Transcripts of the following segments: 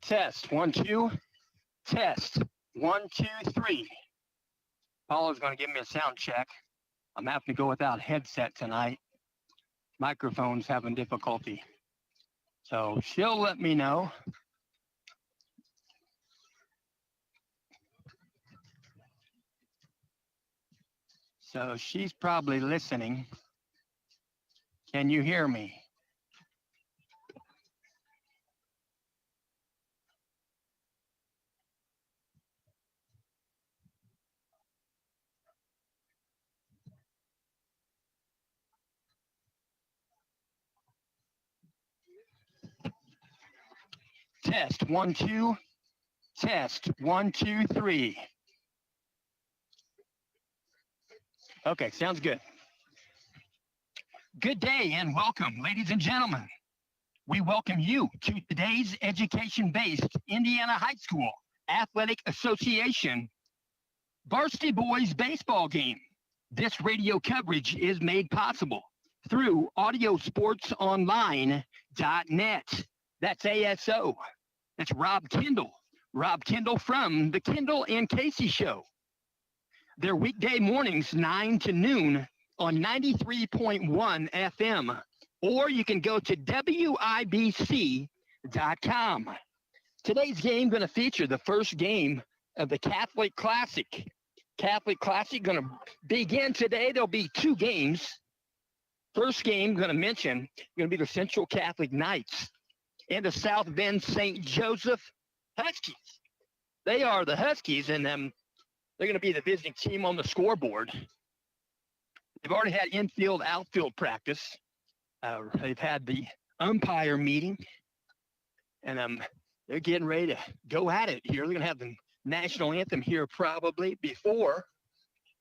Test, 1, 2. Test, 1, 2, 3. Paula's going to give me a sound check. I'm having to go without headset tonight. Microphone's having difficulty. So she'll let me know. So she's probably listening. Can you hear me? Test, 1, 2. Test, 1, 2, 3. Okay, sounds good. Good day and welcome, ladies and gentlemen. We welcome you to today's education-based Indiana High School Athletic Association Varsity Boys baseball game. This radio coverage is made possible through audiosportsonline.net. That's ASO. That's Rob Kendall. Rob Kendall from the Kendall and Casey Show. They're weekday mornings, 9 to noon on 93.1 FM. Or you can go to WIBC.com. Today's game going to feature the first game of the Catholic Classic. Catholic Classic going to begin today. There'll be 2 games. First game going to mention going to be the Central Catholic Knights and the South Bend St. Joseph Huskies. They are the Huskies, and they're going to be the visiting team on the scoreboard. They've already had infield, outfield practice. They've had the umpire meeting, and they're getting ready to go at it here. They're going to have the national anthem here probably before,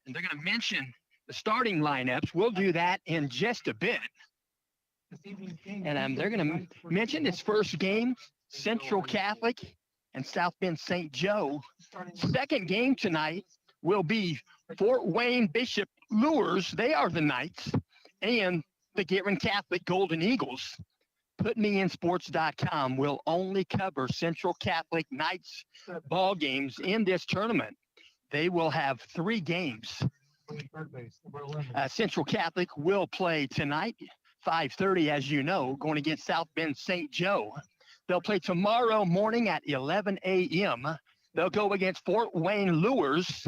and they're going to mention the starting lineups. We'll do that in just a bit. And they're going to mention this first game, Central Catholic and South Bend St. Joe. Second game tonight will be Fort Wayne Bishop Lures. They are the Knights. And the Guerin Catholic Golden Eagles. PutMeInSports.com will only cover Central Catholic Knights ball games in this tournament. They will have 3 games. Central Catholic will play tonight, 5:30, as you know, going against South Bend St. Joe. They'll play tomorrow morning at 11 a.m. They'll go against Fort Wayne Lures,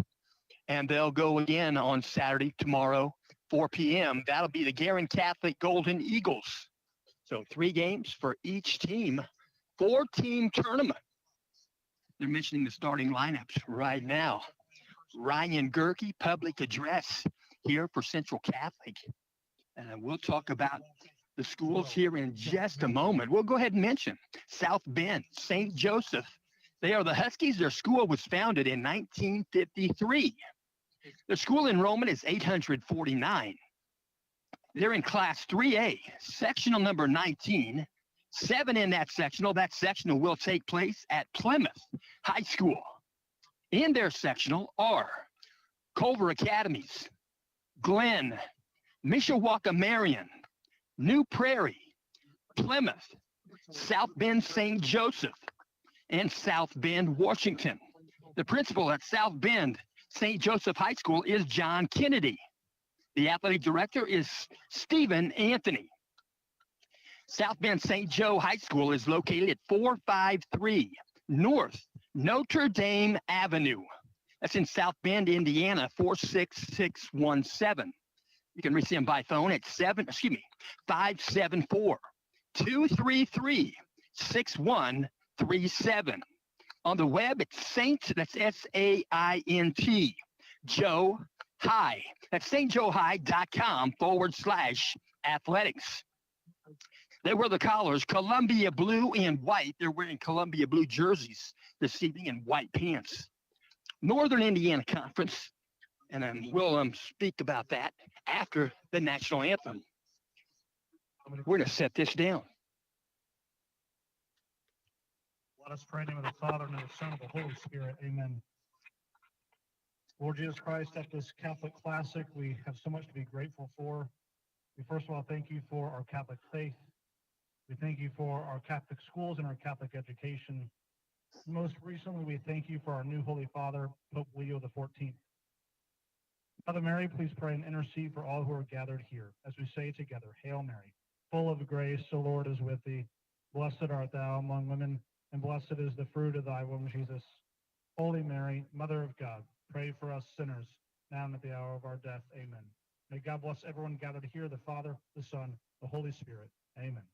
and they'll go again on Saturday, tomorrow, 4 p.m. That'll be the Guerin Catholic Golden Eagles. So 3 games for each team, 4-team tournament. They're mentioning the starting lineups right now. Ryan Gerke, public address here for Central Catholic. And we'll talk about the schools here in just a moment. We'll go ahead and mention South Bend, St. Joseph. They are the Huskies. Their school was founded in 1953. Their school enrollment is 849. They're in Class 3A, sectional number 19. 7 in that sectional. That sectional will take place at Plymouth High School. In their sectional are Culver Academies, Glenn, Mishawaka Marion, New Prairie, Plymouth, South Bend St. Joseph, and South Bend, Washington. The principal at South Bend St. Joseph High School is John Kennedy. The athletic director is Stephen Anthony. South Bend St. Joe High School is located at 453 North Notre Dame Avenue. That's in South Bend, Indiana, 46617. You can reach them by phone at 574-233-6137. On the web, it's Saint, that's S-A-I-N-T, Joe High. That's stjoehigh.com/athletics. They wear the collars, Columbia blue and white. They're wearing Columbia blue jerseys this evening and white pants. Northern Indiana Conference, and we'll speak about that after the national anthem. We're going to set this down. Let us pray in the name of the Father, and of the Son, and of the Holy Spirit. Amen. Lord Jesus Christ, at this Catholic Classic, we have so much to be grateful for. We first of all thank you for our Catholic faith. We thank you for our Catholic schools and our Catholic education. Most recently, we thank you for our new Holy Father, Pope Leo XIV. Mother Mary, please pray and intercede for all who are gathered here as we say together, Hail Mary, full of grace, the Lord is with thee. Blessed art thou among women, and blessed is the fruit of thy womb, Jesus. Holy Mary, Mother of God, pray for us sinners, now and at the hour of our death. Amen. May God bless everyone gathered here, the Father, the Son, the Holy Spirit. Amen.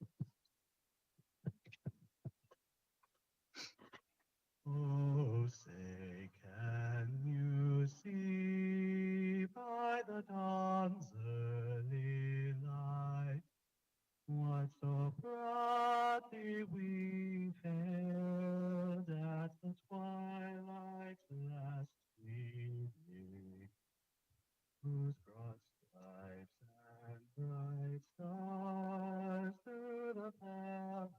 Oh, say, can you see by the dawn's early light what so brightly we hailed at the twilight last evening, whose broad stripes and bright stars through the perilous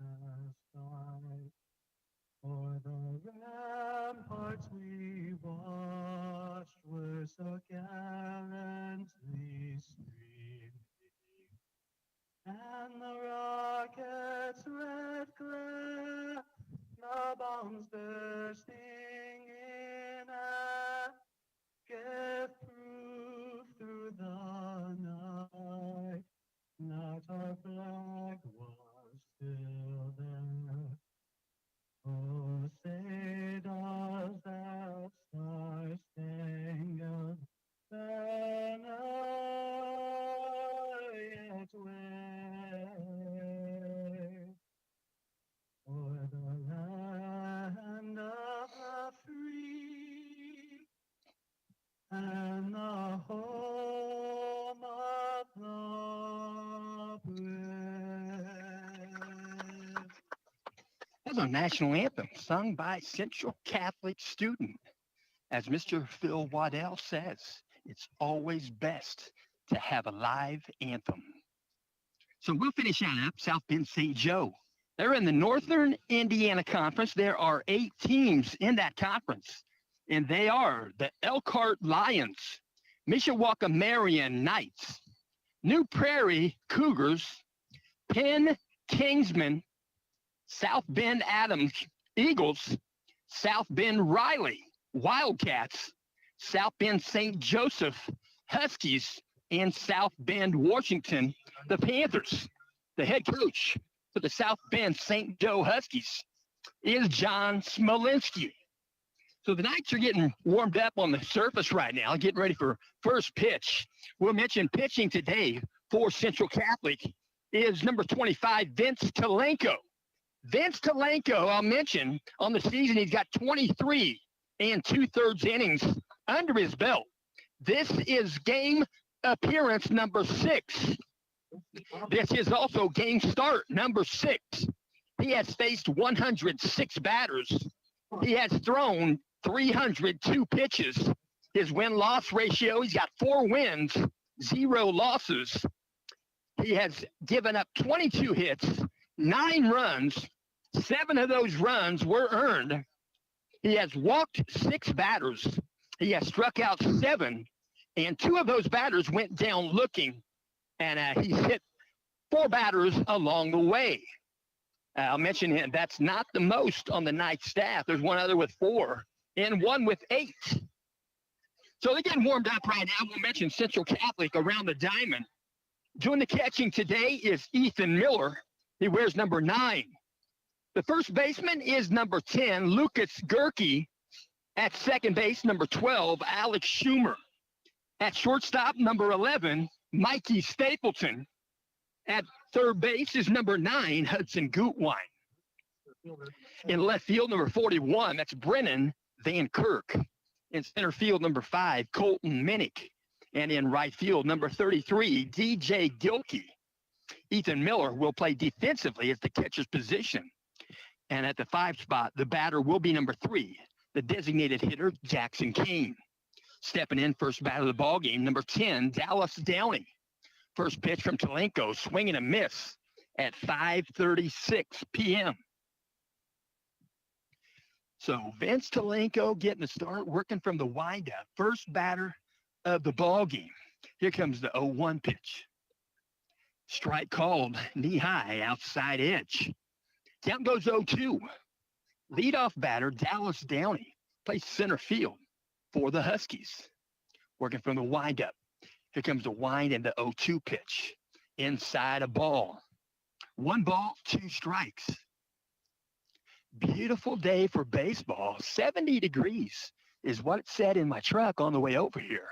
night o'er the ramparts we watched were so gallantly streaming, and the rocket's red glare the bombs bursting in air gave proof through the night that our flag was still there. Oh, say does that star-spangled banner yet wave o'er the land of the free and the home of the brave? That's our national anthem sung by Central Catholic student. As Mr. Phil Waddell says, it's always best to have a live anthem. So we'll finish that up. South Bend St. Joe. They're in the Northern Indiana Conference. There are 8 teams in that conference, and they are the Elkhart Lions, Mishawaka Marion Knights, New Prairie Cougars, Penn Kingsmen, South Bend Adams Eagles, South Bend Riley Wildcats, South Bend St. Joseph Huskies, and South Bend Washington, the Panthers. The head coach for the South Bend St. Joe Huskies is John Smolinski. So the Knights are getting warmed up on the surface right now, getting ready for first pitch. We'll mention pitching today for Central Catholic is number 25, Vince Talenko. Vince Talenko, I'll mention, on the season, he's got 23 and 2/3 innings under his belt. This is game appearance number 6. This is also game start number 6. He has faced 106 batters. He has thrown 302 pitches. His win-loss ratio, he's got 4 wins, 0 losses. He has given up 22 hits, 9 runs. 7 of those runs were earned. He has walked 6 batters. He has struck out 7, and 2 of those batters went down looking, and he's hit 4 batters along the way. I'll mention him. That's not the most on the Knights staff. There's one other with 4 and one with 8. So they're getting warmed up right now. We'll mention Central Catholic around the diamond. Doing the catching today is Ethan Miller. He wears number 9. The first baseman is number 10, Lucas Gerke. At second base, number 12, Alex Schumer. At shortstop, number 11, Mikey Stapleton. At third base is number 9, Hudson Gutwine. In left field, number 41, that's Brennan Van Kirk. In center field, number 5, Colton Minnick. And in right field, number 33, DJ Gilkey. Ethan Miller will play defensively at the catcher's position. And at the 5 spot, the batter will be number 3, the designated hitter, Jackson Kane. Stepping in first batter of the ballgame, number 10, Dallas Downey. First pitch from Talenko, swing and a miss at 5:36 p.m. So Vince Talenko getting the start, working from the windup. First batter of the ballgame. Here comes the 0-1 pitch. Strike called, knee high, outside edge. Count goes 0-2. Leadoff batter, Dallas Downey, plays center field for the Huskies. Working from the windup. Here comes the wind and the 0-2 pitch. Inside a ball. 1 ball, 2 strikes. Beautiful day for baseball. 70 degrees is what it said in my truck on the way over here.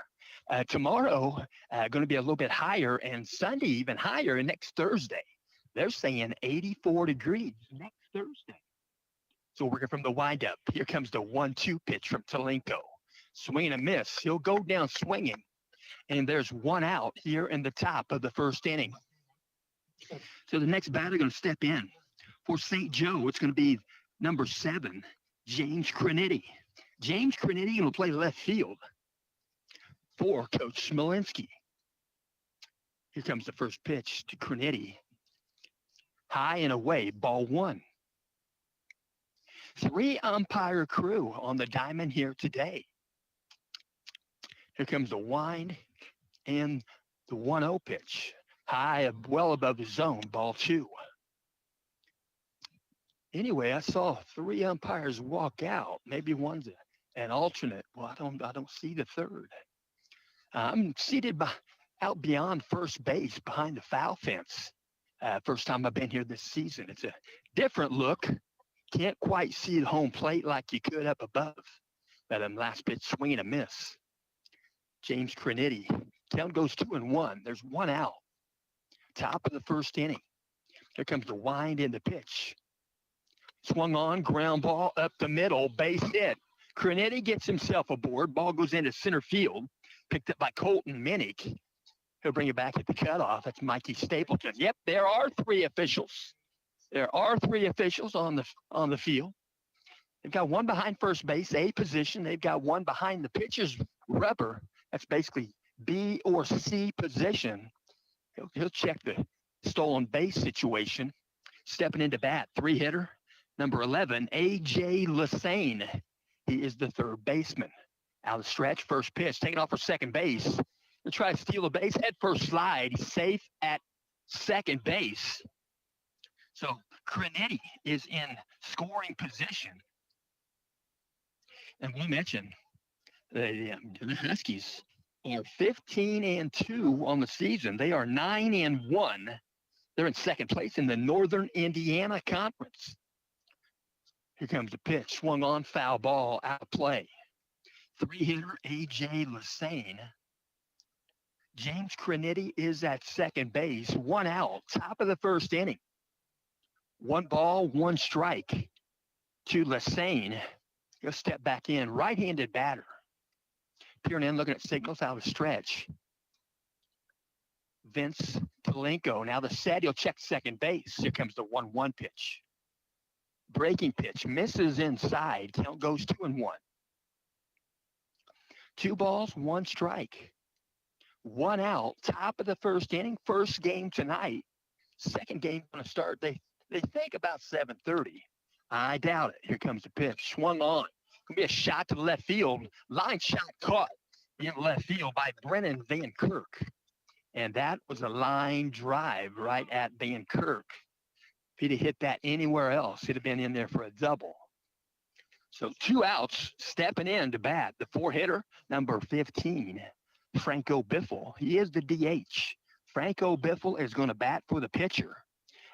Tomorrow, going to be a little bit higher, and Sunday even higher, and next Thursday. They're saying 84 degrees next Thursday. So working from the windup. Here comes the 1-2 pitch from Talenko. Swing and a miss. He'll go down swinging. And there's 1 out here in the top of the first inning. So the next batter going to step in for St. Joe. It's going to be number 7, James Crenity. James Crenity will play left field for Coach Smolinski. Here comes the first pitch to Crenity. High and away, ball 1. 3 umpire crew on the diamond here today. Here comes the wind and the 1-0 pitch. High, well above the zone, ball 2. Anyway, I saw 3 umpires walk out. Maybe one's an alternate. Well, I don't see the third. I'm seated out beyond first base, behind the foul fence. First time I've been here this season. It's a different look. Can't quite see the home plate like you could up above. That last pitch, swing and a miss. James Crenity. Count goes 2-1. There's 1 out. Top of the first inning. Here comes the wind in the pitch. Swung on, ground ball up the middle, base hit. Crenity gets himself aboard. Ball goes into center field. Picked up by Colton Minnick. He'll bring it back at the cutoff. That's Mikey Stapleton. Yep, there are 3 officials. There are 3 officials on the field. They've got 1 behind first base, A position. They've got 1 behind the pitcher's rubber. That's basically B or C position. He'll check the stolen base situation. Stepping into bat, 3-hitter, number 11, A.J. Lassane. He is the 3rd baseman. Out of the stretch, first pitch, taking off for second base. He'll try to steal a base, head first slide. He's safe at second base. So Crenity is in scoring position. And we'll mention the Huskies are 15-2 on the season. They are 9-1. They're in second place in the Northern Indiana Conference. Here comes the pitch. Swung on, foul ball, out of play. 3-hitter, A.J. Lassane. James Crenity is at second base. 1 out, top of the first inning. 1 ball, 1 strike to Lassane. He'll step back in. Right-handed batter. Peering in, looking at signals out of the stretch. Vince Talenko. Now the set, he'll check second base. Here comes the 1-1 pitch. Breaking pitch, misses inside. Count goes 2-1. 2 balls, 1 strike. 1 out, top of the first inning. First game tonight. Second game going to start, they think about 7:30. I doubt it. Here comes the pitch. Swung on. Going to be a shot to the left field. Line shot caught in left field by Brennan Van Kirk. And that was a line drive right at Van Kirk. If he'd have hit that anywhere else, he'd have been in there for a double. So 2 outs, stepping in to bat. The 4-hitter, number 15, Franco Biffle. He is the DH. Franco Biffle is going to bat for the pitcher.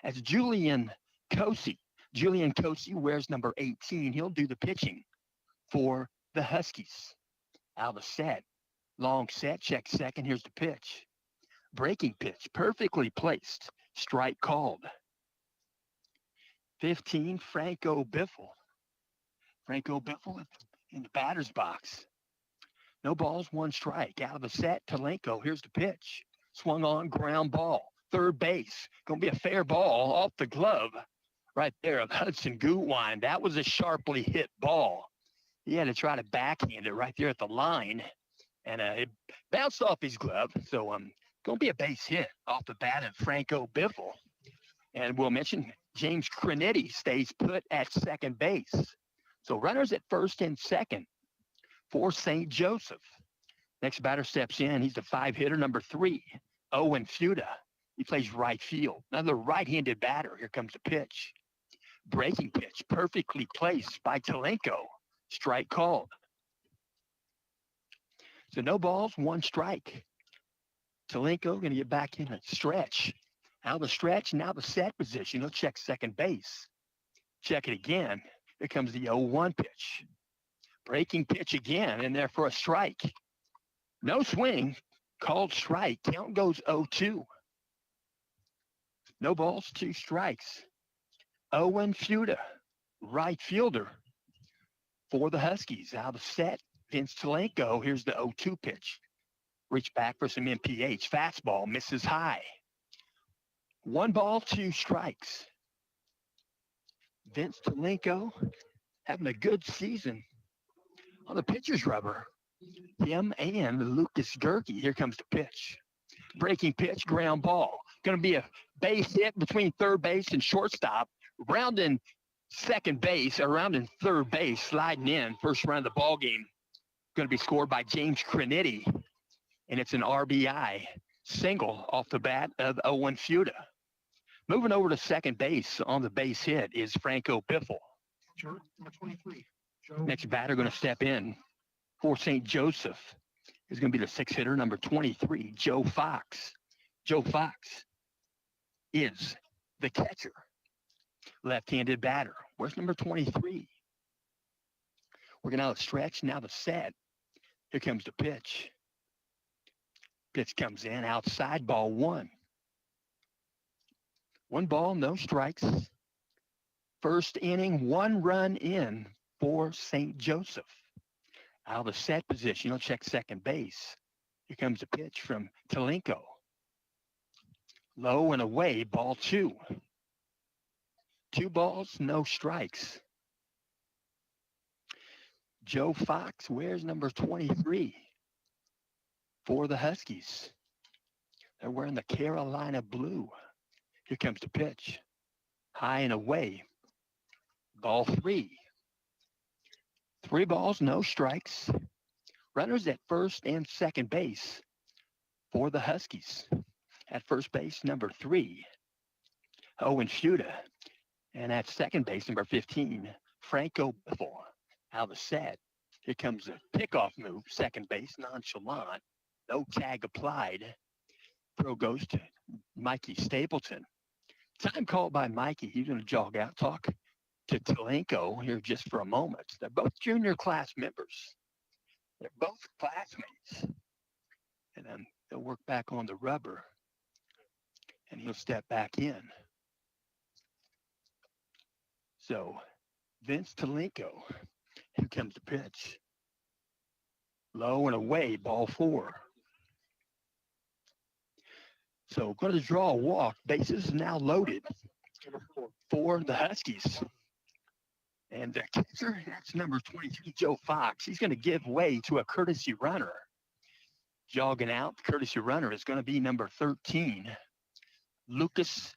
As Julian Kosey. Julian Kosey wears number 18. He'll do the pitching for the Huskies. Out of the set. Long set, check second. Here's the pitch. Breaking pitch, perfectly placed. Strike called. 15, Franco Biffle. Franco Biffle in the batter's box. No balls, 1 strike. Out of the set, Talenko. Here's the pitch. Swung on, ground ball. Third base. Going to be a fair ball off the glove right there of Hudson Gutwein. That was a sharply hit ball. He had to try to backhand it right there at the line. And it bounced off his glove. So going to be a base hit off the bat of Franco Biffle. And we'll mention James Crenity stays put at second base. So runners at first and second for St. Joseph. Next batter steps in. He's the 5-hitter, number 3, Owen Fuda. He plays right field. Another right-handed batter. Here comes the pitch. Breaking pitch, perfectly placed by Talenko. Strike called. So no balls, one strike. Talenko going to get back in a stretch. Out of the stretch, now the set position. He'll check second base. Check it again. Here comes the 0-1 pitch. Breaking pitch again, in there for a strike. No swing, called strike. Count goes 0-2. No balls, two strikes. Owen Fuda, right fielder for the Huskies. Out of the set, Vince Talenko. Here's the 0-2 pitch. Reach back for some MPH. Fastball, misses high. 1 ball, 2 strikes. Vince Talenko having a good season on the pitcher's rubber. Him and Lucas Gerke. Here comes the pitch. Breaking pitch, ground ball. Going to be a base hit between third base and shortstop. Rounding second base, around in third base, sliding in. First round of the ball game. Going to be scored by James Crenity. And it's an RBI single off the bat of Owen Fuda. Moving over to second base on the base hit is Franco Biffle. Number 23. Next batter going to step in for St. Joseph is going to be the 6 hitter, number 23, Joe Fox. Joe Fox is the catcher, left-handed batter. Where's number 23? Working out the stretch, now the set. Here comes the pitch. Pitch comes in, outside, ball 1. 1 ball, no strikes. First inning, 1 run in for St. Joseph. Out of the set position, he'll check second base. Here comes a pitch from Talenko. Low and away, ball 2. 2 balls, no strikes. Joe Fox, where's number 23 for the Huskies? They're wearing the Carolina blue. Here comes the pitch. High and away. Ball 3. 3 balls, no strikes. Runners at first and second base for the Huskies. At first base, number 3, Owen Fuda. And at second base, number 15, Franco Biffle. Out of the set. Here comes a pickoff move, second base, nonchalant. No tag applied. Throw goes to Mikey Stapleton. Time called by Mikey. He's going to jog out, talk to Talenko here just for a moment. They're both junior class members. They're both classmates. And then they'll work back on the rubber. And he'll step back in. So, Vince Talenko, here comes the pitch. Low and away, ball 4. So, going to draw a walk. Bases now loaded for the Huskies. And the catcher, that's number 23, Joe Fox. He's going to give way to a courtesy runner. Jogging out, the courtesy runner is going to be number 13, Lucas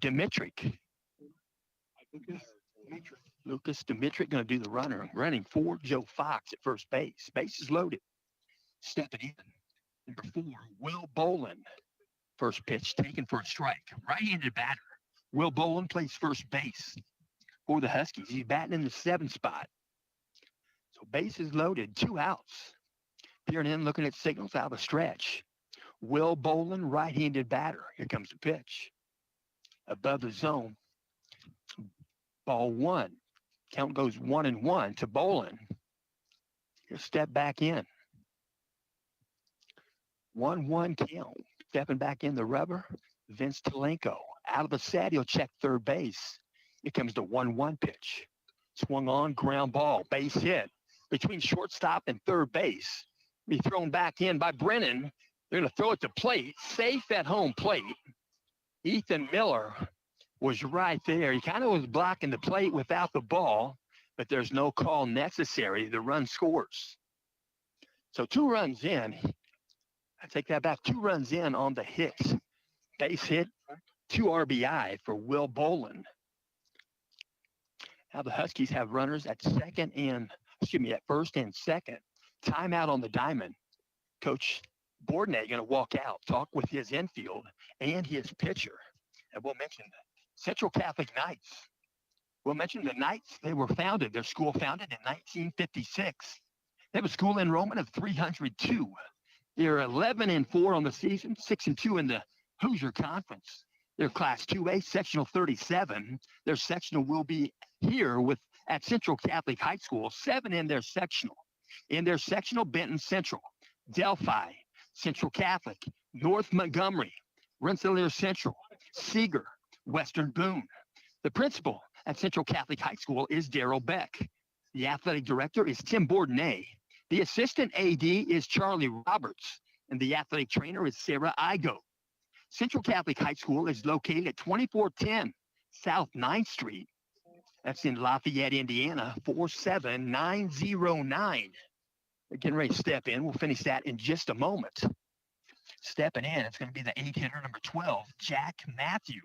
Dimitric. Lucas Dimitric going to do the running for Joe Fox at first base. Base is loaded. Stepping in. Number 4, Will Bolin. First pitch taken for a strike. Right-handed batter. Will Bolin plays first base for the Huskies. He's batting in the 7th spot. So base is loaded. 2 outs. Peering in, looking at signals out of the stretch. Will Bolin, right-handed batter. Here comes the pitch. Above the zone. Ball 1. Count goes 1-1 to Bolin. He'll step back in. 1-1 count. Stepping back in the rubber, Vince Talenko. Out of the set, he'll check third base. Here comes the 1-1 pitch. Swung on, ground ball, base hit. Between shortstop and third base. Be thrown back in by Brennan. They're going to throw it to plate. Safe at home plate. Ethan Miller was right there. He kind of was blocking the plate without the ball, but there's no call necessary. The run scores. So 2 runs in. I take that back. 2 runs in on the hit. Base hit, 2 RBI for Will Bolin. Now the Huskies have runners at first and second. Timeout on the diamond. Coach Bourdonnais going to walk out, talk with his infield and his pitcher. And we'll mention Central Catholic Knights We'll mention the Knights. They were founded, their school founded in 1956. They have a school enrollment of 302. They're 11-4 on the season, 6-2 in the Hoosier Conference. They're Class 2A, Sectional 37. Their sectional will be here at Central Catholic High School, 7 in their sectional. In their sectional, Benton Central, Delphi, Central Catholic, North Montgomery, Rensselaer Central, Seeger, Western Boone. The principal at Central Catholic High School is Daryl Beck. The athletic director is Tim Bourdonnais. The assistant AD is Charlie Roberts, and the athletic trainer is Sarah Igo. Central Catholic High School is located at 2410 South 9th Street. That's in Lafayette, Indiana, 47909. We're getting ready to step in. We'll finish that in just a moment. Stepping in, it's going to be the 8-hitter, number 12, Jack Matthew.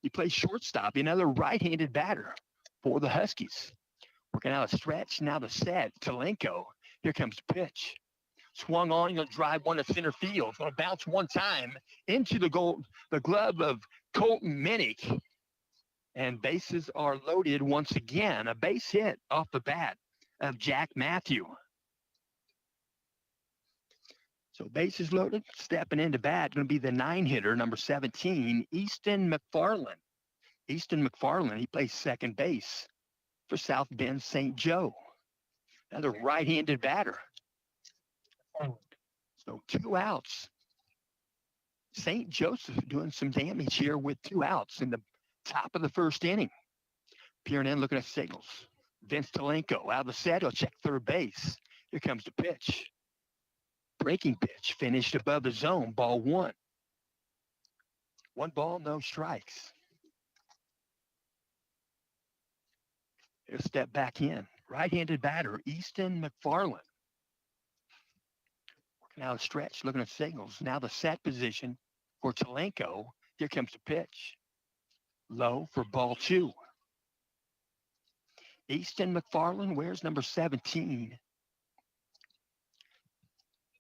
He plays shortstop, another right-handed batter for the Huskies. Working out a stretch, now the set, Talenko. Here comes the pitch. Swung on, he'll drive one to center field. It's going to bounce one time into the glove of Colton Minnick. And bases are loaded once again. A base hit off the bat of Jack Matthew. So bases loaded, stepping into bat, going to be the 9-hitter, number 17, Easton McFarland. Easton McFarland, he plays second base for South Bend St. Joe. Another right-handed batter. So 2 outs. St. Joseph doing some damage here with 2 outs in the top of the first inning. Peering in, looking at signals. Vince Talenko out of the set. He'll check third base. Here comes the pitch. Breaking pitch finished above the zone. Ball 1. 1 ball, no strikes. He'll step back in. Right-handed batter, Easton McFarland. Working out a stretch, looking at signals. Now the set position for Talenko. Here comes the pitch. Low for ball 2. Easton McFarland wears number 17.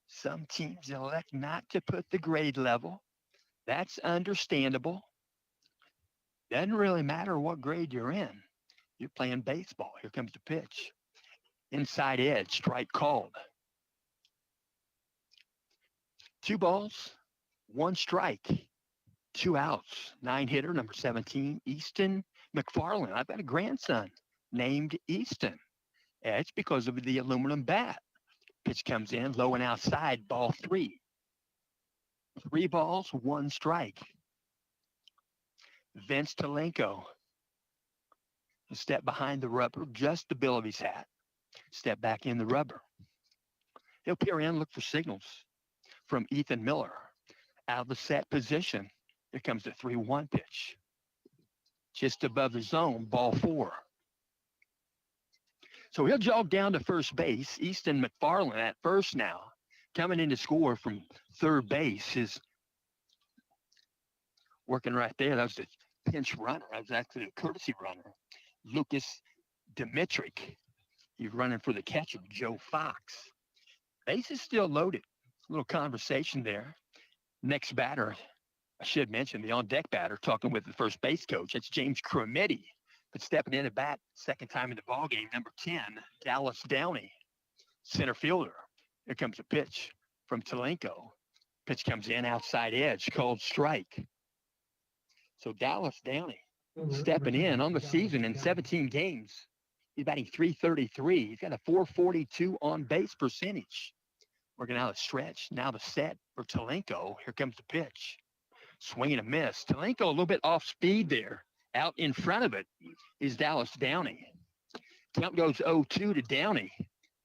Some teams elect not to put the grade level. That's understandable. Doesn't really matter what grade you're in. You're playing baseball. Here comes the pitch. Inside edge, strike called. 2 balls, 1 strike, 2 outs. 9-hitter, number 17, Easton McFarland. I've got a grandson named Easton. Yeah, it's because of the aluminum bat. Pitch comes in, low and outside, ball 3. 3 balls, 1 strike. Vince Talenko. Step behind the rubber, just the bill of his hat. Step back in the rubber. He'll peer in, look for signals from Ethan Miller. Out of the set position. Here comes the 3-1 pitch. Just above the zone, ball 4. So he'll jog down to first base. Easton McFarland at first now. Coming in to score from third base is working right there. That was the pinch runner. That was actually a courtesy runner. Lucas Dimitrick. He's running for the catcher, Joe Fox. Base is still loaded. A little conversation there. Next batter, I should mention the on-deck batter talking with the first base coach. That's James Crometti. But stepping in at bat, second time in the ballgame, number 10, Dallas Downey, center fielder. Here comes a pitch from Talenko. Pitch comes in outside edge, called strike. So Dallas Downey stepping in on the season in 17 games. He's batting .333. He's got a .442 on base percentage. Working out a stretch. Now the set for Talenko. Here comes the pitch. Swing and a miss. Talenko a little bit off speed there. Out in front of it is Dallas Downey. Count goes 0-2 to Downey.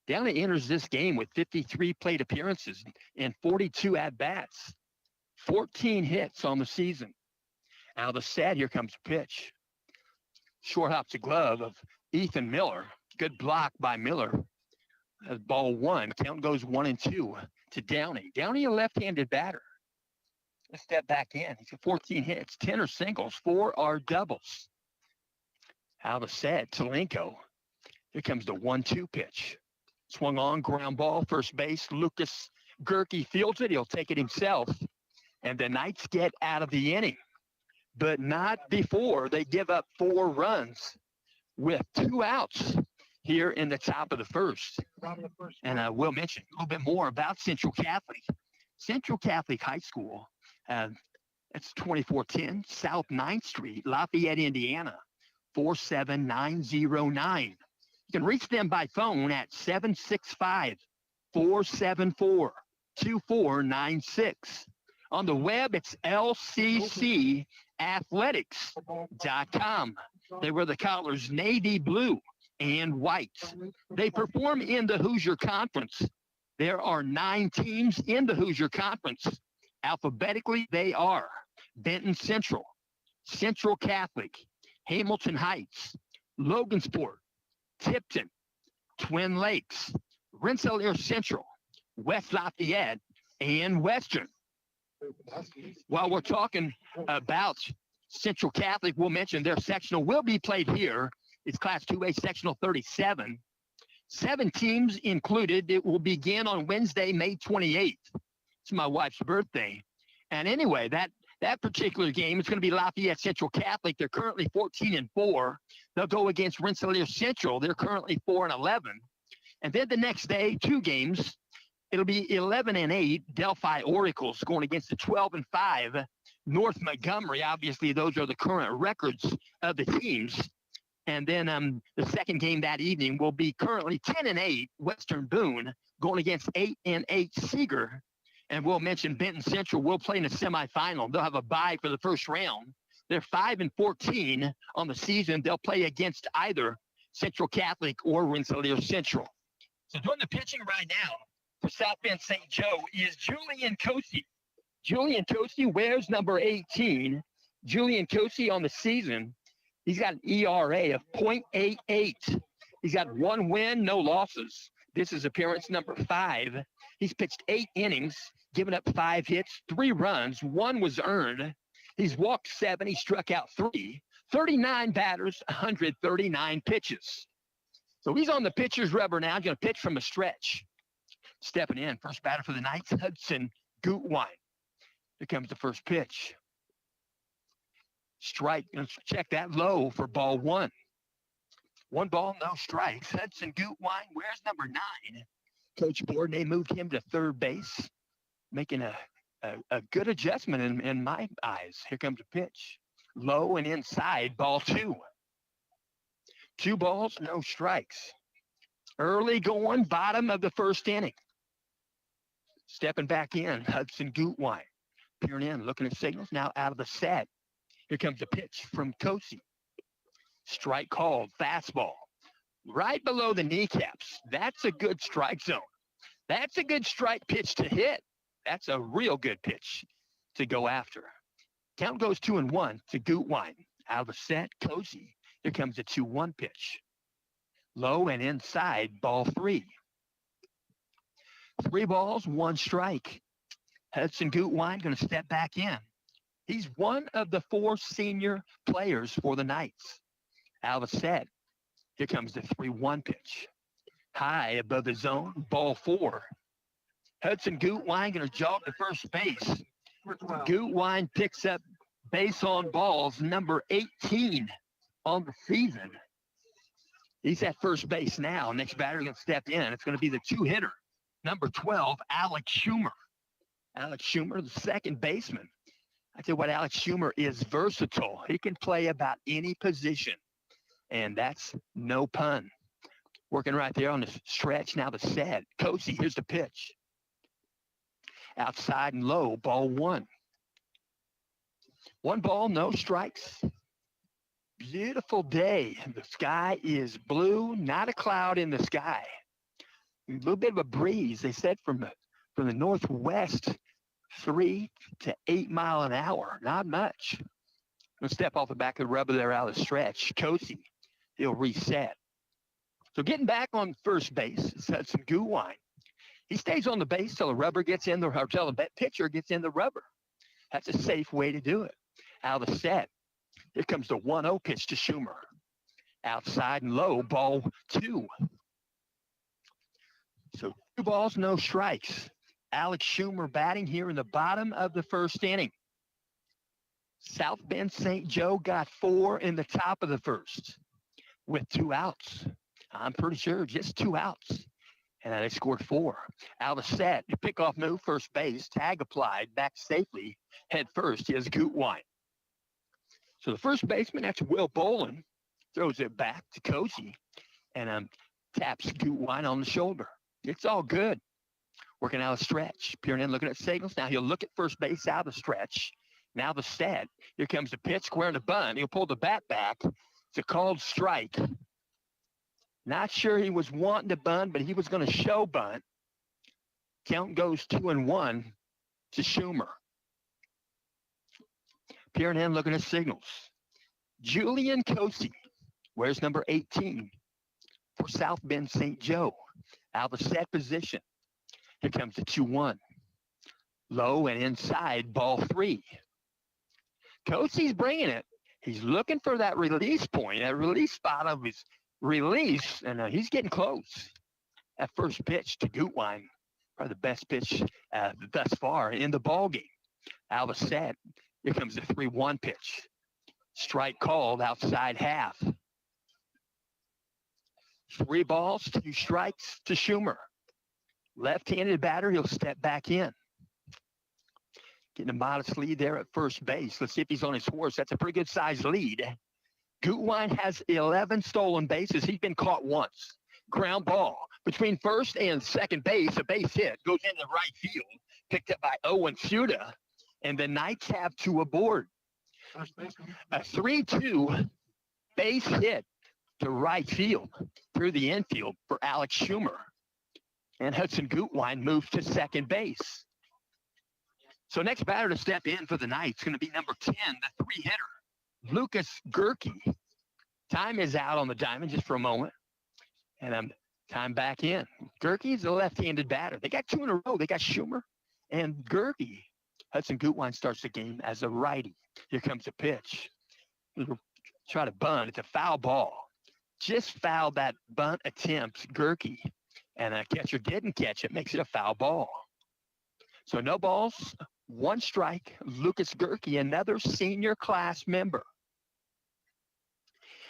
Downey enters this game with 53 plate appearances and 42 at-bats. 14 hits on the season. Out of the set, here comes the pitch. Short hops the glove of Ethan Miller. Good block by Miller. That's ball 1. Count goes 1-2 to Downey. Downey, a left-handed batter. Let's step back in. He's got 14 hits. 10 are singles. 4 are doubles. Out of the set, Talenko. Here comes the 1-2 pitch. Swung on, ground ball, first base. Lucas Gerke fields it. He'll take it himself. And the Knights get out of the inning. But not before they give up 4 runs with 2 outs here in the top of the first. Bottom of the first. And we'll mention a little bit more about Central Catholic. Central Catholic High School, it's 2410 South 9th Street, Lafayette, Indiana, 47909. You can reach them by phone at 765-474-2496. On the web, it's lccathletics.com. They wear the collars navy blue and white. They perform in the Hoosier Conference. There are 9 teams in the Hoosier Conference. Alphabetically, they are Benton Central, Central Catholic, Hamilton Heights, Logansport, Tipton, Twin Lakes, Rensselaer Central, West Lafayette, and Western. While we're talking about Central Catholic, we'll mention their sectional will be played here. It's Class 2A Sectional 37. 7 teams included. It will begin on Wednesday, May 28th. It's my wife's birthday. And anyway, that particular game is going to be Lafayette Central Catholic. They're currently 14-4. They'll go against Rensselaer Central. They're currently 4-11. And then the next day, 2 games. It'll be 11-8 Delphi Oracles going against the 12-5 North Montgomery. Obviously, those are the current records of the teams. And then the second game that evening will be currently 10-8 Western Boone going against 8-8 Seeger. And we'll mention Benton Central will play in the semifinal. They'll have a bye for the first round. They're 5-14 on the season. They'll play against either Central Catholic or Rensselaer Central. So doing the pitching right now for South Bend St. Joe is Julian Cosi. Julian Cosi wears number 18. Julian Cosi on the season, he's got an ERA of .88. He's got 1 win, no losses. This is appearance number 5. He's pitched 8 innings, given up 5 hits, 3 runs. 1 was earned. He's walked 7. He struck out 3. 39 batters, 139 pitches. So he's on the pitcher's rubber now, going to pitch from a stretch. Stepping in, first batter for the Knights, Hudson Gutwine. Here comes the first pitch. Strike, check that low for ball 1. 1 ball, no strikes. Hudson Gutwine, where's number 9? Coach Borden moved him to third base, making a good adjustment in my eyes. Here comes a pitch. Low and inside, ball 2. 2 balls, no strikes. Early going, bottom of the first inning. Stepping back in, Hudson Gutwine. Peering in, looking at signals, now out of the set. Here comes the pitch from Cosi. Strike called, fastball. Right below the kneecaps. That's a good strike zone. That's a good strike pitch to hit. That's a real good pitch to go after. Count goes 2-1 to Gutwine. Out of the set, Cosi. Here comes the 2-1 pitch. Low and inside, ball 3. 3 balls, 1 strike. Hudson Gutwine going to step back in. He's one of the 4 senior players for the Knights. Out of the set. Here comes the 3-1 pitch. High above the zone, ball 4. Hudson Gutwine going to jog to first base. Gutwine picks up base on balls, number 18 on the season. He's at first base now. Next batter going to step in. It's going to be the 2-hitter, number 12, Alex Schumer. Alex Schumer, the second baseman. I tell you what, Alex Schumer is versatile. He can play about any position, and that's no pun. Working right there on the stretch, now the set. Cosi, here's the pitch. Outside and low, ball 1. 1 ball, no strikes. Beautiful day. The sky is blue, not a cloud in the sky. A little bit of a breeze, they said, from the northwest, 3 to 8 mile an hour. Not much. Gonna step off the back of the rubber there out of the stretch. Cosi, he'll reset. So getting back on first base is Hudson Gutwine. He stays on the base till the rubber gets in or till the pitcher gets in the rubber. That's a safe way to do it. Out of the set. Here comes the 1-0 pitch to Schumer. Outside and low, ball 2. So 2 balls, no strikes. Alex Schumer batting here in the bottom of the first inning. South Bend St. Joe got 4 in the top of the first. with 2 outs. I'm pretty sure just 2 outs. And they scored 4. Out of the set, pickoff move, first base, tag applied, back safely, head first is Gutwine. So the first baseman, after Will Bolin, throws it back to Cozy and taps Gutwine on the shoulder. It's all good. Working out a stretch. Peering in, looking at signals. Now he'll look at first base out of the stretch. Now the set. Here comes the pitch, square in the bunt. He'll pull the bat back. It's a called strike. Not sure he was wanting to bunt, but he was going to show bunt. Count goes 2-1 to Schumer. Peering in, looking at signals. Julian Cozy wears number 18 for South Bend St. Joe. Out of the set position. Here comes the 2-1. Low and inside, ball 3. Cozy's bringing it. He's looking for that release point, that release spot of his release, and he's getting close. That first pitch to Gutwine, probably the best pitch thus far in the ball game. Out of the set, here comes the 3-1 pitch. Strike called outside half. 3 balls, 2 strikes to Schumer. Left-handed batter, he'll step back in. Getting a modest lead there at first base. Let's see if he's on his horse. That's a pretty good-sized lead. Gutwine has 11 stolen bases. He's been caught once. Ground ball between first and second base. A base hit goes into right field. Picked up by Owen Fuda. And the Knights have 2 aboard. A 3-2 base hit to right field through the infield for Alex Schumer. And Hudson Gutwine moves to second base. So next batter to step in for the Knights is going to be number 10, the 3-hitter, Lucas Gerke. Time is out on the diamond just for a moment. And time back in. Gerke's a left-handed batter. They got 2 in a row. They got Schumer and Gerke. Hudson Gutwine starts the game as a righty. Here comes the pitch. Try to bunt. It's a foul ball. Just fouled that bunt attempt, Gerke. And a catcher didn't catch it. Makes it a foul ball. So no balls, 1 strike. Lucas Gerke, another senior class member.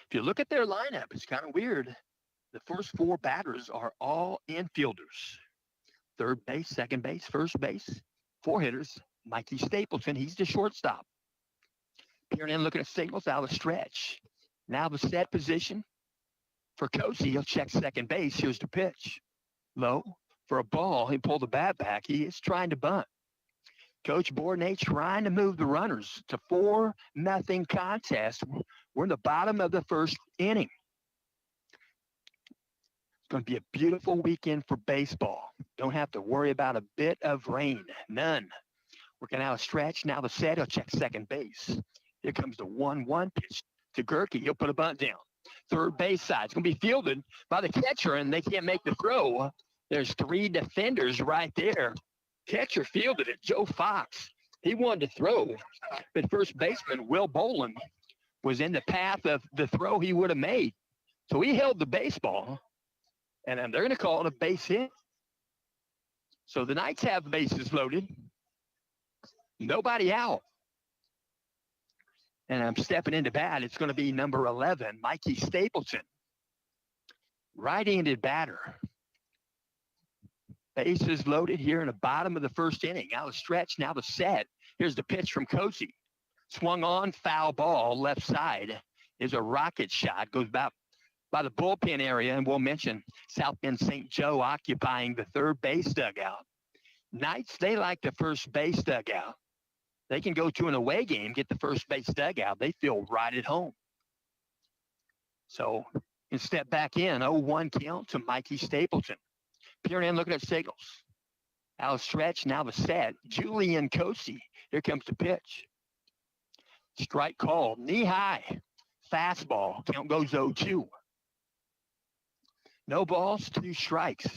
If you look at their lineup, it's kind of weird. The first 4 batters are all infielders. Third base, second base, first base. 4 hitters. Mikey Stapleton, he's the shortstop. Peering in, looking at signals out of the stretch. Now the set position for Cozy. He'll check second base. Here's the pitch. Low for a ball. He pulled the bat back. He is trying to bunt. Coach Bourdonnais trying to move the runners to 4-0 contest. We're in the bottom of the first inning. It's going to be a beautiful weekend for baseball. Don't have to worry about a bit of rain. None. Working out a stretch. Now the set. He'll check second base. Here comes the 1-1 pitch to Gerke. He'll put a bunt down. Third base side. It's going to be fielded by the catcher, and they can't make the throw. There's 3 defenders right there. Catcher fielded it. Joe Fox. He wanted to throw, but first baseman Will Bolin was in the path of the throw he would have made. So he held the baseball, and they're going to call it a base hit. So the Knights have the bases loaded. Nobody out. And I'm stepping into bat. It's going to be number 11, Mikey Stapleton. Right-handed batter. Bases loaded here in the bottom of the first inning. Now the stretch, now the set. Here's the pitch from Cozy. Swung on, foul ball, left side. Is a rocket shot. Goes about by the bullpen area, and we'll mention South Bend St. Joe occupying the third base dugout. Knights, they like the first base dugout. They can go to an away game, get the first base dugout. They feel right at home. So, and step back in, 0-1 count to Mikey Stapleton. Peering in, looking at signals. Out of stretch, now the set. Julian Cozy. Here comes the pitch. Strike called, knee high. Fastball, count goes 0-2. No balls, 2 strikes.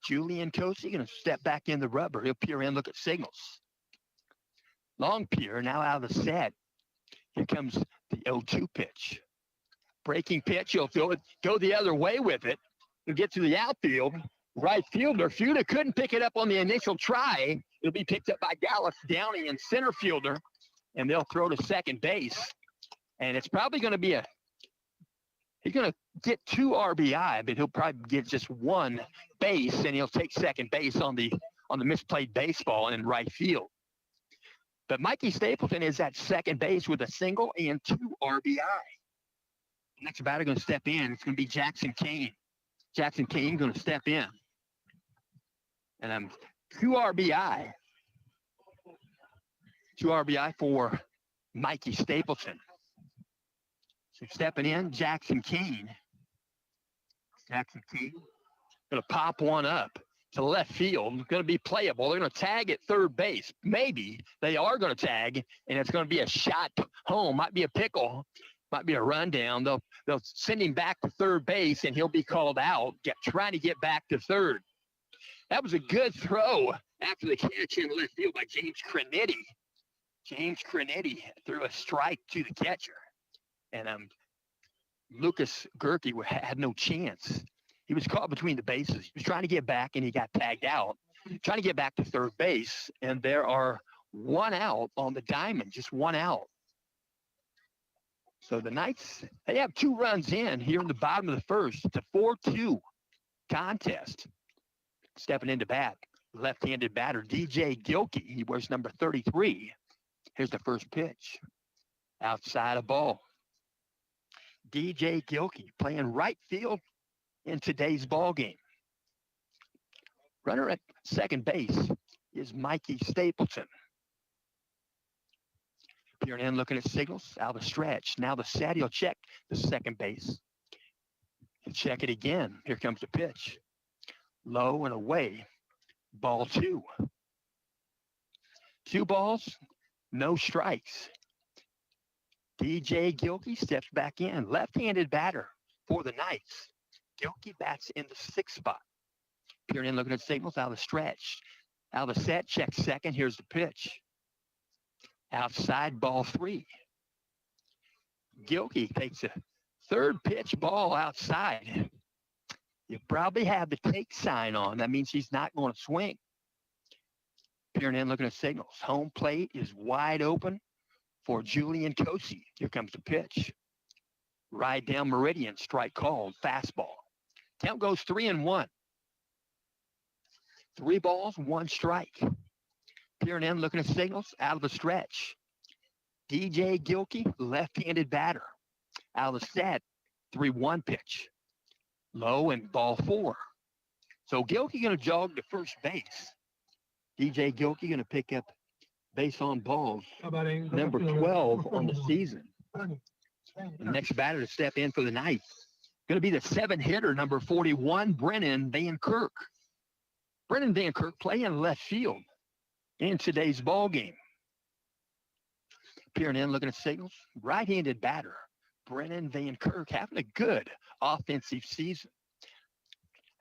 Julian Cozy going to step back in the rubber. He'll peer in, look at signals. Long peer, now out of the set. Here comes the 0-2 pitch. Breaking pitch, he'll throw it, go the other way with it. He'll get to the outfield. Right fielder, Fuda couldn't pick it up on the initial try. It'll be picked up by Dallas Downey and center fielder, and they'll throw to second base. And it's probably going to be a He's going to get 2 RBI, but he'll probably get just 1 base, and he'll take second base on the misplayed baseball in right field. But Mikey Stapleton is at second base with a single and 2 RBI. Next batter going to step in. It's going to be Jackson Kane. Jackson Kane going to step in. And 2 RBI. 2 RBI for Mikey Stapleton. So stepping in, Jackson Kane. Jackson Kane going to pop one up to left field. Going to be playable. They're going to tag at third base. Maybe they are going to tag, and it's going to be a shot home. Might be a pickle. Might be a rundown. They'll send him back to third base, and he'll be called out, trying to get back to third. That was a good throw after the catch in left field by James Crenetti. James Crenetti threw a strike to the catcher. And Lucas Gerke had no chance. He was caught between the bases. He was trying to get back, and he got tagged out. Trying to get back to third base, and there are 1 out on the diamond, just 1 out. So the Knights, they have 2 runs in here in the bottom of the first. It's a 4-2 contest. Stepping into bat, left-handed batter, DJ Gilkey. He wears number 33. Here's the first pitch. Outside a ball. DJ Gilkey playing right field in today's ball game. Runner at second base is Mikey Stapleton. Peering in, looking at signals, out of the stretch. Now the set, he'll check the second base. He'll check it again. Here comes the pitch. Low and away. Ball 2. 2 balls, no strikes. DJ Gilkey steps back in. Left-handed batter for the Knights. Gilkey bats in the 6th spot. Peering in, looking at signals, out of the stretch. Out of the set, check second. Here's the pitch. Outside, ball 3. Gilkey takes a third pitch ball outside. You probably have the take sign on. That means he's not going to swing. Peering in, looking at signals. Home plate is wide open for Julian Kosey. Here comes the pitch. Ride down meridian, strike called, fastball. Count goes 3-1. 3 balls, 1 strike. Peering in, looking at signals, out of the stretch. DJ Gilkey, left-handed batter. Out of the set, 3-1 pitch. Low and ball 4. So Gilkey going to jog to first base. DJ Gilkey going to pick up base on balls, number 12 on the season. The next batter to step in for the Knights going to be the 7-hitter, number 41, Brennan Van Kirk. Brennan Van Kirk playing left field in today's ball game. Peering in, looking at signals. Right-handed batter, Brennan Van Kirk, having a good offensive season.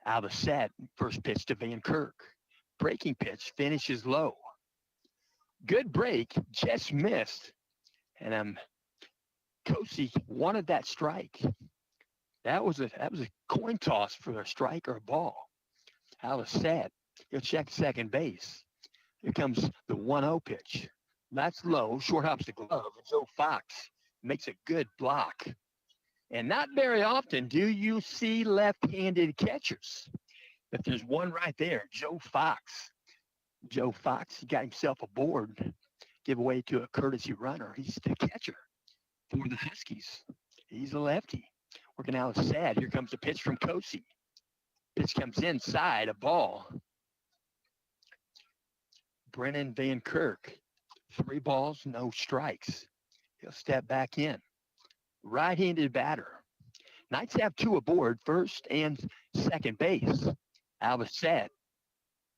Out of the set, first pitch to Van Kirk. Breaking pitch, finishes low. Good break, just missed. And Kosey wanted that strike. That was a coin toss for a strike or a ball. Out of set, he'll check second base. Here comes the 1-0 pitch. That's low, short hops the glove. Joe Fox makes a good block. And not very often do you see left-handed catchers. But there's one right there, Joe Fox. Joe Fox got himself a board, give away to a courtesy runner. He's the catcher for the Huskies. He's a lefty. Working out sad. Here comes the pitch from Kosey. Pitch comes inside, a ball. Brennan Van Kirk, 3 balls, no strikes. He'll step back in. Right-handed batter. Knights have 2 aboard, first and second base. Out of set.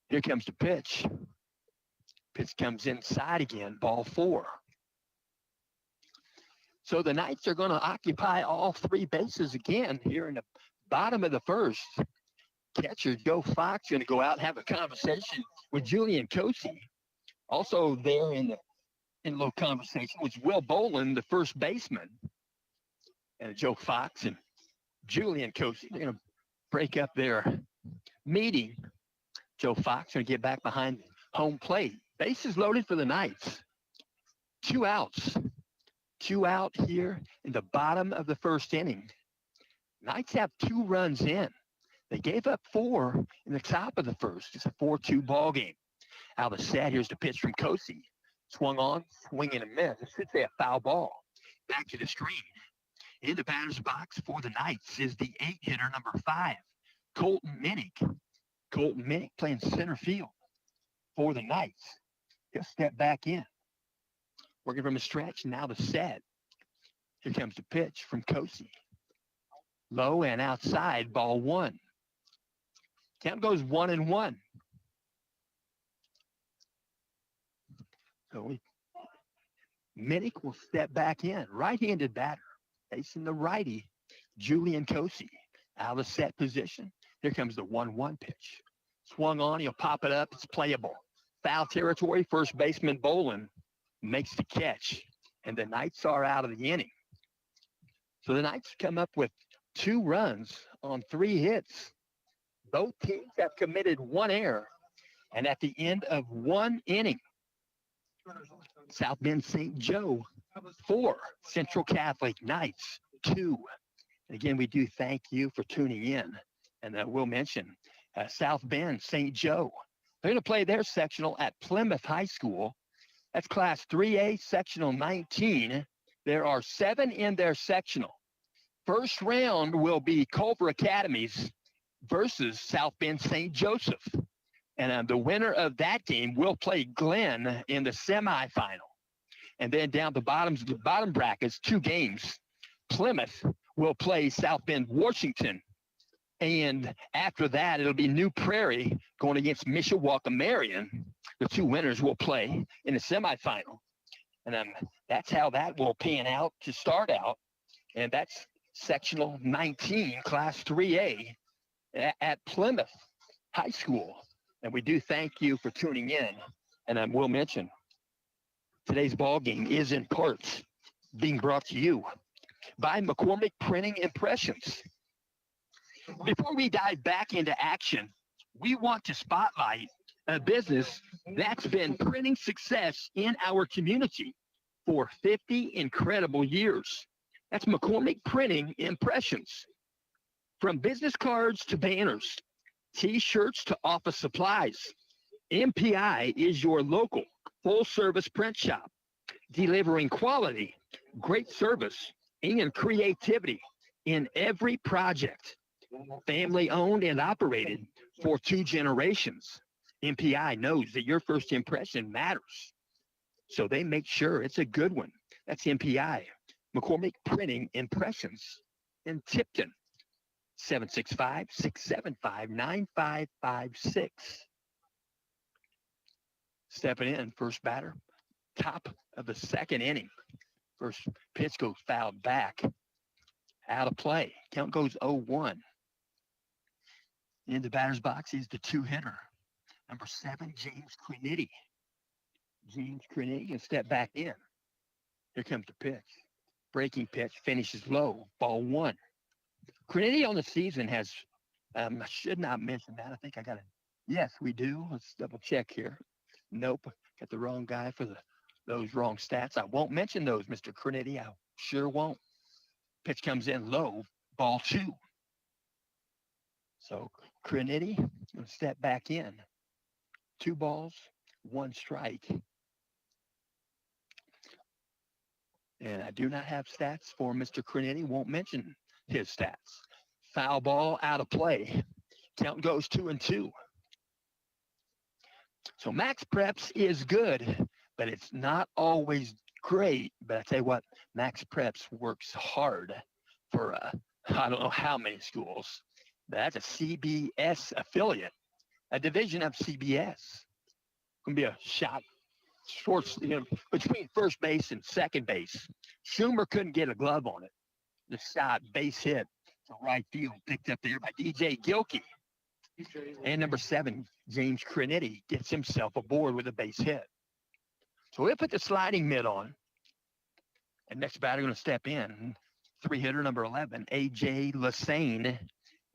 Here comes the pitch. Pitch comes inside again, ball 4. So the Knights are going to occupy all 3 bases again here in the bottom of the first. Catcher Joe Fox going to go out and have a conversation with Julian Kosey. Also there in a little conversation was Will Bolin, the first baseman. And Joe Fox and Julian Kosey, they're going to break up their meeting. Joe Fox going to get back behind home plate. Bases loaded for the Knights. 2 outs. 2 out here in the bottom of the first inning. Knights have 2 runs in. They gave up 4 in the top of the first. It's a 4-2 ball game. Out of the set, here's the pitch from Kosi. Swung on, swing and a miss. I should say a foul ball. Back to the screen. In the batter's box for the Knights is the 8-hitter, number 5, Colton Minnick. Colton Minnick playing center field for the Knights. He'll step back in. Working from a stretch, now the set. Here comes the pitch from Kosi. Low and outside, ball 1. Count goes 1-1. So Minnick will step back in. Right-handed batter. Facing the righty, Julian Kosi. Out of the set position. Here comes the 1-1 pitch. Swung on, he'll pop it up. It's playable. Foul territory, first baseman Bolin makes the catch. And the Knights are out of the inning. So the Knights come up with 2 runs on 3 hits. Both teams have committed 1 error. And at the end of 1 inning, South Bend St. Joe 4, Central Catholic Knights 2. And again, we do thank you for tuning in. And we'll mention South Bend St. Joe. They're going to play their sectional at Plymouth High School. That's Class 3A, Sectional 19. There are 7 in their sectional. First round will be Culver Academies versus South Bend St. Joseph. And the winner of that game will play Glenn in the semifinal. And then down the bottom brackets, 2 games. Plymouth will play South Bend Washington. And after that, it'll be New Prairie going against Mishawaka Marion. The 2 winners will play in the semifinal. And that's how that will pan out to start out. And that's Sectional 19, Class 3A at Plymouth High School. And we do thank you for tuning in. And we'll mention today's ball game is in part being brought to you by McCormick Printing Impressions. Before we dive back into action, we want to spotlight a business that's been printing success in our community for 50 incredible years. That's McCormick Printing Impressions. From business cards to banners, T-shirts to office supplies, MPI is your local full-service print shop, delivering quality, great service, and creativity in every project. Family-owned and operated for 2 generations. MPI knows that your first impression matters, so they make sure it's a good one. That's MPI, McCormick Printing Impressions in Tipton. 765-675-9556. Stepping in, first batter, top of the 2nd inning. First pitch goes fouled back, out of play. Count goes 0-1. In the batter's box is the 2-hitter, number 7, James Crenity. James Crenity can step back in. Here comes the pitch. Breaking pitch, finishes low, ball 1. Crenity on the season has, I should not mention that. I think I got it. Yes, we do. Let's double check here. Nope, got the wrong guy for those wrong stats. I won't mention those, Mr. Crenity. I sure won't. Pitch comes in low, ball 2. So Crenity going to step back in. 2 balls, 1 strike. And I do not have stats for Mr. Crenity. Won't mention his stats. Foul ball out of play. Count goes 2-2. So Max Preps is good, but it's not always great. But I tell you what, Max Preps works hard for I don't know how many schools. But that's a CBS affiliate, a division of CBS. Going to be a shot short, between first base and second base. Schumer couldn't get a glove on it. The shot, base hit to right field, picked up there by DJ Gilkey. And number 7, James Crenity, gets himself aboard with a base hit. So we'll put the sliding mitt on. And next batter going to step in. 3-hitter, number 11, A.J. Lassane.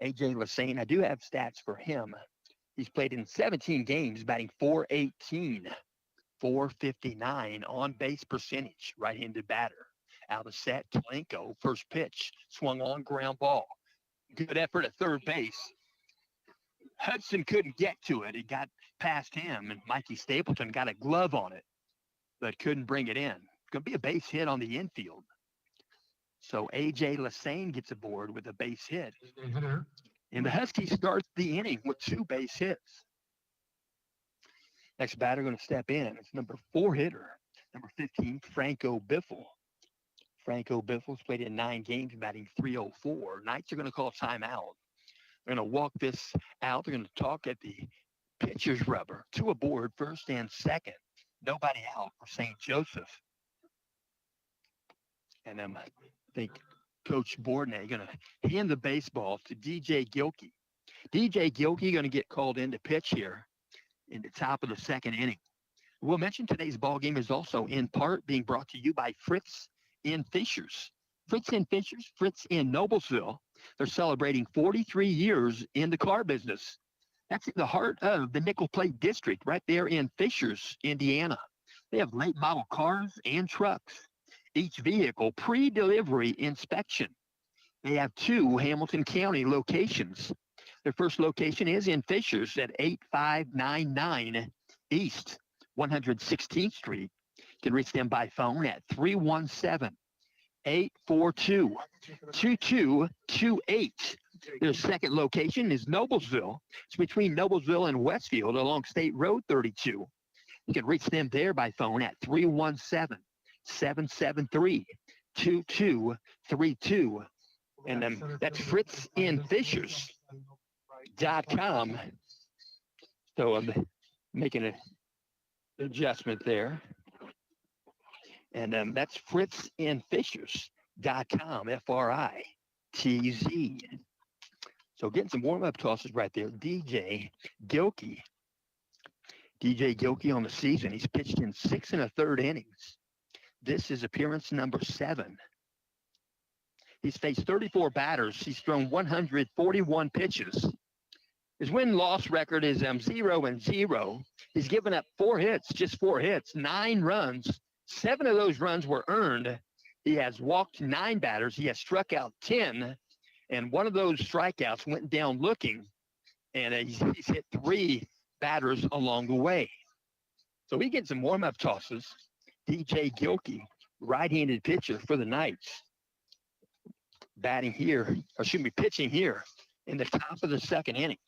A.J. Lassane, I do have stats for him. He's played in 17 games, batting .418, .459 on base percentage, right-handed batter. Out of set, Kalenko, first pitch, swung on, ground ball. Good effort at third base. Hudson couldn't get to it. It got past him, and Mikey Stapleton got a glove on it, but couldn't bring it in. Going to be a base hit on the infield. So A.J. Lassane gets aboard with a base hit. And the Huskies start the inning with 2 base hits. Next batter going to step in. It's number 4 hitter, number 15, Franco Biffle. Franco Biffle's played in 9 games, batting .304. Knights are going to call timeout. They're going to walk this out. They're going to talk at the pitcher's rubber. 2 aboard, first and second. Nobody out for St. Joseph. And I think Coach Bourdonnais going to hand the baseball to DJ Gilkey. DJ Gilkey going to get called in to pitch here in the top of the second inning. We'll mention today's ball game is also in part being brought to you by Fritz in Fishers. Fritz in Fishers, Fritz in Noblesville. They're celebrating 43 years in the car business. That's in the heart of the Nickel Plate District, right there in Fishers, Indiana. They have late model cars and trucks. Each vehicle pre-delivery inspection. They have 2 Hamilton County locations. Their first location is in Fishers at 8599 East 116th Street. You can reach them by phone at 317-842-2228. Their second location is Noblesville. It's between Noblesville and Westfield along State Road 32. You can reach them there by phone at 317-773-2232. And that's FritzInFishers.com. So I'm making an adjustment there. And that's FritzInFishers.com, FRITZ. So getting some warm-up tosses right there. DJ Gilkey. DJ Gilkey on the season. He's pitched in 6 1/3 innings. This is appearance number 7. He's faced 34 batters. He's thrown 141 pitches. His win-loss record is 0-0. He's given up 4 hits, just 4 hits, 9 runs. 7 of those runs were earned. He has walked 9 batters. He has struck out 10, and one of those strikeouts went down looking, and he's hit 3 batters along the way. So we get some warm-up tosses. DJ Gilkey, right-handed pitcher for the Knights. Pitching here in the top of the second inning.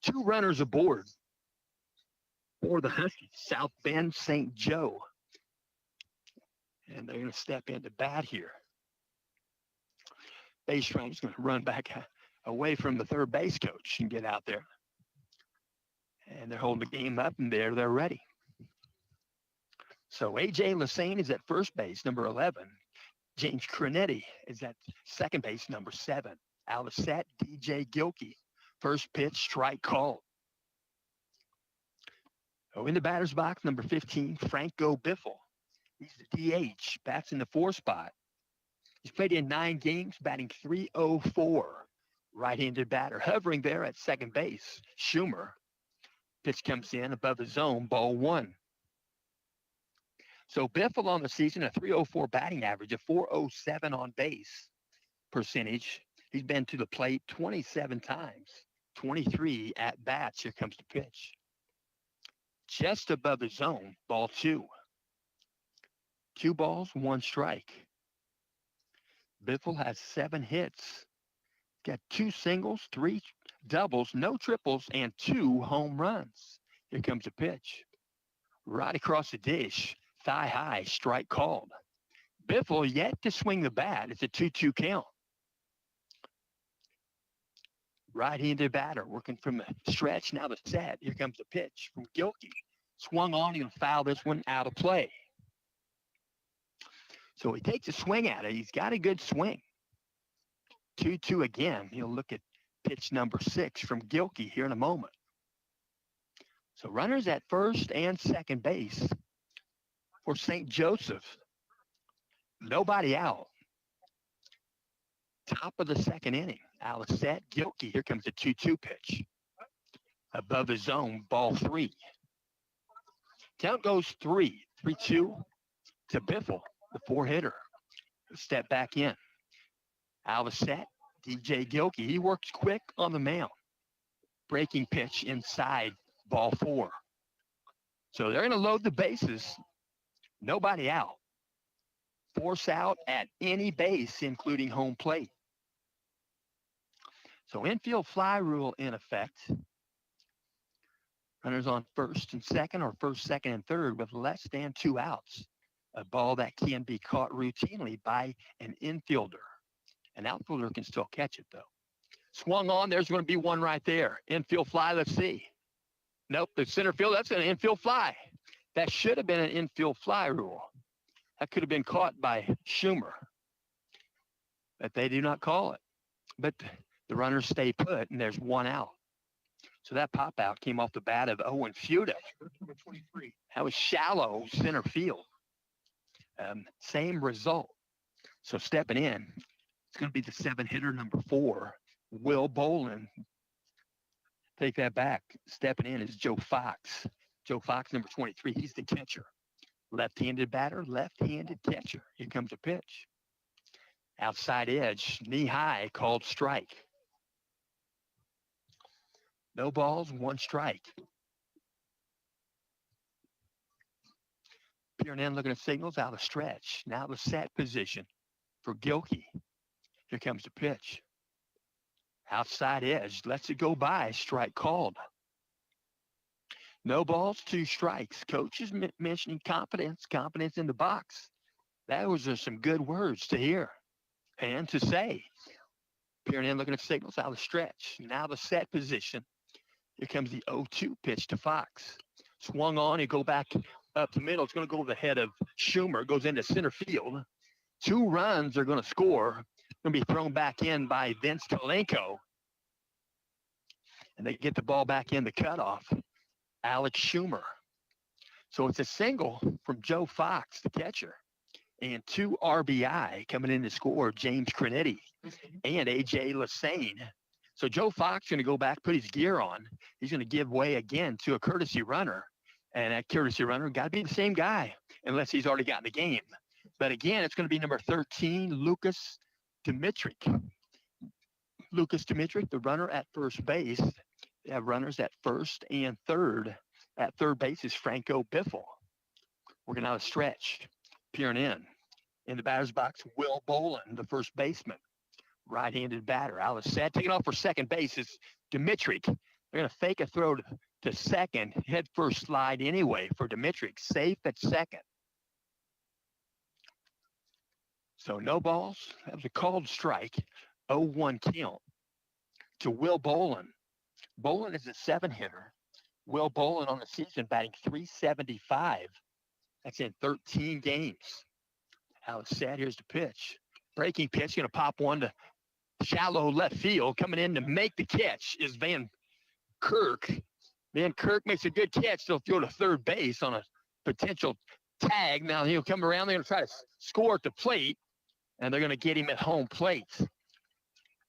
2 runners aboard for the Huskies, South Bend St. Joe. And they're going to step into bat here. Base runner is going to run back away from the third base coach and get out there. And they're holding the game up, and they're ready. So A.J. Lassane is at first base, number 11. James Crinetti is at second base, number 7. Out of set, DJ Gilkey. First pitch, strike called. So in the batter's box, number 15, Franco Biffle. He's the DH, bats in the 4 spot. He's played in 9 games, batting .304. Right-handed batter, hovering there at second base, Schumer. Pitch comes in above the zone, ball 1. So Biffle on the season, a .304 batting average, a .407 on base percentage. He's been to the plate 27 times, 23 at bats. Here comes the pitch. Just above the zone, ball 2. 2 balls, 1 strike. Biffle has 7 hits. Got 2 singles, 3 doubles, no triples, and 2 home runs. Here comes the pitch. Right across the dish. Thigh high, strike called. Biffle yet to swing the bat. It's a 2-2 count. Right-handed batter working from the stretch. Now the set. Here comes the pitch from Gilkey. Swung on. He'll foul this one out of play. So he takes a swing at it. He's got a good swing. 2-2 again. He'll look at pitch number 6 from Gilkey here in a moment. So runners at first and second base for St. Joseph. Nobody out. Top of the second inning. Out of set, Gilkey. Here comes the 2-2 pitch. Above the zone, ball 3. Count goes 3. 3-2 to Biffle, the 4 hitter. Step back in. Out of set, DJ Gilkey, he works quick on the mound. Breaking pitch inside, ball 4. So they're going to load the bases. Nobody out. Force out at any base, including home plate. So infield fly rule in effect. Runners on first and second, or first, second, and third with less than 2 outs. A ball that can be caught routinely by an infielder. An outfielder can still catch it, though. Swung on, there's going to be one right there. Infield fly, let's see. Nope, the center field, that's an infield fly. That should have been an infield fly rule. That could have been caught by Schumer. But they do not call it. But the runners stay put, and there's 1 out. So that pop out came off the bat of Owen Fuda. Number 23. That was shallow center field. Same result. So stepping in, it's going to be the 7-hitter, number 4, Will Bolin. Take that back. Stepping in is Joe Fox. Joe Fox, number 23. He's the catcher. Left-handed batter, left-handed catcher. Here comes a pitch. Outside edge, knee high, called strike. No balls, 1 strike. Piernan looking at signals out of stretch. Now the set position for Gilkey. Here comes the pitch. Outside edge, lets it go by, strike called. No balls, 2 strikes. Coach is mentioning confidence in the box. That was just some good words to hear and to say. Piernan looking at signals out of stretch. Now the set position. Here comes the 0-2 pitch to Fox. Swung on, he go back up the middle. It's going to go to the head of Schumer. Goes into center field. 2 runs are going to score. Going to be thrown back in by Vince Kalenko. And they get the ball back in the cutoff. Alex Schumer. So it's a single from Joe Fox, the catcher. And 2 RBI coming in to score, James Crinetti and A.J. Lassane. So Joe Fox going to go back, put his gear on. He's going to give way again to a courtesy runner. And that courtesy runner got to be the same guy unless he's already got in the game. But again, it's going to be number 13, Lucas Dimitrick. Lucas Dimitrick, the runner at first base. They have runners at first and third. At third base is Franco Biffle. Working out a stretch. Peering in the batter's box, Will Bolin, the first baseman. Right-handed batter. Out of set. Taking off for second base is Dimitrick. They're going to fake a throw to second. Head first slide anyway for Dimitrick. Safe at second. So no balls. That was a called strike. 0-1 count to Will Bolin. Bolin is a 7-hitter. Will Bolin on the season batting .375. That's in 13 games. Out of set. Here's the pitch. Breaking pitch. Going to pop one to shallow left field. Coming in to make the catch is Van Kirk. Van Kirk makes a good catch. They'll throw to third base on a potential tag. Now he'll come around. They're going to try to score at the plate, and they're going to get him at home plate.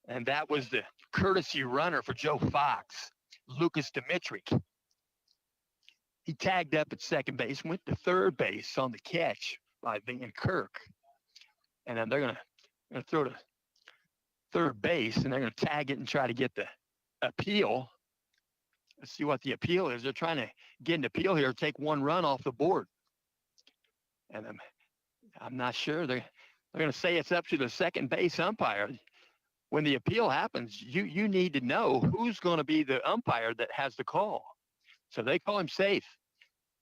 And that was the courtesy runner for Joe Fox, Lucas Dimitrick. He tagged up at second base, went to third base on the catch by Van Kirk. And then they're going to throw to third base, and they're going to tag it and try to get the appeal. Let's see what the appeal is. They're trying to get an appeal here, take 1 run off the board. And I'm not sure. They're going to say it's up to the second base umpire. When the appeal happens, you need to know who's going to be the umpire that has the call. So they call him safe.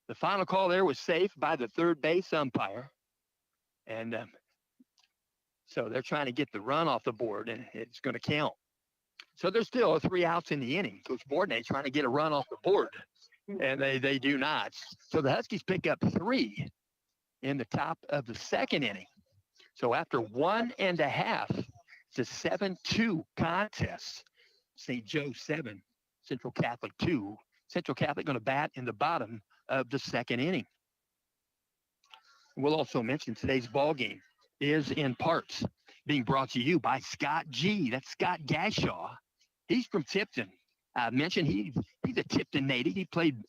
The final call there was safe by the third base umpire. And so they're trying to get the run off the board, and it's going to count. So there's still 3 outs in the inning. Coach Bourdonnais trying to get a run off the board, and they do not. So the Huskies pick up 3 in the top of the second inning. So after 1.5, it's a 7-2 contest. St. Joe 7, Central Catholic 2. Central Catholic going to bat in the bottom of the second inning. We'll also mention today's ball game is in parts being brought to you by Scott G. That's Scott Gashaw. He's from Tipton. I mentioned he's a Tipton native. He played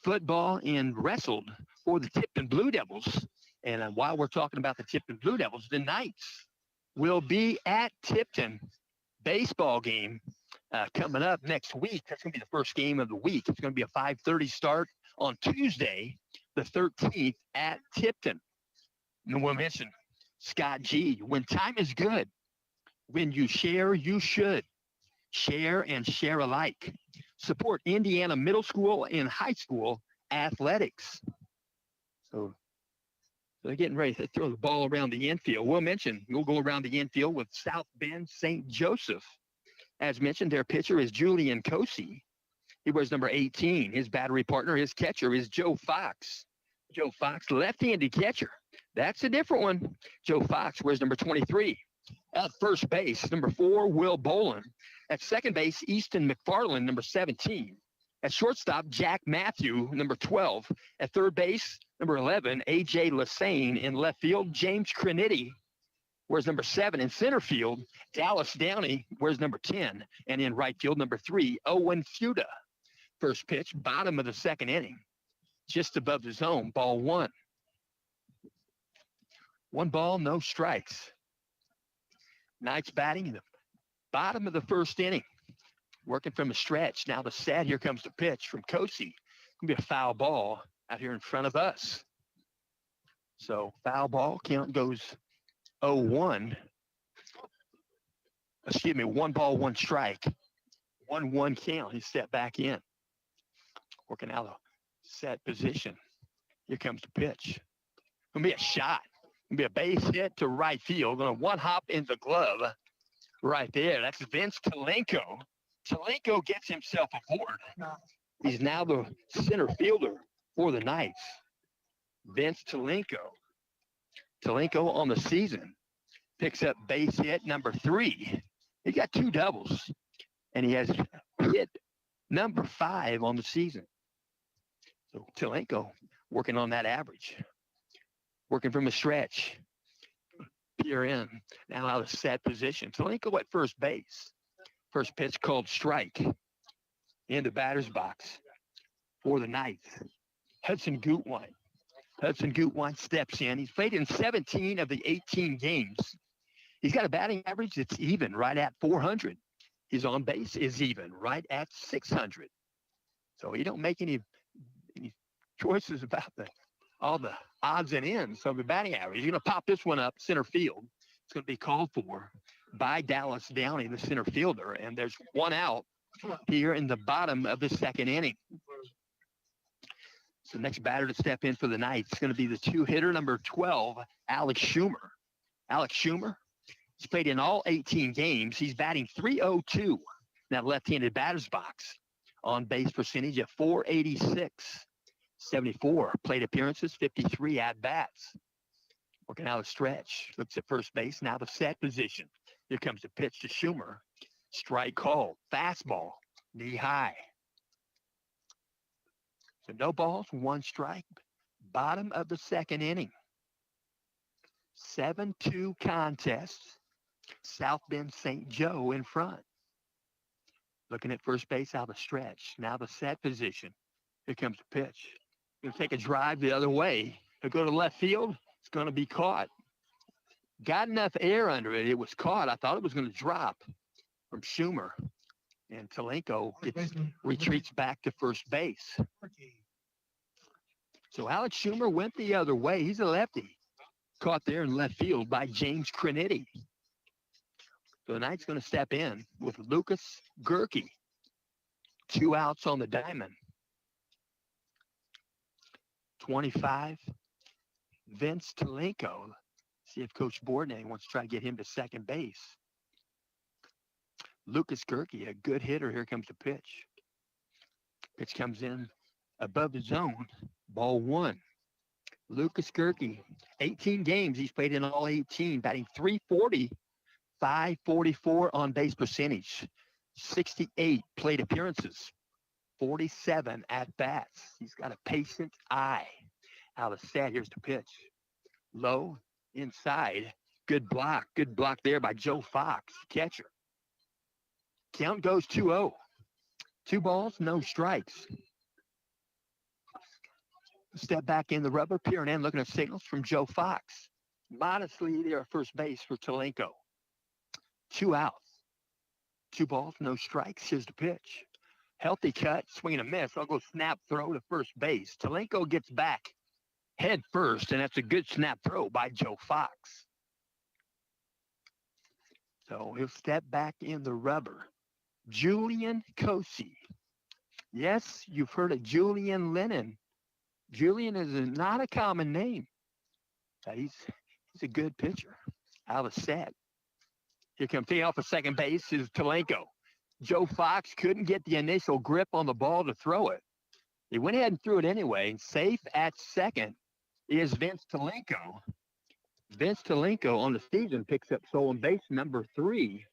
football and wrestled for the Tipton Blue Devils. And while we're talking about the Tipton Blue Devils, the Knights will be at Tipton. Baseball game coming up next week. That's going to be the first game of the week. It's going to be a 5:30 start on Tuesday, the 13th at Tipton. And we'll mention Scott G. When time is good, when you share, you should. Share and share alike. Support Indiana middle school and high school athletics. So they're getting ready to throw the ball around the infield. We'll mention we'll go around the infield with South Bend St. Joseph. As mentioned, their pitcher is Julian Cosi. He wears number 18. His battery partner, his catcher, is Joe Fox. Joe Fox, left-handed catcher. That's a different one. Joe Fox wears number 23. At first base, number 4, Will Bolin. At second base, Easton McFarland, number 17. At shortstop, Jack Matthew, number 12. At third base, number 11, A.J. Lassane. In left field, James Crinitti wears number 7. In center field, Dallas Downey wears number 10. And in right field, number 3, Owen Fuda. First pitch, bottom of the second inning, just above the zone, ball 1. 1 ball, no strikes. Knights batting in the bottom of the first inning, working from a stretch. Now the set, here comes the pitch from Cosi. Going to be a foul ball out here in front of us. So foul ball, count goes 0-1. Excuse me, 1 ball, 1 strike. 1-1 count. He stepped back in. Working out a set position. Here comes the pitch. Going to be a shot. Going to be a base hit to right field. Going to one hop in the glove right there. That's Vince Talenko. Talenko gets himself aboard. He's now the center fielder for the Knights. Vince Talenko. Talenko on the season picks up base hit number 3. He got 2 doubles, and he has hit number 5 on the season. So Talenko working on that average, working from a stretch. Peer in, now out of set position. Talenko at first base. First pitch called strike in the batter's box for the Knights. Hudson Gutwine. Hudson Gutwine steps in. He's played in 17 of the 18 games. He's got a batting average that's even, right at 400. His on base is even, right at 600. So he don't make any choices about all the odds and ends of the batting average. He's going to pop this one up center field. It's going to be called for by Dallas Downey, the center fielder, and there's 1 out here in the bottom of the second inning. So next batter to step in for the Knights is going to be the 2-hitter, number 12, Alex Schumer. Alex Schumer, he's played in all 18 games. He's batting .302 in that left-handed batter's box. On base percentage at .486. 74 plate appearances, 53 at-bats. Working out a stretch. Looks at first base. Now the set position. Here comes the pitch to Schumer. Strike called. Fastball. Knee high. So no balls, 1 strike. Bottom of the second inning. 7-2 contest. South Bend St. Joe in front. Looking at first base out of the stretch. Now the set position. Here comes the pitch. Going to take a drive the other way. He'll go to left field. It's going to be caught. Got enough air under it. It was caught. I thought it was going to drop from Schumer. And Talenko retreats back to first base. So Alex Schumer went the other way. He's a lefty. Caught there in left field by James Crinitti. So the Knights going to step in with Lucas Gerke. 2 outs on the diamond. 25, Vince Talenko. See if Coach Bourdonnais wants to try to get him to second base. Lucas Gerke, a good hitter. Here comes the pitch. Pitch comes in above the zone. Ball 1. Lucas Gerke, 18 games. He's played in all 18, batting .340, .544 on base percentage, 68 plate appearances. 47 at-bats. He's got a patient eye. Out of set, here's the pitch. Low, inside. Good block. Good block there by Joe Fox, catcher. Count goes 2-0. 2 balls, no strikes. Step back in the rubber, peering in, looking at signals from Joe Fox. Modestly there at first base for Talenko. 2 outs. 2 balls, no strikes. Here's the pitch. Healthy cut, swing and a miss. I'll go snap throw to first base. Talenko gets back head first, and that's a good snap throw by Joe Fox. So he'll step back in the rubber. Julian Kosey. Yes, you've heard of Julian Lennon. Julian is not a common name. He's a good pitcher. Out of the set. Here comes teeing off of second base is Talenko. Joe Fox couldn't get the initial grip on the ball to throw it. He went ahead and threw it anyway. Safe at second is Vince Talenko. Vince Talenko on the season picks up stolen base number 3.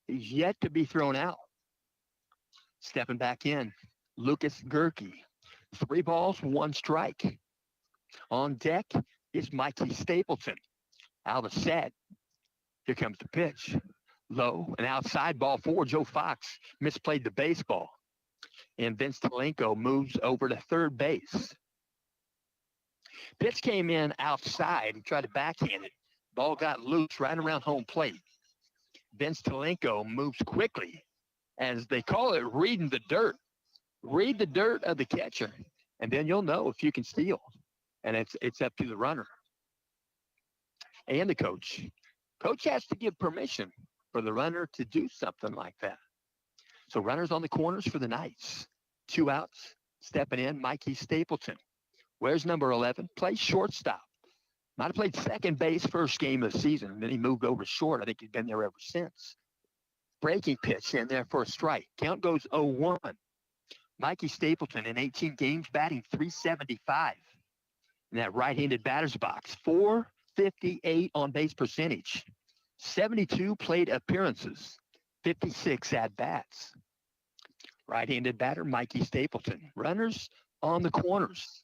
He's yet to be thrown out. Stepping back in, Lucas Gerke. 3 balls, 1 strike. On deck is Mikey Stapleton. Out of the set. Here comes the pitch. Low, an outside ball for Joe Fox. Misplayed the baseball. And Vince Talenko moves over to third base. Pitch came in outside. He tried to backhand it. Ball got loose right around home plate. Vince Talenko moves quickly, as they call it, reading the dirt. Read the dirt of the catcher, and then you'll know if you can steal. And it's up to the runner and the coach. Coach has to give permission for the runner to do something like that. So runners on the corners for the Knights. 2 outs, stepping in, Mikey Stapleton. Where's number 11? Plays shortstop. Might have played second base first game of the season. Then he moved over short. I think he's been there ever since. Breaking pitch in there for a strike. Count goes 0-1. Mikey Stapleton in 18 games batting .375 in that right-handed batter's box. .458 on base percentage. 72 plate appearances. 56 at-bats. Right-handed batter, Mikey Stapleton. Runners on the corners.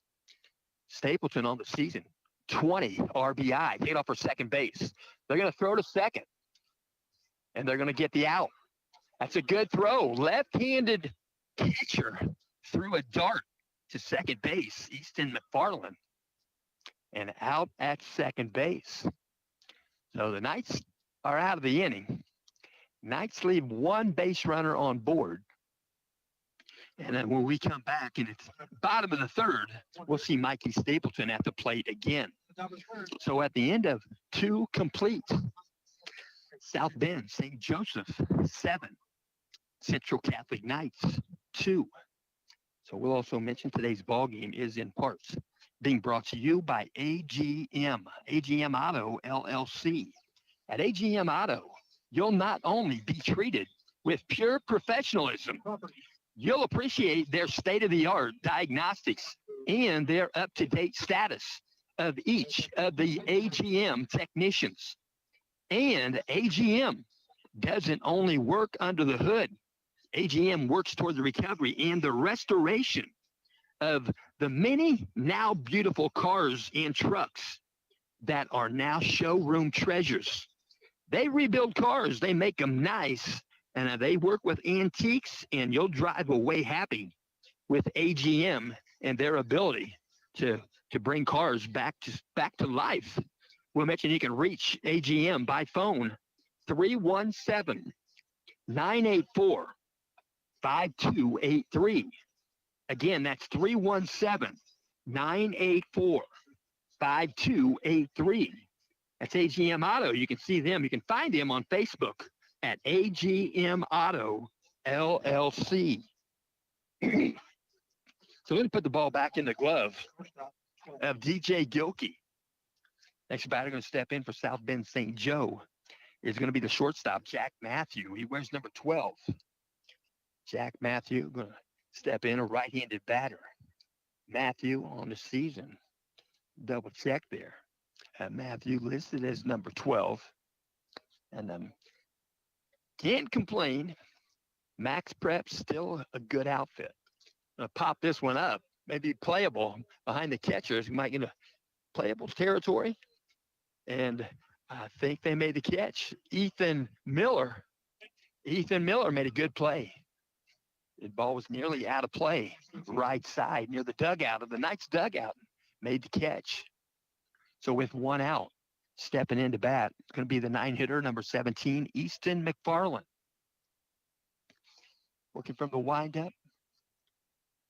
Stapleton on the season. 20 RBI. Taken off for second base. They're going to throw to second. And they're going to get the out. That's a good throw. Left-handed catcher threw a dart to second base, Easton McFarland. And out at second base. So the Knights are out of the inning. Knights leave 1 base runner on board. And then when we come back and it's bottom of the third, we'll see Mikey Stapleton at the plate again. So at the end of 2 complete, South Bend, St. Joseph, 7. Central Catholic Knights, 2. So we'll also mention today's ball game is in parts being brought to you by AGM Auto LLC. At AGM Auto, you'll not only be treated with pure professionalism, you'll appreciate their state-of-the-art diagnostics and their up-to-date status of each of the AGM technicians. And AGM doesn't only work under the hood. AGM works toward the recovery and the restoration of the many now beautiful cars and trucks that are now showroom treasures. They rebuild cars. They make them nice. And they work with antiques, and you'll drive away happy with AGM and their ability to bring cars back to life. We'll mention you can reach AGM by phone, 317-984-5283. Again, that's 317-984-5283. That's AGM Auto. You can see them. You can find them on Facebook at AGM Auto LLC. So we're going to put the ball back in the glove of DJ Gilkey. Next batter going to step in for South Bend St. Joe is going to be the shortstop, Jack Matthew. He wears number 12. Jack Matthew going to step in, a right-handed batter. Matthew on the season. Double check there. Matthew listed as number 12. And can't complain. Max Prep still a good outfit. Gonna pop this one up. Maybe playable behind the catchers. Might get a playable territory. And I think they made the catch. Ethan Miller made a good play. The ball was nearly out of play. Right side near the dugout of the Knights dugout. Made the catch. So with 1 out, Stepping into bat, it's going to be the 9-hitter, number 17, Easton McFarland. Working from the windup,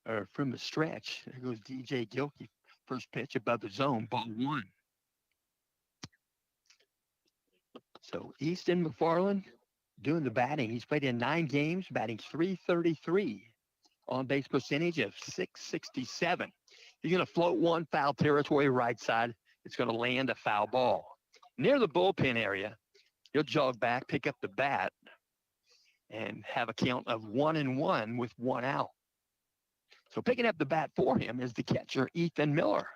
or from the stretch. There goes DJ Gilkey. First pitch above the zone, ball 1. So Easton McFarland doing the batting. He's played in 9 games, batting .333, on base percentage of .667. He's going to float one, foul territory, right side. It's going to land a foul ball. Near the bullpen area, he'll jog back, pick up the bat, and have a count of 1-1 with 1 out. So picking up the bat for him is the catcher, Ethan Miller.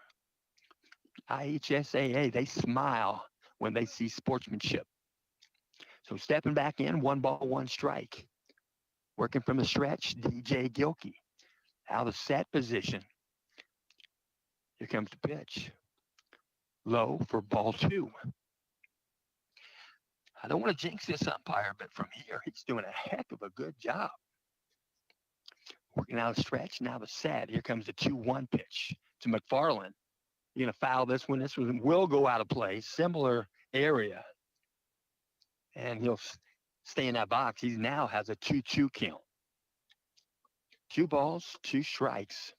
IHSAA, they smile when they see sportsmanship. So stepping back in, 1 ball, 1 strike. Working from the stretch, DJ Gilkey. Out of set position. Here comes the pitch. Low for ball 2. I don't want to jinx this umpire, but from here, he's doing a heck of a good job. Working out a stretch, now the set. Here comes the 2-1 pitch to McFarland. You're going to foul this one. This one will go out of play. Similar area. And he'll stay in that box. He now has a 2-2 count. 2 balls, 2 strikes.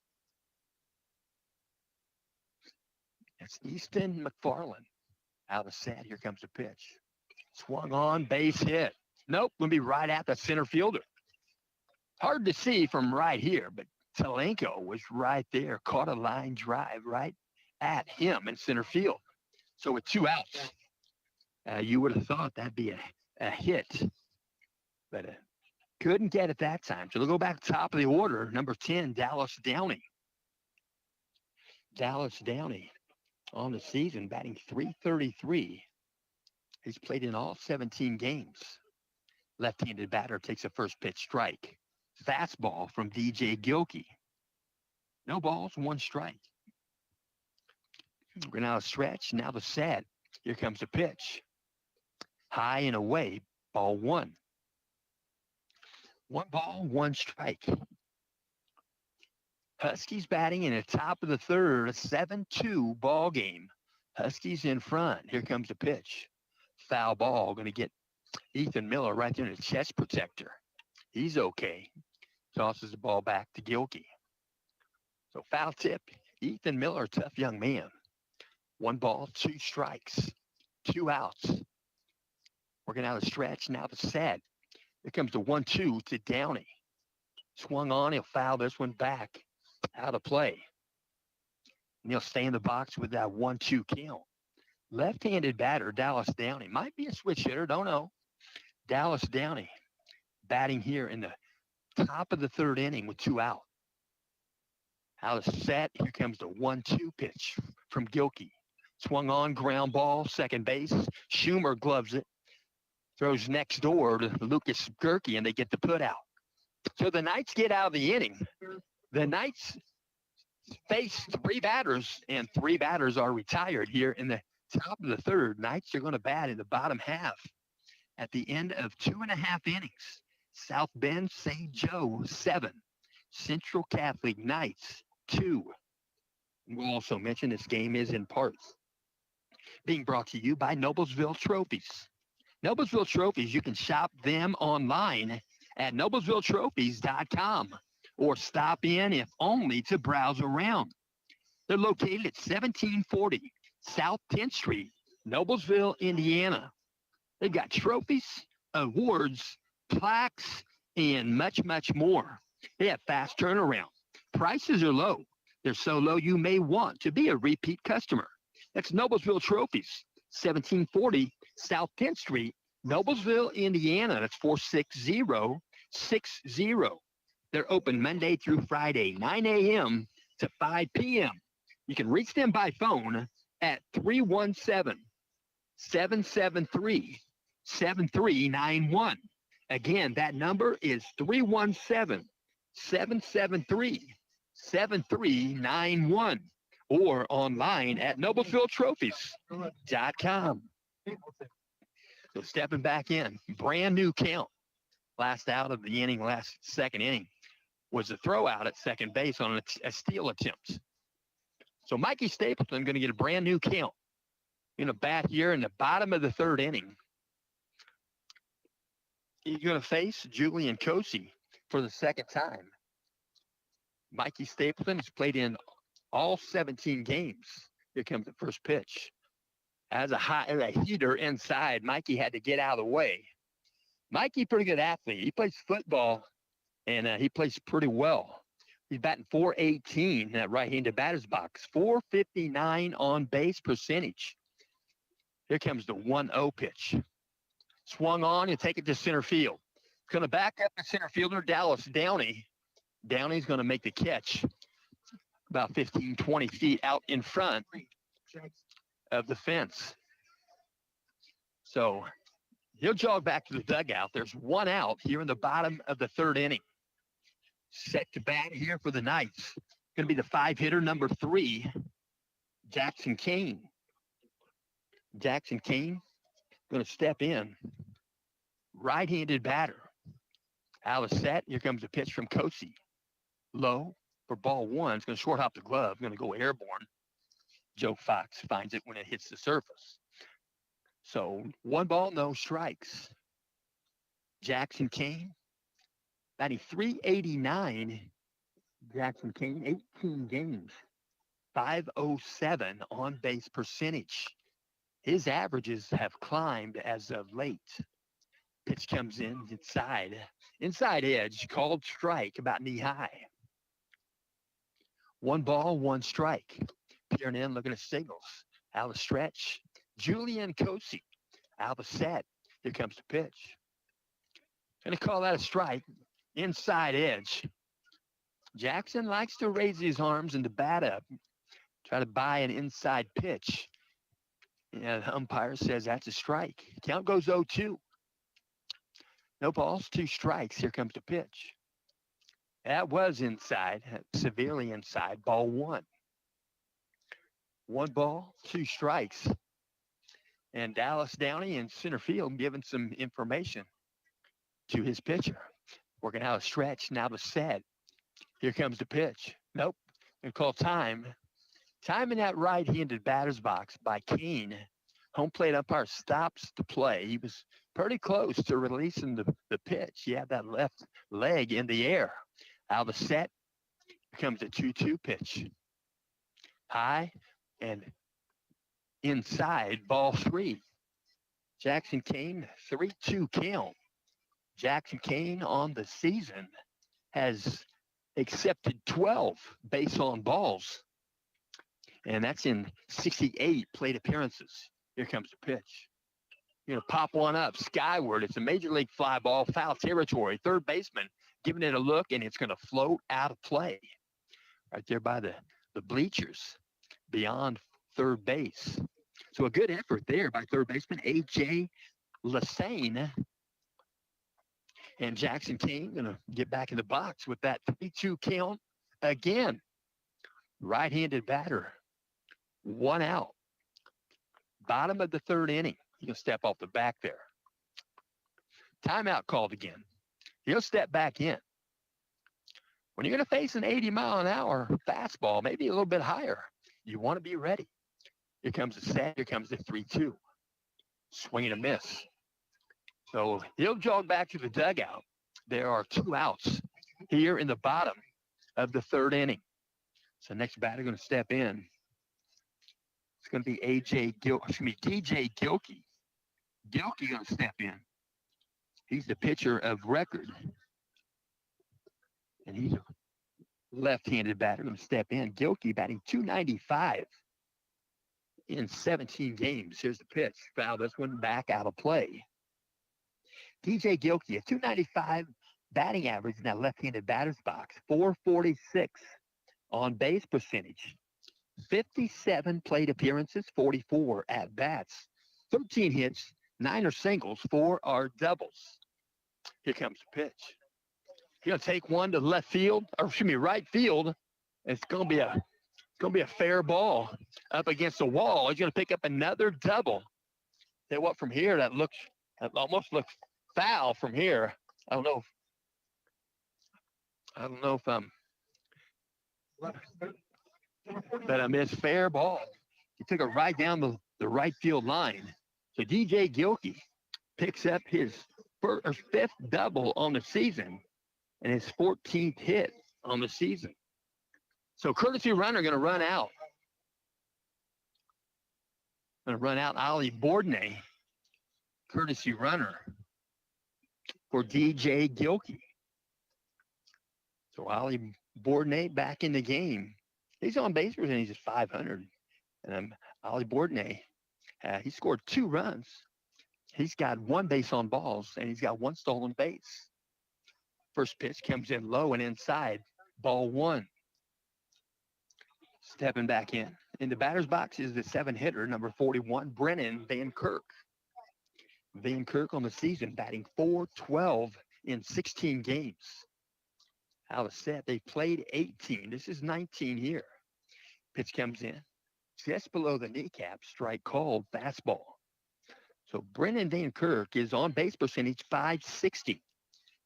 It's Easton McFarland. Out of set. Here comes the pitch. Swung on, base hit. Nope, going to be right at the center fielder. Hard to see from right here, but Telenko was right there. Caught a line drive right at him in center field. So with 2 outs, you would have thought that'd be a hit. But couldn't get it that time. So they'll go back top of the order. Number 10, Dallas Downey. Dallas Downey on the season, batting .333. He's played in all 17 games. Left-handed batter takes a first pitch strike. Fastball from DJ Gilkey. No balls, 1 strike. We're now a stretch, now the set. Here comes the pitch. High and away, ball 1. 1 ball, 1 strike. Huskies batting in the top of the third, a 7-2 ball game. Huskies in front. Here comes the pitch. Foul ball, going to get Ethan Miller right there in the chest protector. He's okay. Tosses the ball back to Gilkey. So foul tip, Ethan Miller, tough young man. 1 ball, 2 strikes, 2 outs. Working out a stretch, now the set. Here comes the 1-2 to Downey. Swung on, he'll foul this one back. Out of play. And he'll stay in the box with that 1-2 count. Left-handed batter, Dallas Downey. Might be a switch hitter, don't know. Dallas Downey batting here in the top of the 3rd inning with 2 out. Out of set, here comes the 1-2 pitch from Gilkey. Swung on, ground ball, second base. Schumer gloves it. Throws next door to Lucas Gerke, and they get the put out. So the Knights get out of the inning. The Knights face 3 batters, and 3 batters are retired here in the top of the 3rd. Knights are going to bat in the bottom half at the end of 2.5 innings. South Bend St. Joe 7, Central Catholic Knights 2. We'll also mention this game is in parts being brought to you by Noblesville Trophies. Noblesville Trophies, you can shop them online at noblesvilletrophies.com or stop in, if only, to browse around. They're located at 1740 South 10th Street, Noblesville, Indiana. They've got trophies, awards, plaques, and much, much more. They have fast turnaround. Prices are low. They're so low you may want to be a repeat customer. That's Noblesville Trophies, 1740 South 10th Street, Noblesville, Indiana. That's 46060. They're open Monday through Friday, 9 a.m. to 5 p.m. You can reach them by phone at 317-773-7391. Again, that number is 317-773-7391 or online at noblesvilletrophies.com. So stepping back in, brand new count. Last out of the inning, second inning, was a throw out at second base on a steal attempt. So Mikey Stapleton going to get a brand new count. In a bat here in the bottom of the third inning. You're going to face Julian Kosey for the second time. Mikey Stapleton has played in all 17 games. Here comes the first pitch. As a heater inside, Mikey had to get out of the way. Mikey, pretty good athlete. He plays football, and he plays pretty well. He's batting .418 in that right-handed batter's box. .459 on base percentage. Here comes the 1-0 pitch. Swung on and take it to center field. Going to back up the center fielder, Dallas Downey. Downey's going to make the catch about 15, 20 feet out in front of the fence. So he'll jog back to the dugout. There's one out here in the bottom of the third inning. Set to bat here for the Knights. Going to be the 5-hitter, number 3, Jackson Kane. Jackson Kane going to step in. Right-handed batter. Out of set. Here comes the pitch from Kosey. Low for ball 1. It's going to short hop the glove. Going to go airborne. Joe Fox finds it when it hits the surface. So 1 ball, no strikes. Jackson Kane batting .389. Jackson Kane, 18 games. .507 on base percentage. His averages have climbed as of late. Pitch comes in inside edge, called strike, about knee high. 1 ball, 1 strike. Peering in, looking at signals. Out of stretch. Julian Kosey. Out of set. Here comes the pitch. Going to call that a strike. Inside edge. Jackson likes to raise his arms and to bat up. Try to buy an inside pitch. And the umpire says that's a strike. Count goes 0-2. No balls, 2 strikes. Here comes the pitch. That was inside, severely inside, ball 1. 1 ball, 2 strikes. And Dallas Downey in center field giving some information to his pitcher. Working out a stretch, now the set. Here comes the pitch. Nope. Gonna call time. Time in that right-handed batter's box by Kane. Home plate umpire stops the play. He was pretty close to releasing the pitch. He had that left leg in the air. Out of the set, here comes a 2-2 pitch. High and inside, ball 3. Jackson Kane, 3-2 count. Jackson Kane on the season has accepted 12 base on balls. And that's in 68 plate appearances. Here comes the pitch. You're going to pop one up skyward. It's a major league fly ball, foul territory. Third baseman giving it a look, and it's going to float out of play. Right there by the bleachers beyond third base. So a good effort there by third baseman A.J. Lassane. And Jackson Kane going to get back in the box with that 3-2 count again. Right-handed batter. 1 out. Bottom of the third inning. He's going to step off the back there. Timeout called again. He'll step back in. When you're going to face an 80-mile-an-hour fastball, maybe a little bit higher, you want to be ready. Here comes the set. Here comes the 3-2. Swing and a miss. So he'll jog back to the dugout. There are 2 outs here in the bottom of the third inning. So next batter going to step in. It's going to be DJ Gilkey. Gilkey going to step in. He's the pitcher of record. And he's a left-handed batter going to step in. Gilkey batting .295 in 17 games. Here's the pitch. Foul this one back out of play. DJ Gilkey, a .295 batting average in that left-handed batter's box. .446 on base percentage. 57 plate appearances, 44 at-bats. 13 hits, 9 are singles, 4 are doubles. Here comes the pitch. He's going to take one to left field, or excuse me, right field. It's going to be a fair ball up against the wall. He's going to pick up another double. Tell you what, from here, that almost looks foul from here. I don't know if but I missed fair ball. He took it right down the right field line. So DJ Gilkey picks up his fifth double on the season and his 14th hit on the season. So courtesy runner going to run out. Going to run out Ali Bourdonnais, courtesy runner for DJ Gilkey. So Ali Bourdonnais back in the game. He's on base percentage is 500. And Ali Bourdonnais, he scored 2 runs. He's got 1 base on balls, and he's got 1 stolen base. First pitch comes in low and inside. Ball 1. Stepping back in. In the batter's box is the 7-hitter, number 41, Brennan Van Kirk. Van Kirk on the season batting .412 in 16 games. Out of set, they played 18. This is 19 here. Pitch comes in. Just below the kneecap, strike called, fastball. So Brennan Van Kirk is on base percentage .560.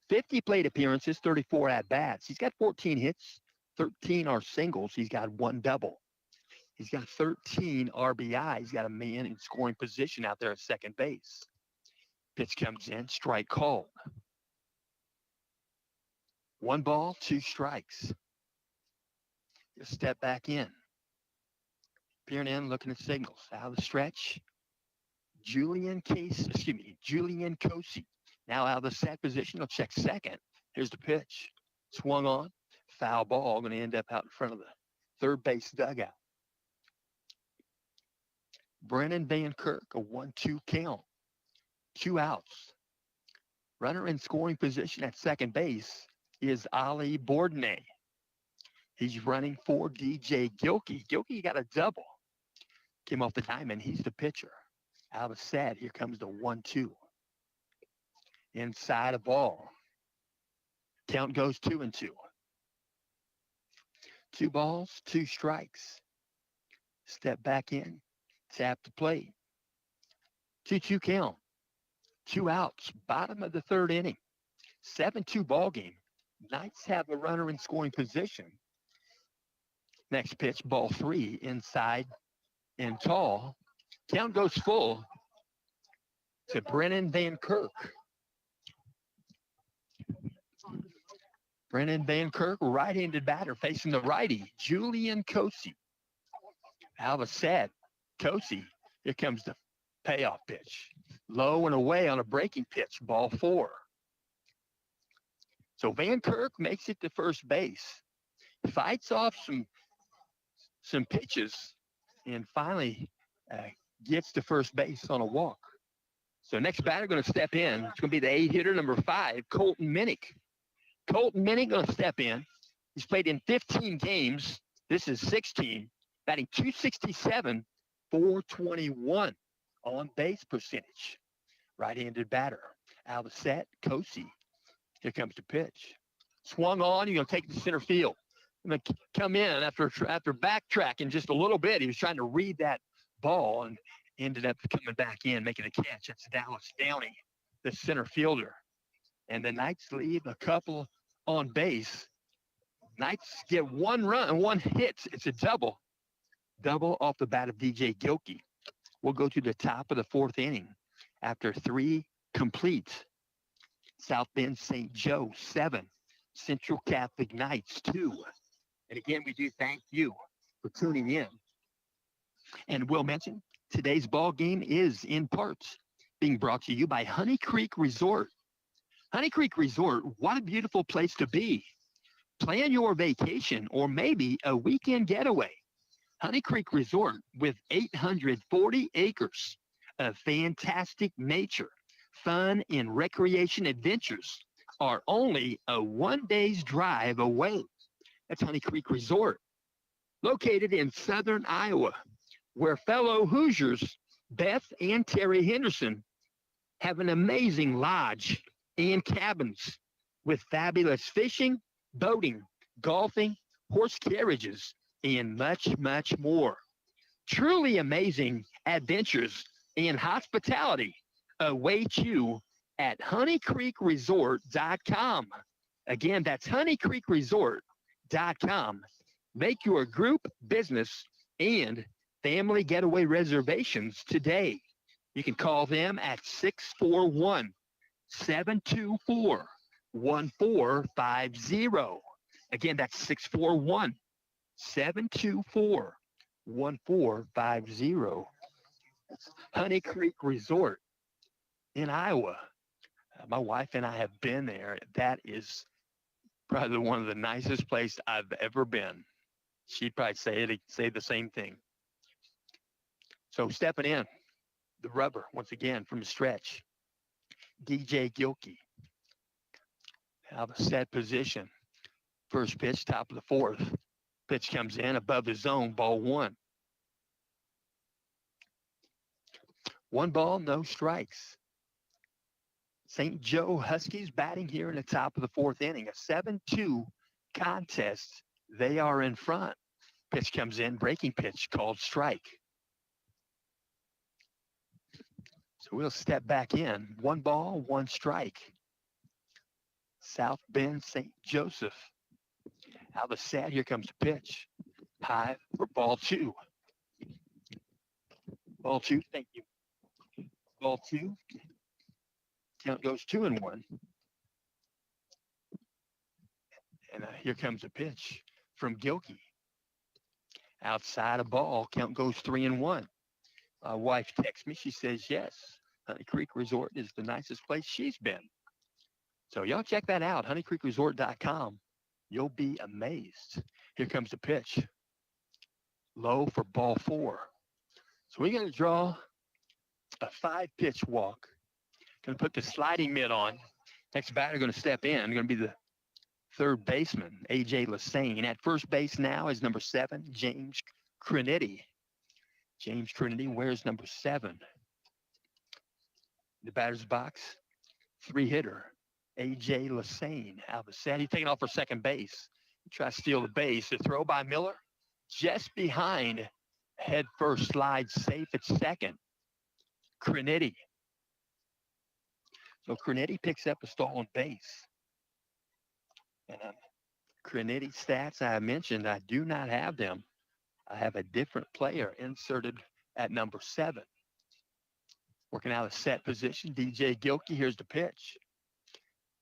50 plate appearances, 34 at-bats. He's got 14 hits, 13 are singles. He's got 1 double. He's got 13 RBI. He's got a man in scoring position out there at second base. Pitch comes in, strike called. 1 ball, 2 strikes. Just step back in. Peering in, looking at signals. Out of the stretch, Julian Kosey. Now out of the set position, he'll check second. Here's the pitch. Swung on. Foul ball, going to end up out in front of the third base dugout. Brennan Van Kirk, a 1-2 count. 2 outs. Runner in scoring position at second base is Ali Bourdonnais. He's running for DJ Gilkey. Gilkey got a double. Came off the diamond. He's the pitcher. Out of set, here comes the 1-2. Inside a ball. Count goes 2-2. 2 balls, 2 strikes. Step back in. Tap the plate. 2-2 count. 2 outs. Bottom of the 3rd inning. 7-2 ball game. Knights have a runner in scoring position. Next pitch, ball 3, inside and tall. Count goes full to Brennan Van Kirk. Brennan Van Kirk, right-handed batter, facing the righty, Julian Kosey. Out of a set, Kosey, here comes the payoff pitch. Low and away on a breaking pitch, ball 4. So Van Kirk makes it to first base, fights off some pitches, and finally gets to first base on a walk. So next batter going to step in. It's going to be the 8-hitter, number 5, Colton Minnick. Colton Minnick going to step in. He's played in 15 games. This is 16. Batting .267, .421 on base percentage. Right-handed batter. Out of the set, Kosey. Here comes the pitch. Swung on. You're going to take it to center field. Going to come in after backtracking just a little bit. He was trying to read that ball and ended up coming back in, making a catch. That's Dallas Downey, the center fielder. And the Knights leave a couple on base. Knights get 1 run and 1 hit. It's a double. Double off the bat of DJ Gilkey. We'll go to the top of the 4th inning after 3 complete. South Bend St. Joe 7, Central Catholic Knights 2. And again, we do thank you for tuning in. And we'll mention today's ball game is in parts being brought to you by Honey Creek Resort. Honey Creek Resort, what a beautiful place to be. Plan your vacation or maybe a weekend getaway. Honey Creek Resort with 840 acres of fantastic nature, fun, and recreation adventures are only a 1-day's drive away. That's Honey Creek Resort, located in southern Iowa, where fellow Hoosiers Beth and Terry Henderson have an amazing lodge and cabins with fabulous fishing, boating, golfing, horse carriages, and much, much more. Truly amazing adventures and hospitality await you at honeycreekresort.com. Again, that's honeycreekresort.com. Make your group, business, and family getaway reservations today. You can call them at 641-724-1450. Again, that's 641-724-1450. Honey Creek Resort in Iowa. My wife and I have been there. That is probably one of the nicest places I've ever been. She'd probably say the same thing. So stepping in, the rubber, once again, from the stretch. DJ Gilkey. Out of set position. First pitch, top of the fourth. Pitch comes in above the zone, ball one. 1 ball, no strikes. St. Joe Huskies batting here in the top of the fourth inning. A 7-2 contest. They are in front. Pitch comes in, breaking pitch called strike. So we'll step back in. 1 ball, 1 strike. South Bend St. Joseph. Out of set, here comes the pitch. High for ball 2. Ball 2, thank you. Ball 2. Count goes 2-1. And here comes a pitch from Gilkey. Outside a ball, count goes 3-1. My wife texts me. She says, yes, Honey Creek Resort is the nicest place she's been. So y'all check that out, honeycreekresort.com. You'll be amazed. Here comes the pitch. Low for ball 4. So we're going to draw a 5-pitch walk. Going to put the sliding mitt on. Next batter going to step in. Going to be the third baseman, A.J. Lassane. At first base now is number 7, James Crinetti. James Crinetti wears number 7. The batter's box, 3-hitter, A.J. Lassane. Out of the set, he's taking off for second base. He tries to steal the base. The throw by Miller, just behind. Head first, slides safe at second. Crinetti. So Crinetti picks up a stolen base. And Crinetti stats I mentioned, I do not have them. I have a different player inserted at number 7. Working out of set position, DJ Gilkey. Here's the pitch.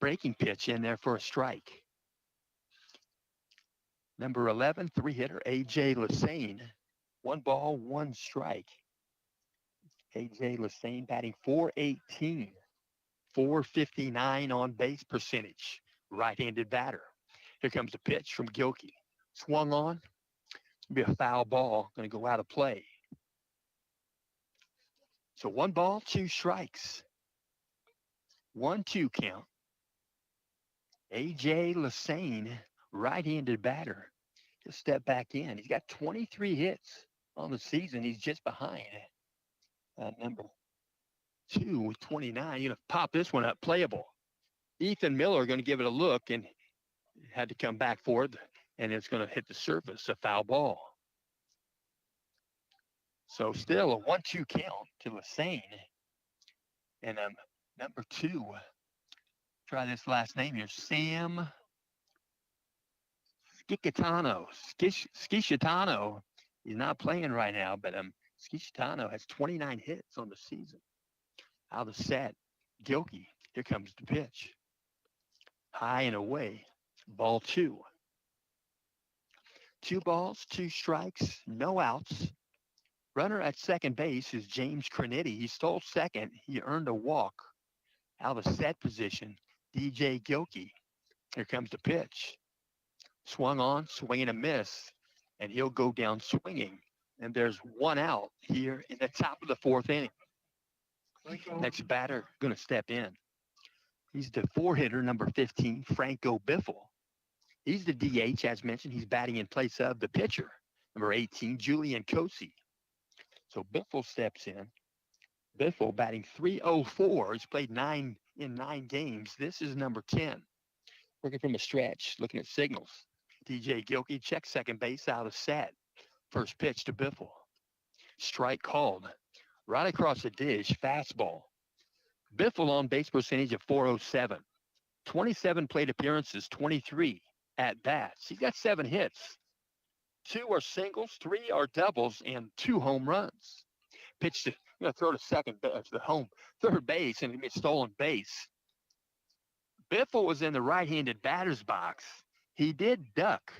Breaking pitch in there for a strike. Number 11, 3-hitter, A.J. Lassane. 1 ball, 1 strike. A.J. Lassane batting .418. .459 on base percentage. Right-handed batter. Here comes the pitch from Gilkey. Swung on. Be a foul ball. Going to go out of play. So 1 ball, 2 strikes. 1-2 count. A.J. Lassane, right-handed batter. He'll step back in. He's got 23 hits on the season. He's just behind number 2 with 29. You're going to pop this one up, playable. Ethan Miller going to give it a look and had to come back for it, and it's going to hit the surface, a foul ball. So still a 1-2 count to Lassane. And number 2, try this last name here, Sam Skicitano. Skicitano. He's not playing right now, but Skicitano has 29 hits on the season. Out of the set, Gilkey. Here comes the pitch. High and away. Ball 2. 2 balls, 2 strikes, no outs. Runner at second base is James Crinetti. He stole second. He earned a walk. Out of set position, DJ Gilkey. Here comes the pitch. Swung on, swing and a miss, and he'll go down swinging. And there's 1 out here in the top of the 4th inning. Next batter going to step in. He's the 4-hitter, number 15, Franco Biffle. He's the DH, as mentioned. He's batting in place of the pitcher, number 18, Julian Cosi. So Biffle steps in. Biffle batting .304. He's played 9 games. This is number 10. Working from a stretch, looking at signals. DJ Gilkey checks second base out of set. First pitch to Biffle. Strike called. Right across the dish, fastball. Biffle on base percentage of .407. 27 plate appearances, 23 at bats. He's got 7 hits. 2 are singles, 3 are doubles, and 2 home runs. Pitch to, throw to the home third base, and it be a stolen base. Biffle was in the right-handed batter's box. He did duck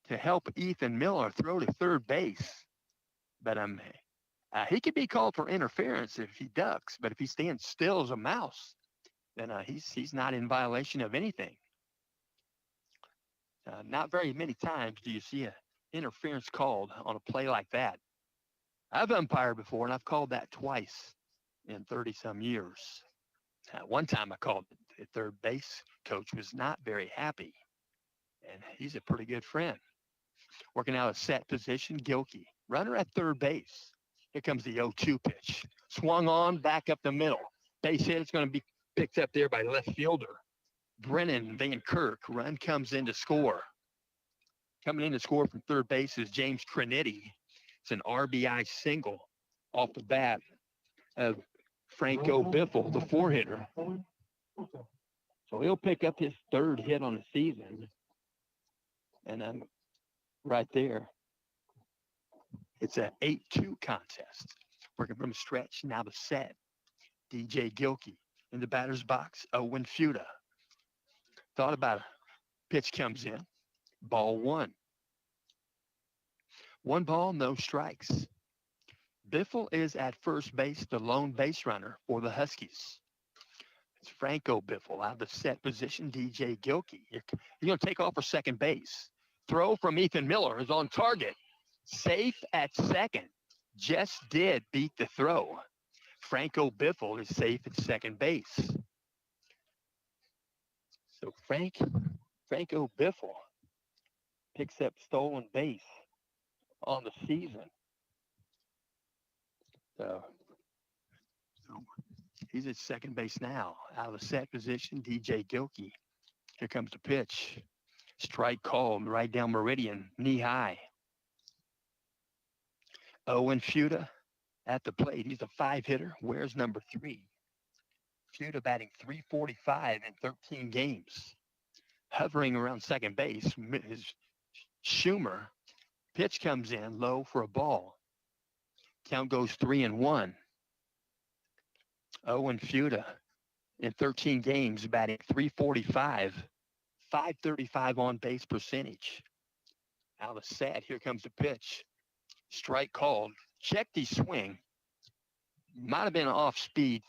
to help Ethan Miller throw to third base, but he could be called for interference if he ducks. But if he stands still as a mouse, then he's not in violation of anything. Not very many times do you see an interference called on a play like that. I've umpired before, and I've called that twice in 30-some years. One time I called the third base coach was not very happy, and he's a pretty good friend. Working out a set position, Gilkey. Runner at third base. Here comes the 0-2 pitch. Swung on, back up the middle. Base hit. It's going to be picked up there by left fielder Brennan Van Kirk. Run comes in to score. Coming in to score from third base is James Crennetti. It's an RBI single off the bat of Franco Biffle, the 4-hitter. So he'll pick up his third hit on the season. And I'm right there. It's an 8-2 contest. Working from stretch, now the set. DJ Gilkey in the batter's box. Owen Fuda. Thought about it. Pitch comes in. Ball 1. 1 ball, no strikes. Biffle is at first base, the lone base runner for the Huskies. It's Franco Biffle out of the set position. DJ Gilkey. You're going to take off for second base. Throw from Ethan Miller is on target. Safe at second. Just did beat the throw. Franco Biffle is safe at second base. So Franco Biffle picks up stolen base on the season. So he's at second base now. Out of the set position, DJ Gilkey. Here comes the pitch. Strike called right down meridian, knee high. Owen Fuda at the plate. He's a 5-hitter. Wears number 3. Fuda batting .345 in 13 games. Hovering around second base is Schumer. Pitch comes in low for a ball. Count goes 3-1. Owen Fuda in 13 games batting .345. .535 on base percentage. Out of the set, here comes the pitch. Strike called. Checked his swing. Might have been off speed,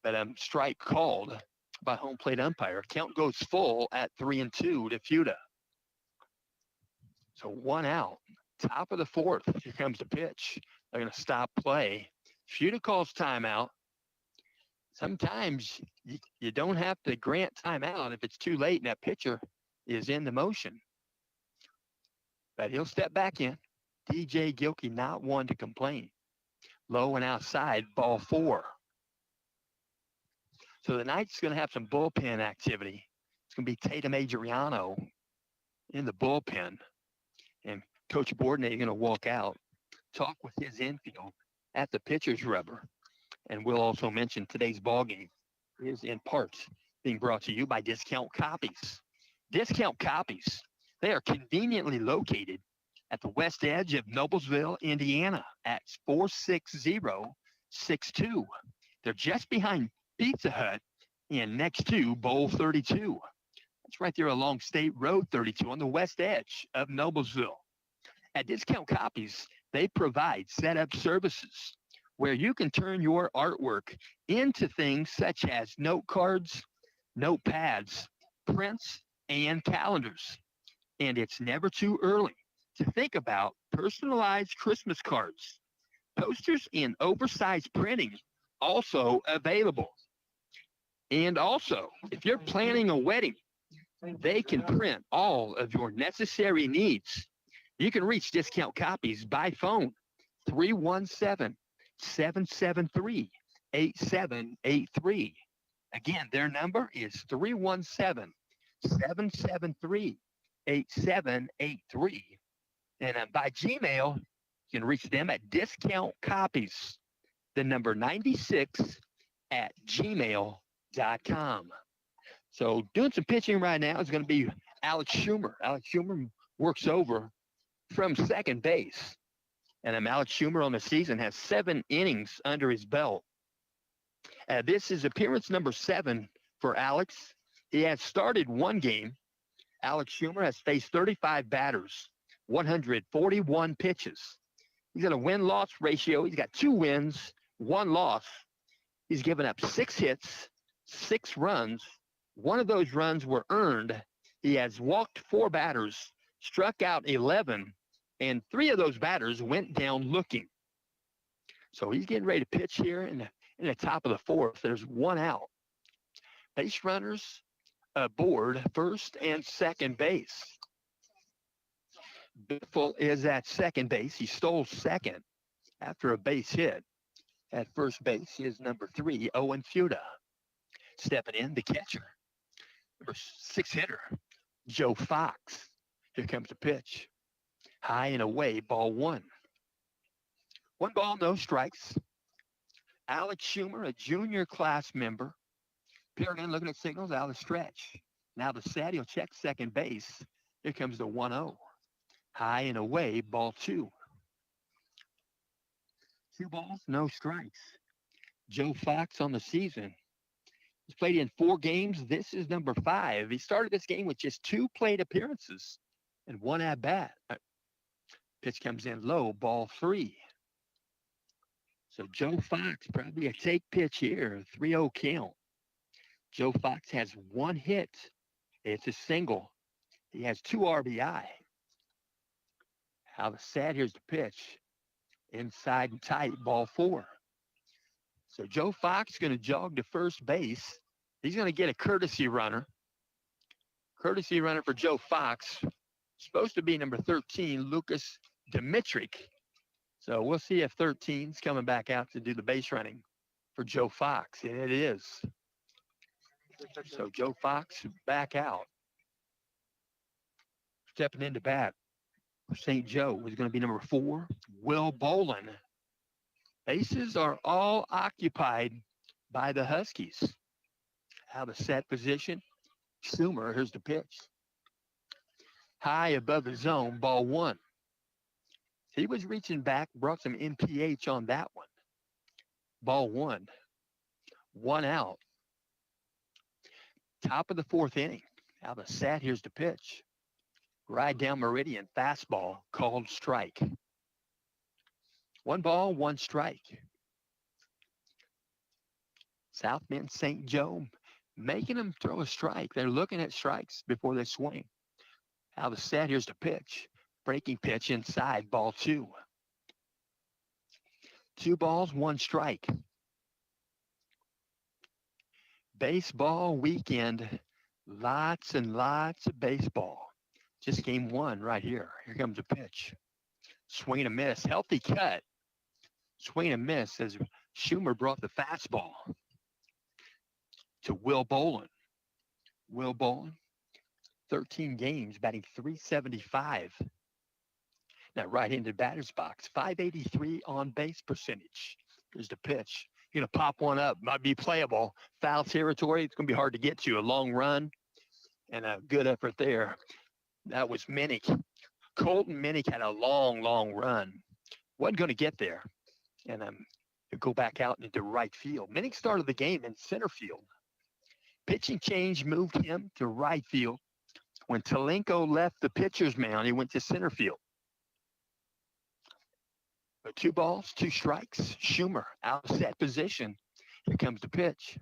but strike called by home plate umpire. Count goes full at 3-2 to Fuda. So 1 out. Top of the 4th. Here comes the pitch. They're going to stop play. Fuda calls timeout. Sometimes you don't have to grant timeout if it's too late and that pitcher is in the motion. But he'll step back in. DJ Gilkey not one to complain. Low and outside, ball 4. So the Knights going to have some bullpen activity. It's going to be Tatum Adriano in the bullpen. And Coach Bordnay going to walk out, talk with his infield at the pitcher's rubber. And we'll also mention today's ball game is in part being brought to you by Discount Copies. Discount Copies, they are conveniently located at the west edge of Noblesville, Indiana at 46062. They're just behind Pizza Hut and next to Bowl 32. That's right there along State Road 32 on the west edge of Noblesville. At Discount Copies, they provide setup services where you can turn your artwork into things such as note cards, notepads, prints, and calendars. And it's never too early to think about personalized Christmas cards. Posters in oversized printing also available. And also, if you're planning a wedding, they can print all of your necessary needs. You can reach Discount Copies by phone, 317-773-8783. Again, their number is 317-773-8783. And by Gmail, you can reach them at discountcopies, the number 96 at gmail.com. So doing some pitching right now is going to be Alex Schumer. Alex Schumer works over from second base. And Alex Schumer on the season has 7 innings under his belt. This is appearance number 7 for Alex. He has started 1 game. Alex Schumer has faced 35 batters, 141 pitches. He's got a win-loss ratio. He's got 2 wins, 1 loss. He's given up 6 hits, 6 runs. 1 of those runs were earned. He has walked 4 batters, struck out 11, and 3 of those batters went down looking. So he's getting ready to pitch here in the top of the 4th. There's 1 out. Base runners aboard first and second base. Biffle is at second base. He stole second after a base hit. At first base is number 3, Owen Fuda. Stepping in, the catcher. Number 6 hitter, Joe Fox. Here comes the pitch. High and away, ball 1. 1 ball, no strikes. Alex Schumer, a junior class member. Peering in, looking at signals, out of the stretch. Now the set, he'll check second base. Here comes the 1-0. High and away, ball 2. 2 balls, no strikes. Joe Fox on the season. He's played in 4 games. This is number 5. He started this game with just 2 plate appearances and 1 at bat. Pitch comes in low, ball 3. So Joe Fox, probably a take pitch here, 3-0 count. Joe Fox has 1 hit. It's a single. He has 2 RBI. How the set, here's the pitch. Inside and tight, ball 4. So Joe Fox going to jog to first base. He's going to get a courtesy runner. Courtesy runner for Joe Fox. Supposed to be number 13, Lucas Dimitrick. So we'll see if 13's coming back out to do the base running for Joe Fox. And it is. So Joe Fox back out. Stepping into bat for St. Joe is going to be number 4, Will Bolin. Bases are all occupied by the Huskies. Out of set position. Schumer, here's the pitch. High above the zone, ball 1. He was reaching back, brought some MPH on that one. Ball 1. 1 out. Top of the 4th inning. Out of set, here's the pitch. Ride down meridian, fastball, called strike. 1 ball, 1 strike. South Bend St. Joe making them throw a strike. They're looking at strikes before they swing. Out of set, here's the pitch. Breaking pitch inside, ball 2. 2 balls, 1 strike. Baseball weekend. Lots and lots of baseball. Just game 1 right here. Here comes a pitch. Swing and a miss. Healthy cut. Swing and miss as Schumer brought the fastball to Will Bolin. Will Bolin, 13 games, batting .375. Now right into batter's box, .583 on base percentage. Here's the pitch. You're going to pop one up. Might be playable. Foul territory. It's going to be hard to get to. A long run and a good effort there. That was Minnick. Colton Minnick had a long, long run. Wasn't going to get there. And go back out into right field. Minnick started the game in center field. Pitching change moved him to right field. When Talenko left the pitcher's mound, he went to center field. But 2 balls, 2 strikes. Schumer out of set position. Here comes the pitch.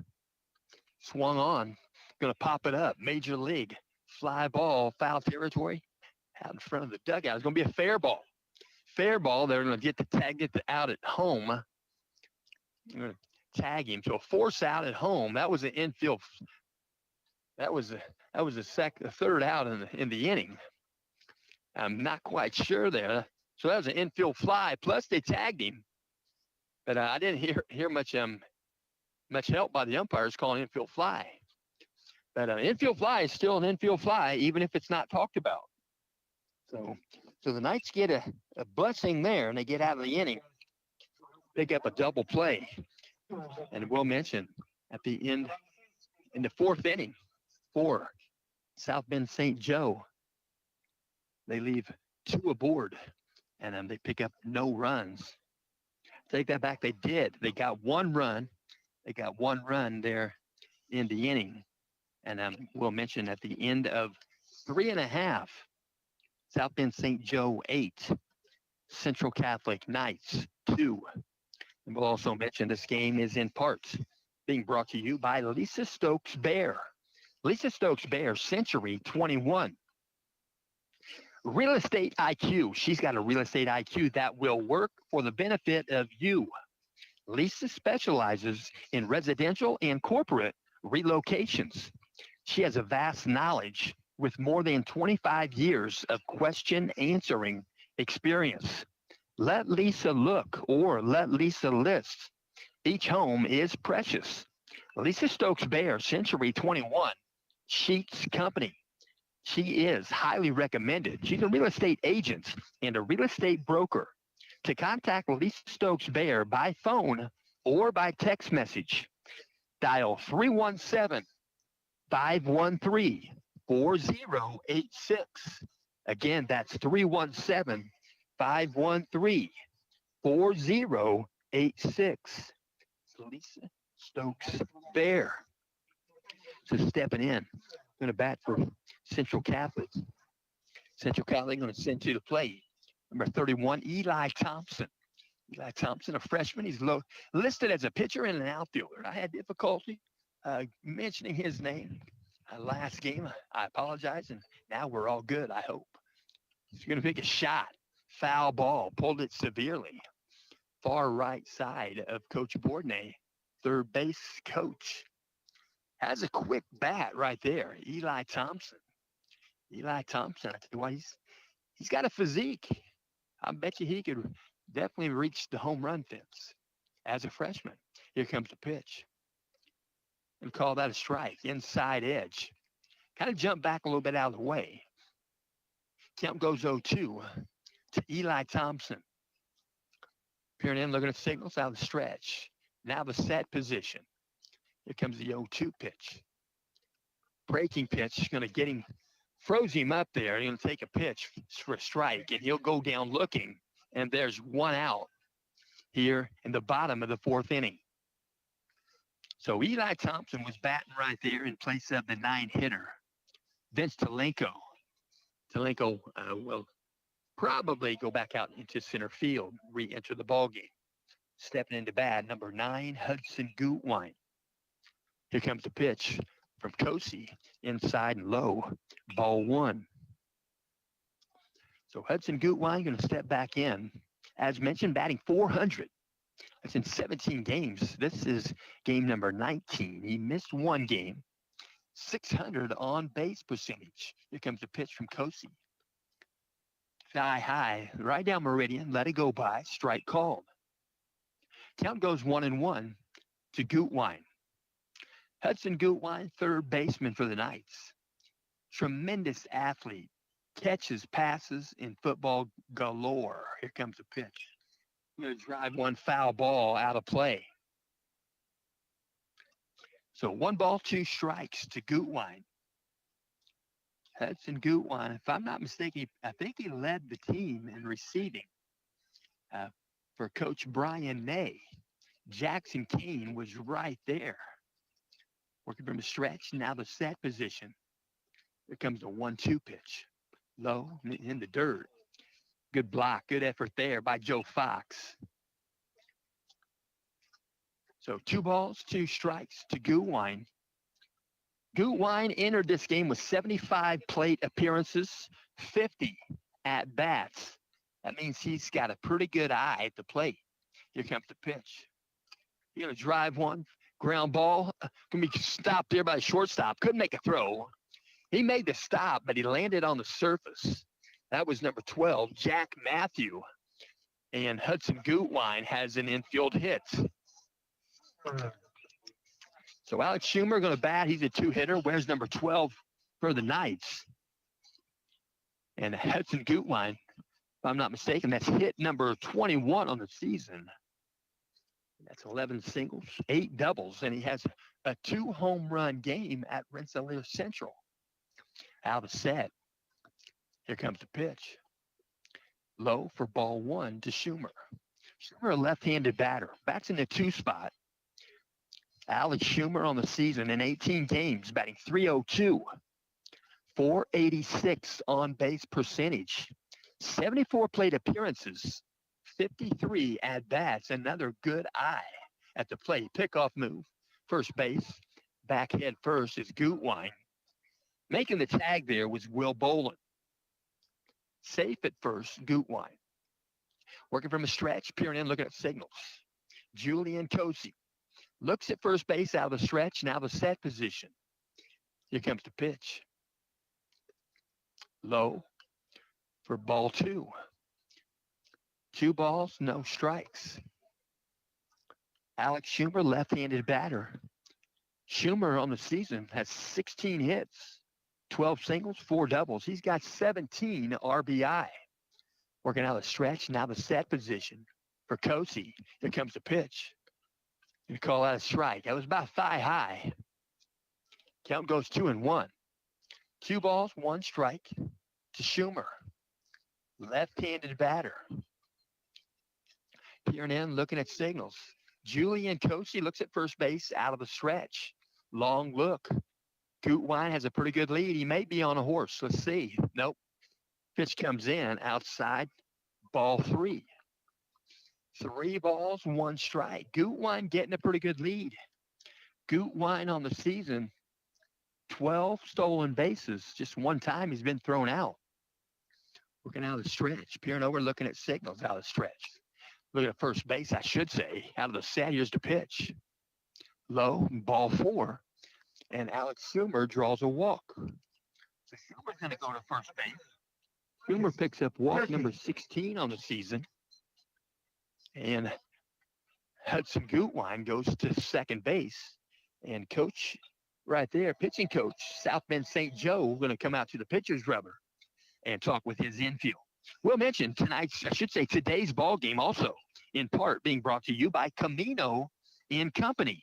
Swung on. Going to pop it up. Major league. Fly ball, foul territory. Out in front of the dugout. It's going to be a fair ball. Fair ball. They're going to get the tag, out at home. They're going to tag him. So a force out at home. That was an infield. That was a third out in the inning. I'm not quite sure there. So that was an infield fly. Plus they tagged him. But I didn't hear much help by the umpires calling infield fly. But an infield fly is still an infield fly, even if it's not talked about. So the Knights get a blessing there, and they get out of the inning. Pick up a double play. And we'll mention at the end, in the 4th inning, for South Bend St. Joe, they leave 2 aboard, and they pick up no runs. Take that back. They did. They got 1 run. They got 1 run there in the inning. And we'll mention at the end of 3.5, South Bend St. Joe 8, Central Catholic Knights 2. And we'll also mention this game is in parts being brought to you by Lisa Stokes Bear. Lisa Stokes Bear, Century 21. Real estate IQ. She's got a real estate IQ that will work for the benefit of you. Lisa specializes in residential and corporate relocations. She has a vast knowledge with more than 25 years of question answering experience. Let Lisa look or let Lisa list. Each home is precious. Lisa Stokes Bear, Century 21, Sheets Company. She is highly recommended. She's a real estate agent and a real estate broker. To contact Lisa Stokes Bear by phone or by text message, dial 317-513-4086. Again, that's 317-513-4086. Lisa Stokes Bear. So stepping in, going to bat for Central Catholic. Central Catholic going to send to the plate. Number 31, Eli Thompson. Eli Thompson, a freshman. He's listed as a pitcher and an outfielder. I had difficulty mentioning his name last game. I apologize, and now we're all good, I hope. He's going to take a shot. Foul ball. Pulled it severely. Far right side of Coach Bourdonnais, third base coach. Has a quick bat right there. Eli Thompson. Eli Thompson, I tell you what, he's got a physique. I bet you he could definitely reach the home run fence as a freshman. Here comes the pitch. And call that a strike. Inside edge. Kind of jump back a little bit out of the way. Count goes 0-2 to Eli Thompson. Peering in, looking at signals out of the stretch. Now the set position. Here comes the 0-2 pitch. Breaking pitch, going to get him, froze him up there. He's going to take a pitch for a strike, and he'll go down looking. And there's 1 out here in the bottom of the 4th inning. So Eli Thompson was batting right there in place of the 9-hitter, Vince Talenko. Talenko will probably go back out into center field, re-enter the ballgame. Stepping into bat, number 9, Hudson Gutwine. Here comes the pitch from Kosi, inside and low, ball 1. So Hudson Gutwine going to step back in. As mentioned, batting .400. That's in 17 games. This is game number 19. He missed 1 game. .600 on base percentage. Here comes the pitch from Kosi. Fly high, right down meridian, let it go by, strike called. Count goes 1-1 to Gutwine. Hudson Gutwine, third baseman for the Knights. Tremendous athlete. Catches, passes, in football galore. Here comes the pitch. Going to drive 1 foul ball out of play. So 1 ball, 2 strikes to Gutwine. Hudson Gutwine, if I'm not mistaken, I think he led the team in receiving for Coach Brian Ney. Jackson Kane was right there. Working from the stretch, now the set position. Here comes the 1-2 pitch. Low in the dirt. Good block, good effort there by Joe Fox. So 2 balls, 2 strikes to Gutwine. Gutwine entered this game with 75 plate appearances, 50 at bats. That means he's got a pretty good eye at the plate. Here comes the pitch. He's going to drive 1, ground ball. Going to be stopped there by the shortstop. Couldn't make a throw. He made the stop, but he landed on the surface. That was number 12, Jack Matthew. And Hudson Gutwine has an infield hit. So Alex Schumer going to bat. He's a 2-hitter. Wears number 12 for the Knights. And Hudson Gutwine, if I'm not mistaken, that's hit number 21 on the season. That's 11 singles, 8 doubles, and he has a 2 home run game at Rensselaer Central. Out of set. Here comes the pitch. Low for ball one to Schumer. Schumer, a left-handed batter, bats in the 2 spot. Alex Schumer on the season in 18 games, batting 302, 486 on base percentage, 74 plate appearances, 53 at bats. Another good eye at the plate. Pickoff move, first base, back head first is Gutwine. Making the tag there was Will Bolin. Safe at first, Gutwine. Working from a stretch, peering in, looking at signals. Julian Kosey looks at first base out of the stretch, now the set position. Here comes the pitch. Low for ball two. 2 balls, no strikes. Alex Schumer, left-handed batter. Schumer on the season has 16 hits, 12 singles, 4 doubles. He's got 17 RBI. Working out the stretch, now the set position for Kosey. Here comes the pitch. You call that a strike. That was about thigh high. Count goes 2-1. 2 balls, 1 strike to Schumer. Left-handed batter. Peering in, looking at signals. Julian Kosey looks at first base out of the stretch. Long look. Gutwine has a pretty good lead. He may be on a horse. Let's see. Nope. Pitch comes in outside. Ball 3. 3 balls, 1 strike. Gutwine getting a pretty good lead. Gutwine on the season, 12 stolen bases. Just 1 time he's been thrown out. Working out of the stretch. Peering over, looking at signals out of the stretch. Looking at first base, I should say. Out of the set, here's the pitch. Low, ball 4. And Alex Schumer draws a walk. So Schumer's going to go to first base. Schumer picks up walk number 16 on the season. And Hudson Gutwine goes to second base. And coach right there, pitching coach, South Bend St. Joe, going to come out to the pitcher's rubber and talk with his infield. We'll mention today's ball game also, in part being brought to you by Camino and Company.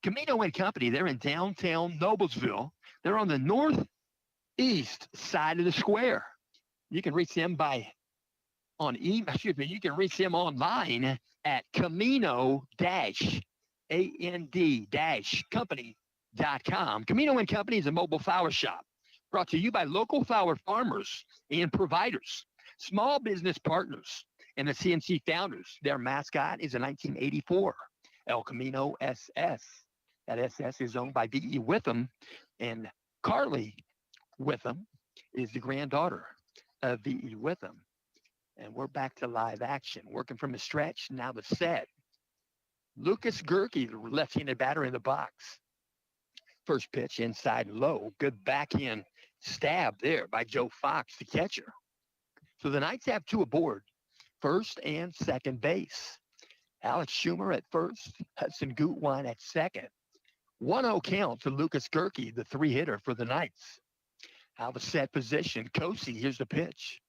Camino and Company, they're in downtown Noblesville. They're on the northeast side of the square. You can reach them you can reach them online at camino-and-company.com. Camino and Company is a mobile flower shop brought to you by local flower farmers and providers, small business partners, and the CNC founders. Their mascot is a 1984 El Camino SS. That SS is owned by V.E. Witham, and Carly Witham is the granddaughter of V.E. Witham. And we're back to live action. Working from the stretch, now the set. Lucas Gerke, the left-handed batter in the box. First pitch inside low. Good backhand stab there by Joe Fox, the catcher. So the Knights have 2 aboard, first and second base. Alex Schumer at first, Hudson Gutwine at second. 1-0 count to Lucas Gerke, the 3-hitter for the Knights. Out of set position, Kosey, here's the pitch.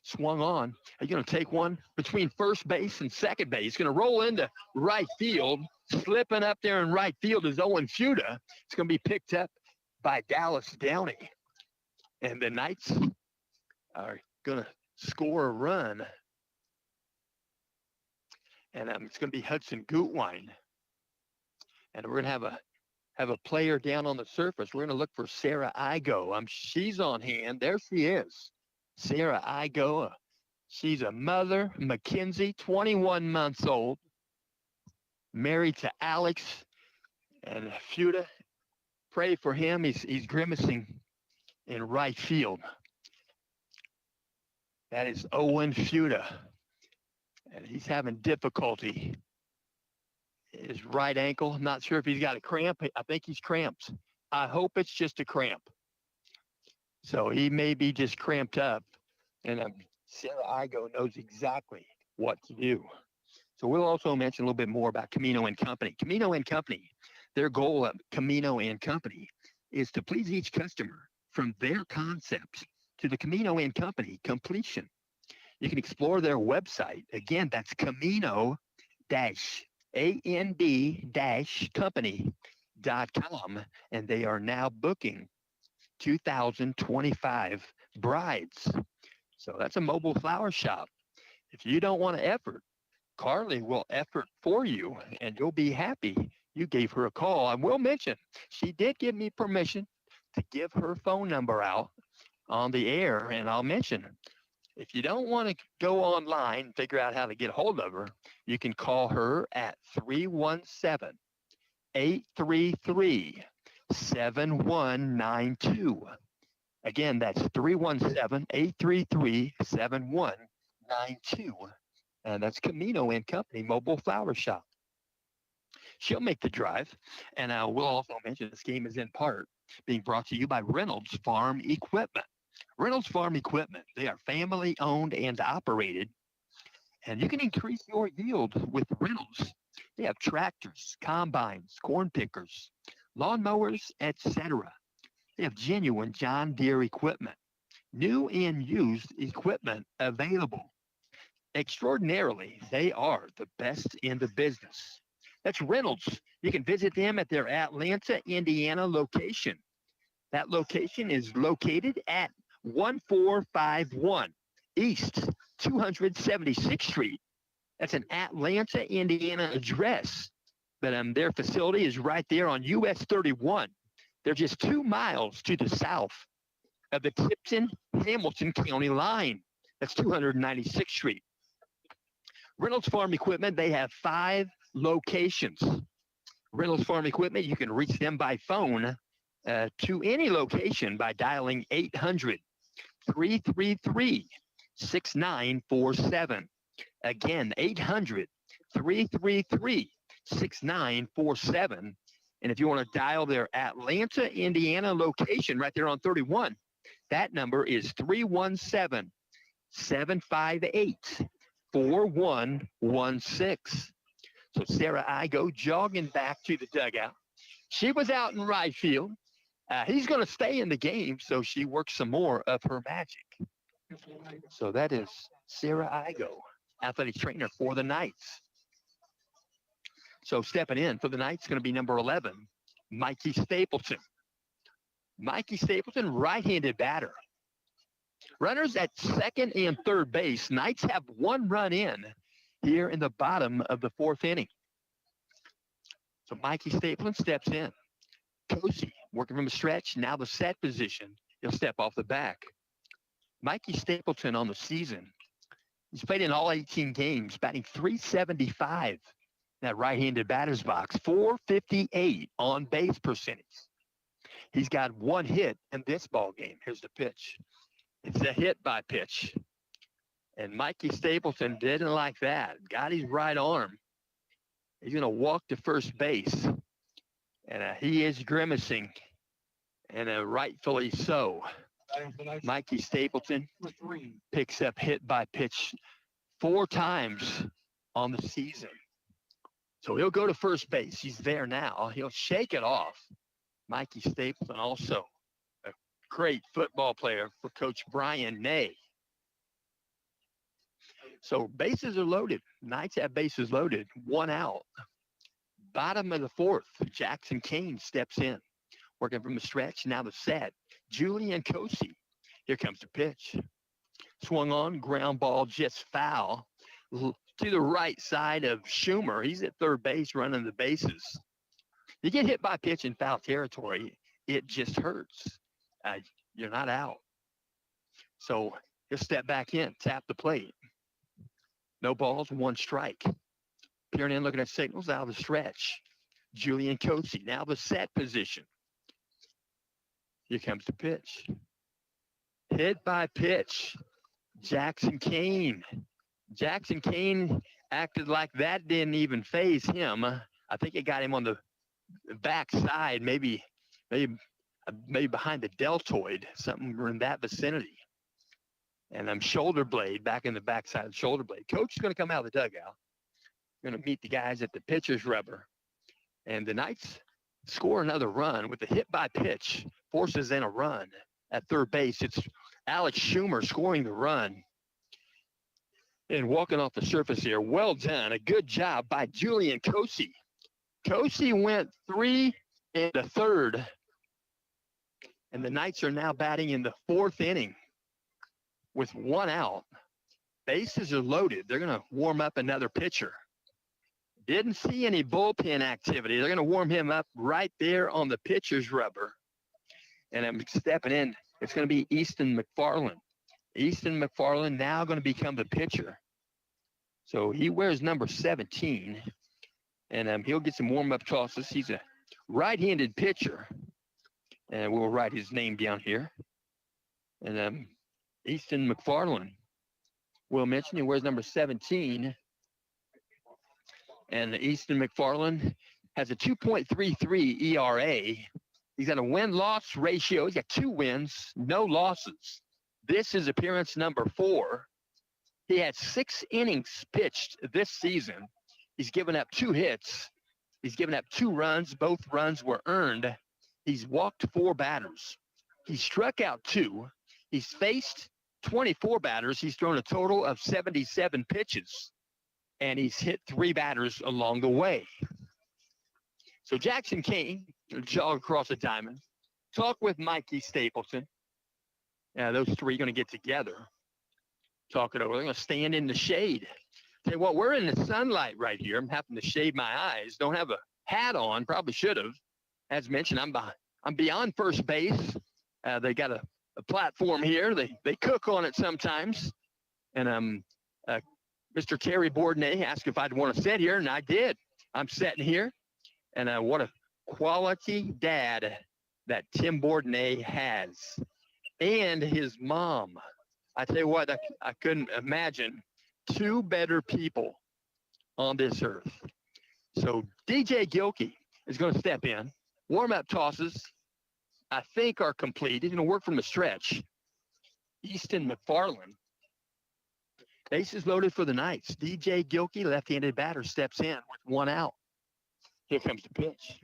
Swung on. He's going to take one between first base and second base. He's going to roll into right field. Slipping up there in right field is Owen Fuda. It's going to be picked up by Dallas Downey. And the Knights are going to score a run. And it's going to be Hudson Gutwine. And we're going to have a player down on the surface. We're going to look for Sarah Igo. She's on hand. There she is. Sarah Igo. She's a mother, Mackenzie, 21 months old, married to Alex. And Fuda, pray for him. He's grimacing in right field. That is Owen Fuda. And he's having difficulty. His right ankle, I'm not sure if he's got a cramp. I think he's cramped. I hope it's just a cramp. So he may be just cramped up. And Sarah Igo knows exactly what to do. So we'll also mention a little bit more about Camino and Company. Camino and Company, their goal of Camino and Company is to please each customer from their concept to the Camino and Company completion. You can explore their website. Again, that's camino-and-company.com. And they are now booking 2025 brides. So that's a mobile flower shop. If you don't want to effort, Carly will effort for you, and you'll be happy you gave her a call. I will mention she did give me permission to give her phone number out on the air, and I'll mention if you don't want to go online and figure out how to get a hold of her, you can call her at 317-833-7192. Again, that's 317-833-7192. And that's Camino and Company Mobile Flower Shop. She'll make the drive. And I will also mention this game is in part being brought to you by Reynolds Farm Equipment. Reynolds Farm Equipment, they are family owned and operated, and you can increase your yield with Reynolds. They have tractors, combines, corn pickers, lawnmowers, etc. They have genuine John Deere equipment, new and used equipment available. Extraordinarily, they are the best in the business. That's Reynolds. You can visit them at their Atlanta, Indiana location. That location is located at 1451 East 276th Street. That's an Atlanta, Indiana address. But their facility is right there on US 31. They're just 2 miles to the south of the Tipton-Hamilton County line. That's 296th Street. Reynolds Farm Equipment, they have 5 locations. Reynolds Farm Equipment, you can reach them by phone to any location by dialing 800-333-6947. Again, 800-333-6947. And if you want to dial their Atlanta, Indiana location right there on 31, that number is 317-758-4116. So Sarah Igo jogging back to the dugout. She was out in right field. He's going to stay in the game, so she works some more of her magic. So that is Sarah Igo, athletic trainer for the Knights. So stepping in for the Knights is going to be number 11, Mikey Stapleton. Mikey Stapleton, right-handed batter. Runners at second and third base. Knights have 1 run in here in the bottom of the 4th inning. So Mikey Stapleton steps in. Cozy working from the stretch, now the set position. He'll step off the back. Mikey Stapleton on the season. He's played in all 18 games, batting .375. That right-handed batter's box, .458 on base percentage. He's got 1 hit in this ball game. Here's the pitch. It's a hit by pitch. And Mikey Stapleton didn't like that. Got his right arm. He's going to walk to first base. And he is grimacing. And rightfully so. Mikey Stapleton picks up hit by pitch 4 times on the season. So he'll go to first base. He's there now. He'll shake it off. Mikey Stapleton, also a great football player for Coach Brian Ney. So bases are loaded. Knights have bases loaded. 1 out. Bottom of the 4th, Jackson Kane steps in. Working from the stretch, now the set. Julian Cosi. Here comes the pitch. Swung on, ground ball just foul to the right side of Schumer. He's at third base running the bases. You get hit by pitch in foul territory, it just hurts. You're not out. So he'll step back in, tap the plate. No balls, 1 strike. Peering in, looking at signals out of the stretch. Julian Cosi, now the set position. Here comes the pitch. Hit by pitch. Jackson Kane. Jackson Kane acted like that didn't even faze him. I think it got him on the back side, maybe behind the deltoid, something in that vicinity. And shoulder blade, back in the backside of the shoulder blade. Coach is going to come out of the dugout. Going to meet the guys at the pitcher's rubber. And the Knights score another run with a hit by pitch, forces in a run at third base. It's Alex Schumer scoring the run. And walking off the surface here, well done. A good job by Julian Cosi. Cosi went 3 1/3. And the Knights are now batting in the 4th inning with 1 out. Bases are loaded. They're going to warm up another pitcher. Didn't see any bullpen activity. They're going to warm him up right there on the pitcher's rubber. And I'm stepping in. It's going to be Easton McFarland. Easton McFarland now going to become the pitcher. So he wears number 17. And he'll get some warm-up tosses. He's a right-handed pitcher. And we'll write his name down here. And Easton McFarland, we'll mention he wears number 17. And Easton McFarland has a 2.33 ERA. He's got a win-loss ratio. He's got 2 wins, no losses. This is appearance number 4. He had 6 innings pitched this season. He's given up 2 hits. He's given up 2 runs. Both runs were earned. He's walked 4 batters. He struck out 2. He's faced 24 batters. He's thrown a total of 77 pitches. And he's hit 3 batters along the way. So Jackson Kane, jog across the diamond, talk with Mikey Stapleton. Those 3 going to get together, talk it over. They're going to stand in the shade. Tell you what, we're in the sunlight right here. I'm having to shade my eyes. Don't have a hat on. Probably should have. As mentioned, I'm beyond first base. They got a platform here. They cook on it sometimes. And Mr. Terry Bourdonnais asked if I'd want to sit here, and I did. I'm sitting here. And what a quality dad that Tim Bourdonnais has. And his mom. I tell you what, I couldn't imagine 2 better people on this earth. So DJ Gilkey is going to step in. Warm-up tosses, I think, are complete. He's going to work from the stretch. Easton McFarland. Bases loaded for the Knights. DJ Gilkey, left-handed batter, steps in with 1 out. Here comes the pitch.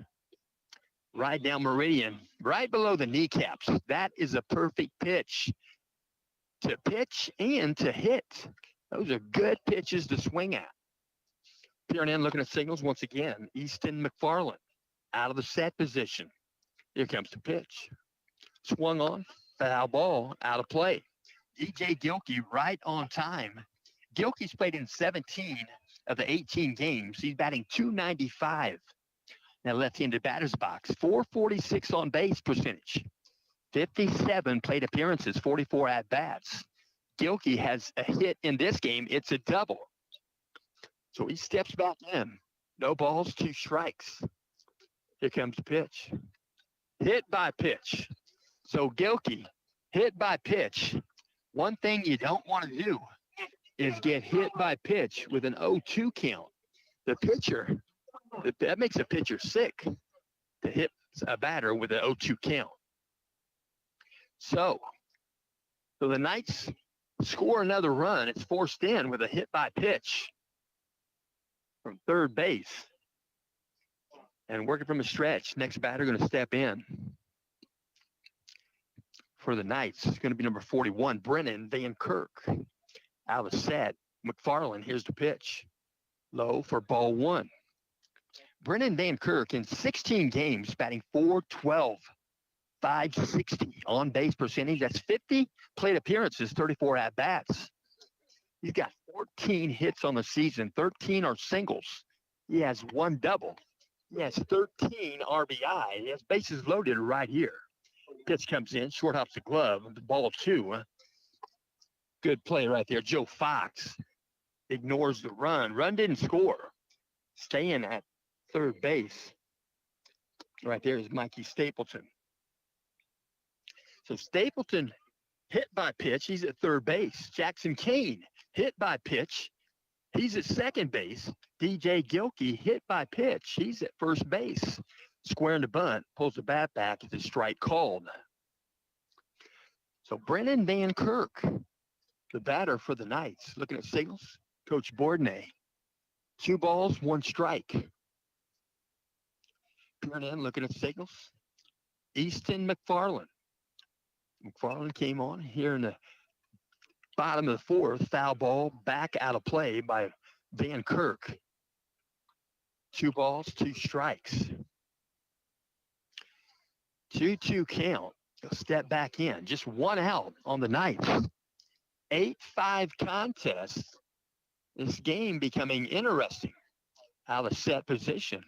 Right down meridian, right below the kneecaps. That is a perfect pitch to pitch and to hit. Those are good pitches to swing at. Peering in, looking at signals once again. Easton McFarland out of the set position. Here comes the pitch. Swung on, foul ball, out of play. DJ Gilkey right on time. Gilkey's played in 17 of the 18 games. He's batting .295. Now left-handed batter's box, 446 on base percentage, 57 plate appearances, 44 at-bats. Gilkey has a hit in this game. It's a double. So he steps back in. No balls, 2 strikes. Here comes the pitch. Hit by pitch. So Gilkey, hit by pitch. One thing you don't want to do is get hit by pitch with an 0-2 count. The pitcher, that makes a pitcher sick to hit a batter with an 0-2 count. So the Knights score another run. It's forced in with a hit by pitch from third base. And working from a stretch, next batter going to step in for the Knights. It's going to be number 41, Brennan Van Kirk. Out of the set, McFarland, here's the pitch. Low for ball 1. Brennan Van Kirk in 16 games, batting .412, 560 on base percentage. That's 50 plate appearances, 34 at-bats. He's got 14 hits on the season. 13 are singles. He has 1 double. He has 13 RBI. He has bases loaded right here. Pitch comes in, short hops the glove, the ball 2. Good play right there. Joe Fox ignores the run. Run didn't score. Staying at third base. Right there is Mikey Stapleton. So Stapleton hit by pitch. He's at third base. Jackson Kane hit by pitch. He's at second base. DJ Gilkey hit by pitch. He's at first base. Squaring the bunt, pulls the bat back as a strike called. So Brennan Van Kirk, the batter for the Knights. Looking at signals, Coach Bourdonnais. 2 balls, 1 strike. Peering in, looking at signals, Easton McFarland. McFarland came on here in the bottom of the 4th. Foul ball, back out of play by Van Kirk. 2 balls, 2 strikes. 2-2 count. He'll step back in. Just 1 out on the Knights. 8-5 contest. This game becoming interesting. Out of set position.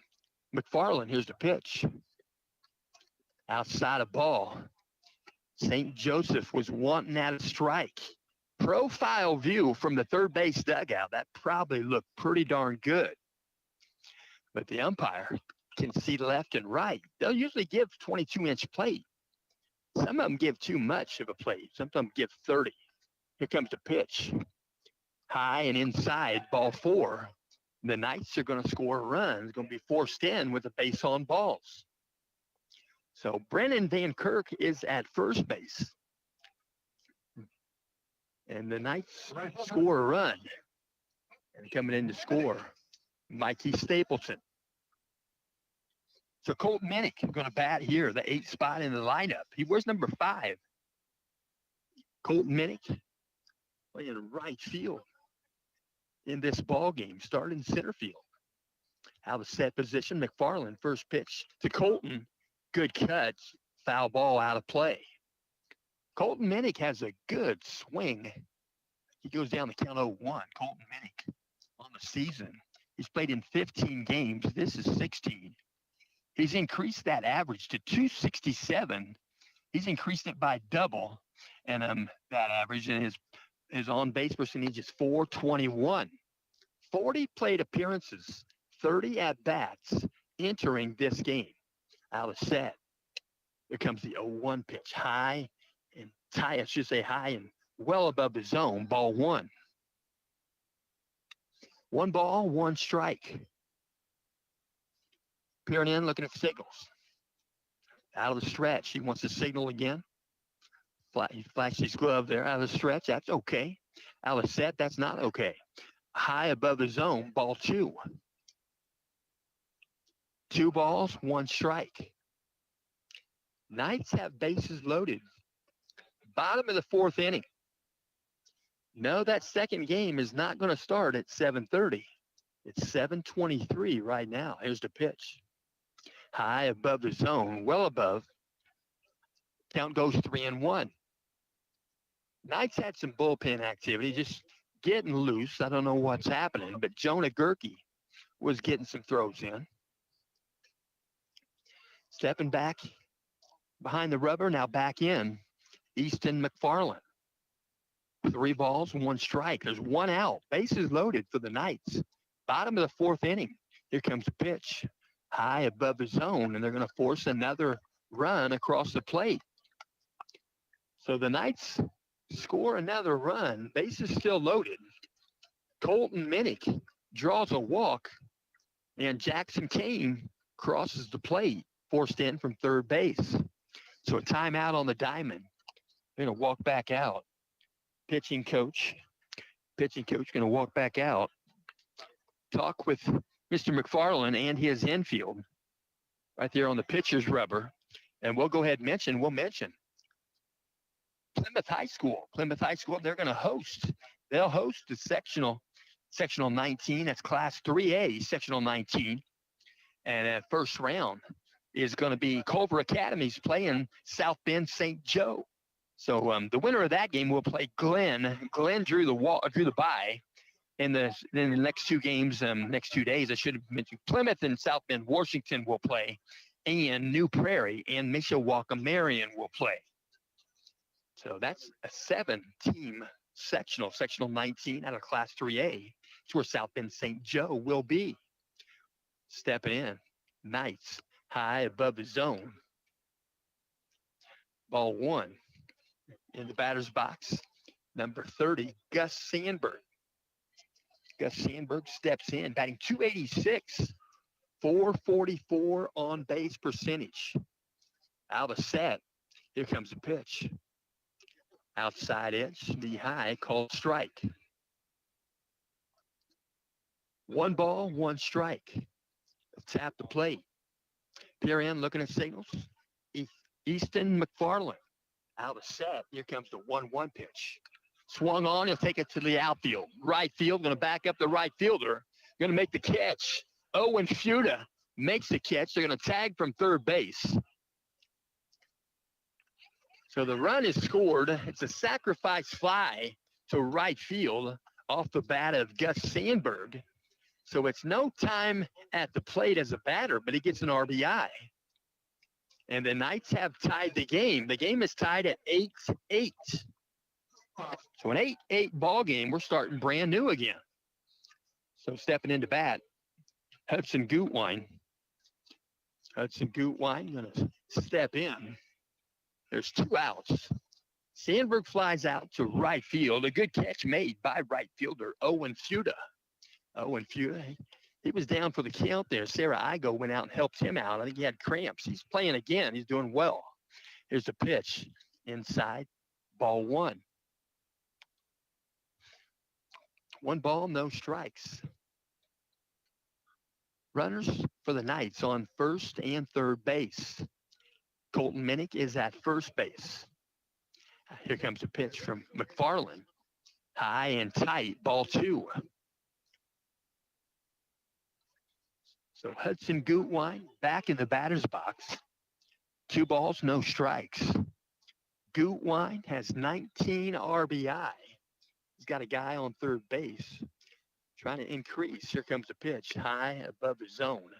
McFarland, here's the pitch. Outside of ball. St. Joseph was wanting at a strike. Profile view from the third base dugout. That probably looked pretty darn good. But the umpire can see left and right. They'll usually give 22-inch plate. Some of them give too much of a plate. Some of them give 30. Here comes the pitch. High and inside, ball 4. The Knights are going to score a run. It's going to be forced in with a base on balls. So Brennan Van Kirk is at first base. And the Knights score a run. And coming in to score, Mikey Stapleton. So Colt Minnick going to bat here, the 8th spot in the lineup. He wears number 5. Colt Minnick playing right field in this ball game, starting center field. Out of set position, McFarland, first pitch to Colton. Good cut, foul ball out of play. Colton Minnick has a good swing. He goes down the count 0-1. Colton Minnick on the season. He's played in 15 games. This is 16. He's increased that average to 267. He's increased it by double. And that average, and his on-base percentage is 421. 40 plate appearances, 30 at-bats entering this game. Out of set. Here comes the 0-1 pitch. High and well above the zone. Ball 1. 1 ball, 1 strike. Peering in, looking at signals. Out of the stretch. He wants to signal again. He flashed his glove there. Out of the stretch. That's okay. Out of set. That's not okay. High above the zone. Ball 2. 2 balls, 1 strike. Knights have bases loaded. Bottom of the 4th inning. No, that second game is not going to start at 7:30. It's 7:23 right now. Here's the pitch. High above the zone, well above. Count goes 3-1. Knights had some bullpen activity, just getting loose. I don't know what's happening, but Jonah Gerke was getting some throws in. Stepping back behind the rubber, now back in. Easton McFarland. 3 balls, 1 strike. There's 1 out. Bases loaded for the Knights. Bottom of the 4th inning. Here comes the pitch. High above the zone, and they're going to force another run across the plate. So the Knights score another run. Bases still loaded. Colton Minnick draws a walk, and Jackson Kane crosses the plate, forced in from third base. So a timeout on the diamond. They're going to walk back out. Pitching coach going to walk back out. Talk with Mr. McFarland and his infield right there on the pitcher's rubber. And we'll go ahead and mention Plymouth High School. They're going to host. They'll host the sectional 19. That's Class 3A, sectional 19. And that first round is going to be Culver Academy's playing South Bend St. Joe. So the winner of that game will play Glenn. Glenn drew the bye. In the next 2 games, next 2 days, I should have mentioned Plymouth and South Bend Washington will play, and New Prairie and Mishawaka Marion will play. So that's a 7-team sectional 19 out of Class 3A. It's where South Bend St. Joe will be. Stepping in, Knights high above the zone. Ball 1 in the batter's box. Number 30, Gus Sandberg. Gus Sandberg steps in, batting .286, 444 on base percentage. Out of set. Here comes the pitch. Outside edge, knee high, called strike. 1 ball, 1 strike. Tap the plate. Peer in, looking at signals. Easton McFarland. Out of set. Here comes the 1-1 pitch. Swung on, he'll take it to the outfield. Right field, going to back up the right fielder. Going to make the catch. Owen Fuda makes the catch. They're going to tag from third base. So the run is scored. It's a sacrifice fly to right field off the bat of Gus Sandberg. So it's no time at the plate as a batter, but he gets an RBI. And the Knights have tied the game. The game is tied at 8-8. So an 8-8 ball game. We're starting brand new again. So stepping into bat, Hudson Gutwine. Hudson Gutwine going to step in. There's 2 outs. Sandberg flies out to right field. A good catch made by right fielder Owen Fuda. Owen Fuda, he was down for the count there. Sarah Igo went out and helped him out. I think he had cramps. He's playing again. He's doing well. Here's the pitch. Inside, ball 1. 1 ball, no strikes. Runners for the Knights on first and third base. Colton Minnick is at first base. Here comes a pitch from McFarland. High and tight, ball 2. So Hudson Gutwine back in the batter's box. 2 balls, no strikes. Gutwine has 19 RBI. He's got a guy on third base trying to increase. Here comes the pitch, high above the zone.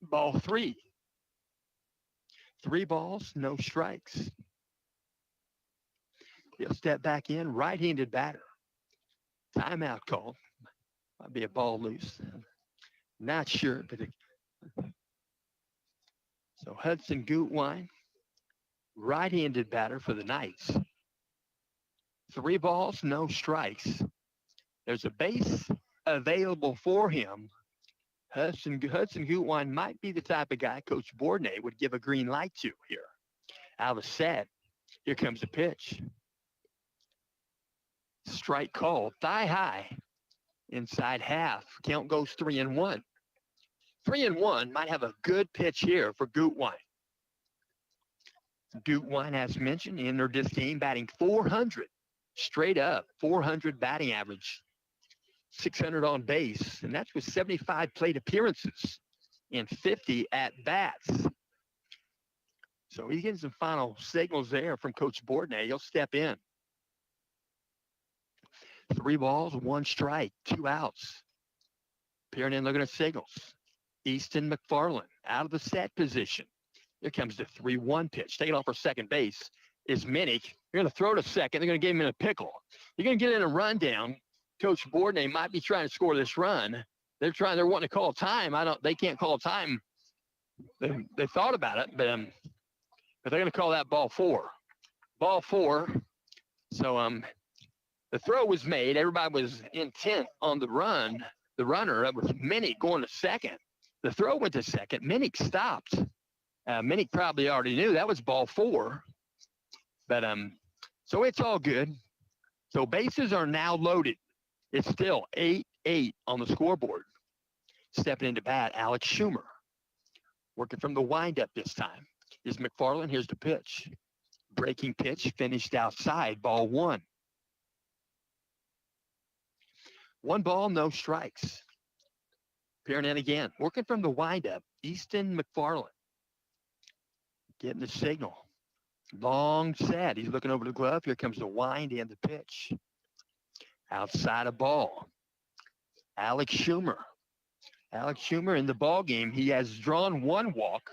Ball 3. 3 balls, no strikes. He'll step back in, right-handed batter. Timeout call. Might be a ball loose. Not sure, but so Hudson Gutwine, right-handed batter for the Knights. 3 balls, no strikes. There's a base available for him. Hudson Gutwine might be the type of guy Coach Bourdonnais would give a green light to here. Out of set. Here comes the pitch. Strike call, thigh high, inside half. Count goes 3-1. 3-1 might have a good pitch here for Gutwine. Gutwine, as mentioned, entered this game batting .400, straight up, 400 batting average, 600 on base, and that's with 75 plate appearances and 50 at bats. So he's getting some final signals there from Coach Bourdonnais. He'll step in. 3 balls, 1 strike, 2 outs. Peering in, looking at signals. Easton McFarland out of the set position. Here comes the 3-1 pitch. Taking off for second base is Minnick. You're going to throw to second. They're going to get him in a pickle. You're going to get in a rundown. Coach Bourdonnais might be trying to score this run. They're wanting to call time. They can't call time. They thought about it, but they're going to call that ball 4. Ball 4. So the throw was made. Everybody was intent on the run. The runner, that was Minnick going to second. The throw went to second. Minnick stopped. Minnick probably already knew that was ball 4. But so it's all good. So bases are now loaded. It's still 8-8 on the scoreboard. Stepping into bat, Alex Schumer. Working from the windup this time is McFarland. Here's the pitch. Breaking pitch finished outside, ball 1. 1 ball, no strikes. Peering in again. Working from the windup, Easton McFarland. Getting the signal. Long set. He's looking over the glove. Here comes the wind and the pitch. Outside a ball. Alex Schumer. Alex Schumer in the ball game. He has drawn 1 walk.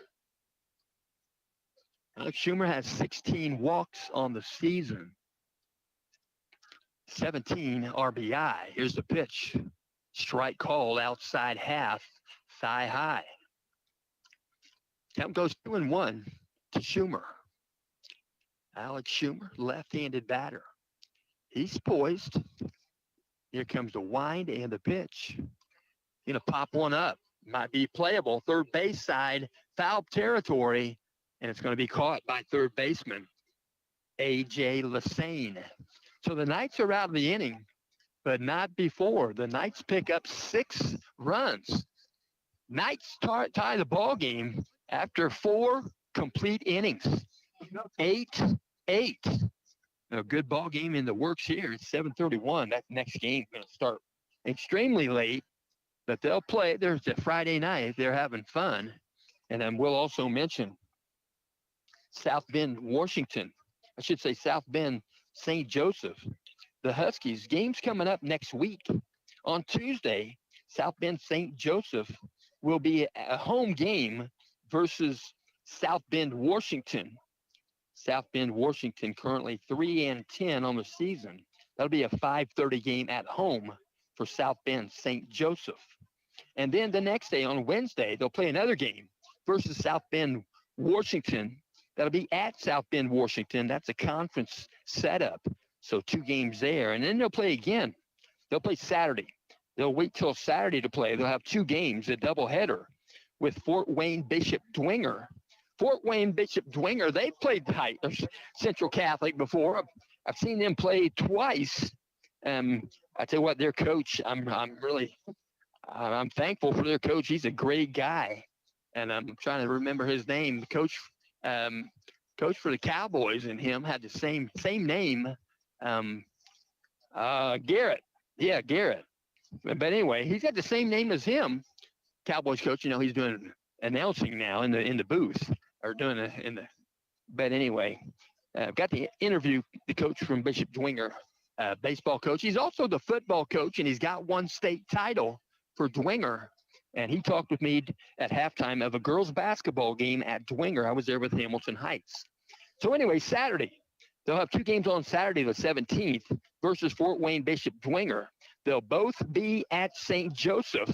Alex Schumer has 16 walks on the season. 17 RBI. Here's the pitch. Strike call, outside half, thigh high. Count goes 2-1 to Schumer. Alex Schumer, left-handed batter. He's poised. Here comes the wind and the pitch. Gonna pop one up. Might be playable. Third base side, foul territory, and it's going to be caught by third baseman A.J. Lassane. So the Knights are out of the inning, but not before. The Knights pick up 6 runs. Knights tie the ball game after 4 complete innings. 8-8. A good ball game in the works here. It's 7:31. That next game is going to start extremely late, but they'll play. There's a Friday night. They're having fun. And then we'll also mention South Bend, Washington. I should say South Bend St. Joseph. The Huskies, games coming up next week. On Tuesday, South Bend St. Joseph will be a home game versus South Bend, Washington. South Bend, Washington, currently 3-10 on the season. That'll be a 5:30 game at home for South Bend St. Joseph. And then the next day, on Wednesday, they'll play another game versus South Bend, Washington. That'll be at South Bend, Washington. That's a conference setup. So 2 games there. And then they'll play again. They'll play Saturday. They'll wait till Saturday to play. They'll have 2 games, a doubleheader with Fort Wayne Bishop Dwenger. Fort Wayne Bishop Dwenger, they've played Central Catholic before. I've seen them play twice. I tell you what, their coach, I'm thankful for their coach. He's a great guy. And I'm trying to remember his name. The coach for the Cowboys and him had the same name. Garrett. Yeah, Garrett. But anyway, he's got the same name as him. Cowboys coach, he's doing announcing now in the booth or doing it in the. But anyway, I've got to interview the coach from Bishop Dwenger, baseball coach. He's also the football coach, and he's got 1 state title for Dwenger. And he talked with me at halftime of a girls' basketball game at Dwenger. I was there with Hamilton Heights. So anyway, Saturday, they'll have 2 games on Saturday, the 17th, versus Fort Wayne Bishop Dwenger. They'll both be at St. Joseph.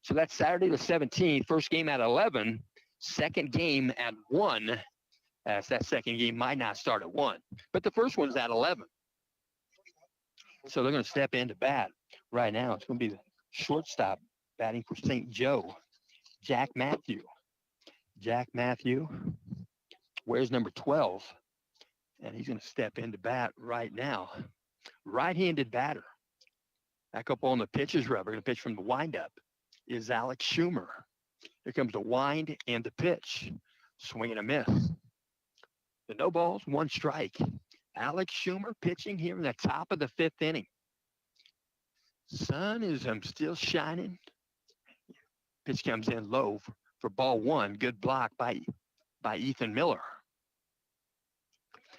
So that's Saturday the 17th, first game at 11, second game at 1. So that second game might not start at 1, but the first one's at 11. So they're going to step into bat right now. It's going to be the shortstop batting for St. Joe, Jack Matthew. Jack Matthew wears number 12, and he's going to step into bat right now. Right-handed batter. Back up on the pitcher's rubber, going to pitch from the windup, is Alex Schumer. Here comes the wind and the pitch. Swing and a miss. The no balls, 1 strike. Alex Schumer pitching here in the top of the 5th inning. Sun is still shining. Pitch comes in low for ball 1. Good block by Ethan Miller.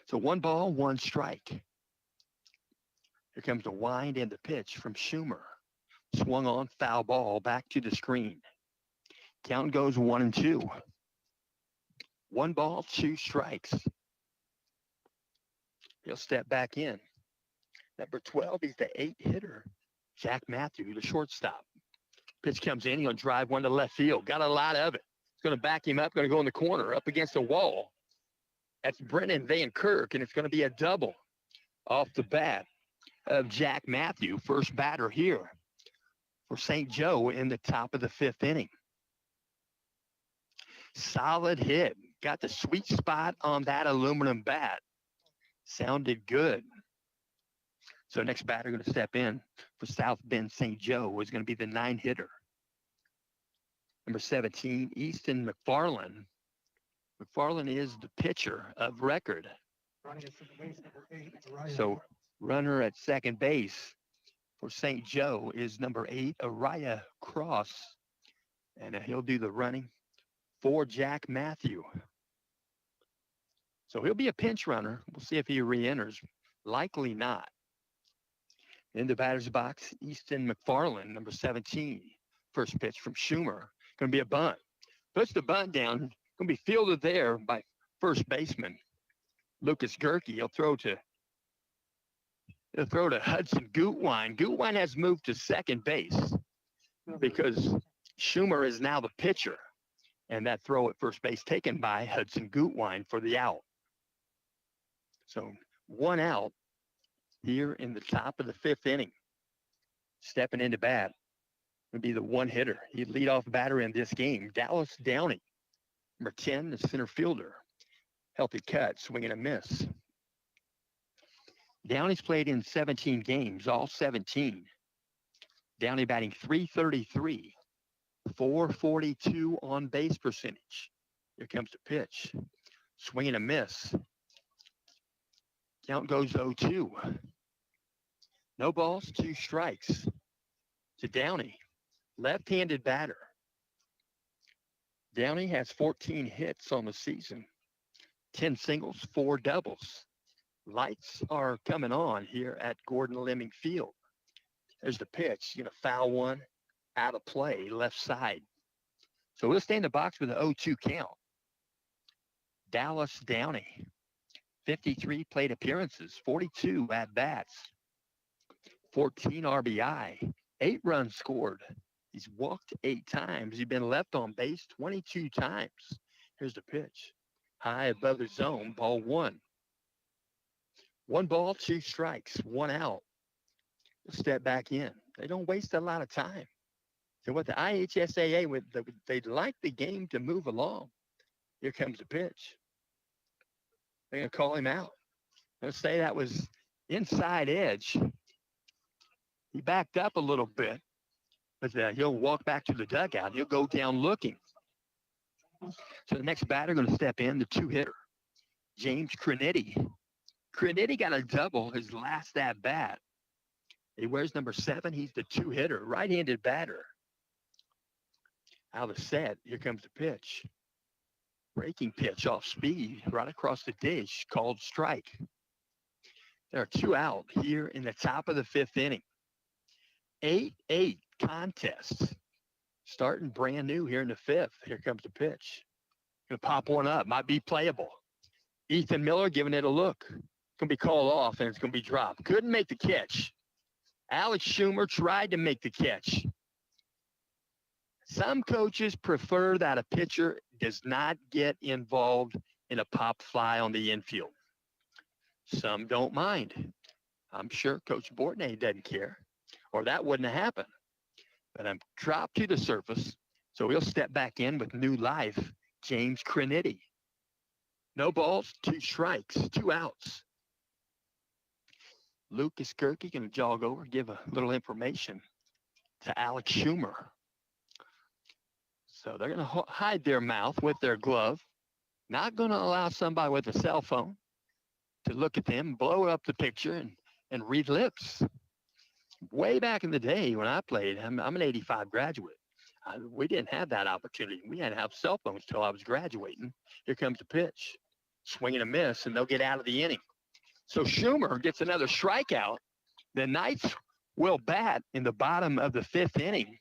So 1 ball, 1 strike. Here comes the wind and the pitch from Schumer. Swung on, foul ball, back to the screen. Count goes 1-2. 1 ball, 2 strikes. He'll step back in. Number 12, he's the 8 hitter. Jack Matthew, the shortstop. Pitch comes in, he'll drive 1 to left field. Got a lot of it. It's going to back him up, going to go in the corner, up against the wall. That's Brennan Van Kirk, and it's going to be a double off the bat of Jack Matthew, first batter here for St. Joe in the top of the 5th inning. Solid hit. Got the sweet spot on that aluminum bat. Sounded good. So next batter going to step in for South Bend St. Joe is going to be the 9 hitter. Number 17, Easton McFarland. McFarland is the pitcher of record. So runner at second base for St. Joe is number 8, Araya Cross. And he'll do the running for Jack Matthew. So he'll be a pinch runner. We'll see if he re-enters. Likely not. In the batter's box, Easton McFarland, number 17. First pitch from Schumer. Going to be a bunt. Puts the bunt down. Going to be fielded there by first baseman Lucas Gerke. He'll throw to Hudson Gutwein. Gutwein has moved to second base because Schumer is now the pitcher. And that throw at first base taken by Hudson Gutwein for the out. So 1 out here in the top of the 5th inning. Stepping into bat would be the 1 hitter. He'd lead off batter in this game. Dallas Downey, number 10, the center fielder. Healthy cut, swing and a miss. Downey's played in 17 games, all 17. Downey batting .333, .442 on base percentage. Here comes the pitch. Swing and a miss. Count goes 0-2. No balls, 2 strikes to Downey. Left-handed batter. Downey has 14 hits on the season. 10 singles, 4 doubles. Lights are coming on here at Gordon Lemming Field. There's the pitch. You're going to foul one out of play, left side. So we'll stay in the box with an 0-2 count. Dallas Downey, 53 plate appearances, 42 at-bats, 14 RBI, 8 runs scored. He's walked 8 times. He's been left on base 22 times. Here's the pitch. High above the zone, ball 1. 1 ball, 2 strikes, 1 out. Step back in. They don't waste a lot of time. So what the IHSAA, they'd like the game to move along. Here comes the pitch. They're going to call him out. Let's say that was inside edge. He backed up a little bit, but he'll walk back to the dugout. He'll go down looking. So the next batter going to step in, the 2-hitter, James Crinetti. Crinetti got a double his last at-bat. He wears number 7. He's the 2-hitter, right-handed batter. Out of the set, here comes the pitch. Breaking pitch off speed, right across the dish, called strike. There are 2 out here in the top of the 5th inning. 8-8 contests. Starting brand new here in the 5th. Here comes the pitch. Gonna pop one up, might be playable. Ethan Miller giving it a look. Gonna be called off and it's gonna be dropped. Couldn't make the catch. Alex Schumer tried to make the catch. Some coaches prefer that a pitcher does not get involved in a pop fly on the infield. Some don't mind. I'm sure Coach Bortney doesn't care, or that wouldn't have happened. But I'm dropped to the surface, so we'll step back in with new life, James Crinetti. No balls, 2 strikes, 2 outs. Lucas Kirky going to jog over, give a little information to Alex Schumer. So they're going to hide their mouth with their glove. Not going to allow somebody with a cell phone to look at them, blow up the picture, and read lips. Way back in the day when I played, I'm an 85 graduate. We didn't have that opportunity. We had to have cell phones till I was graduating. Here comes the pitch. Swing and a miss, and they'll get out of the inning. So Schumer gets another strikeout. The Knights will bat in the bottom of the 5th inning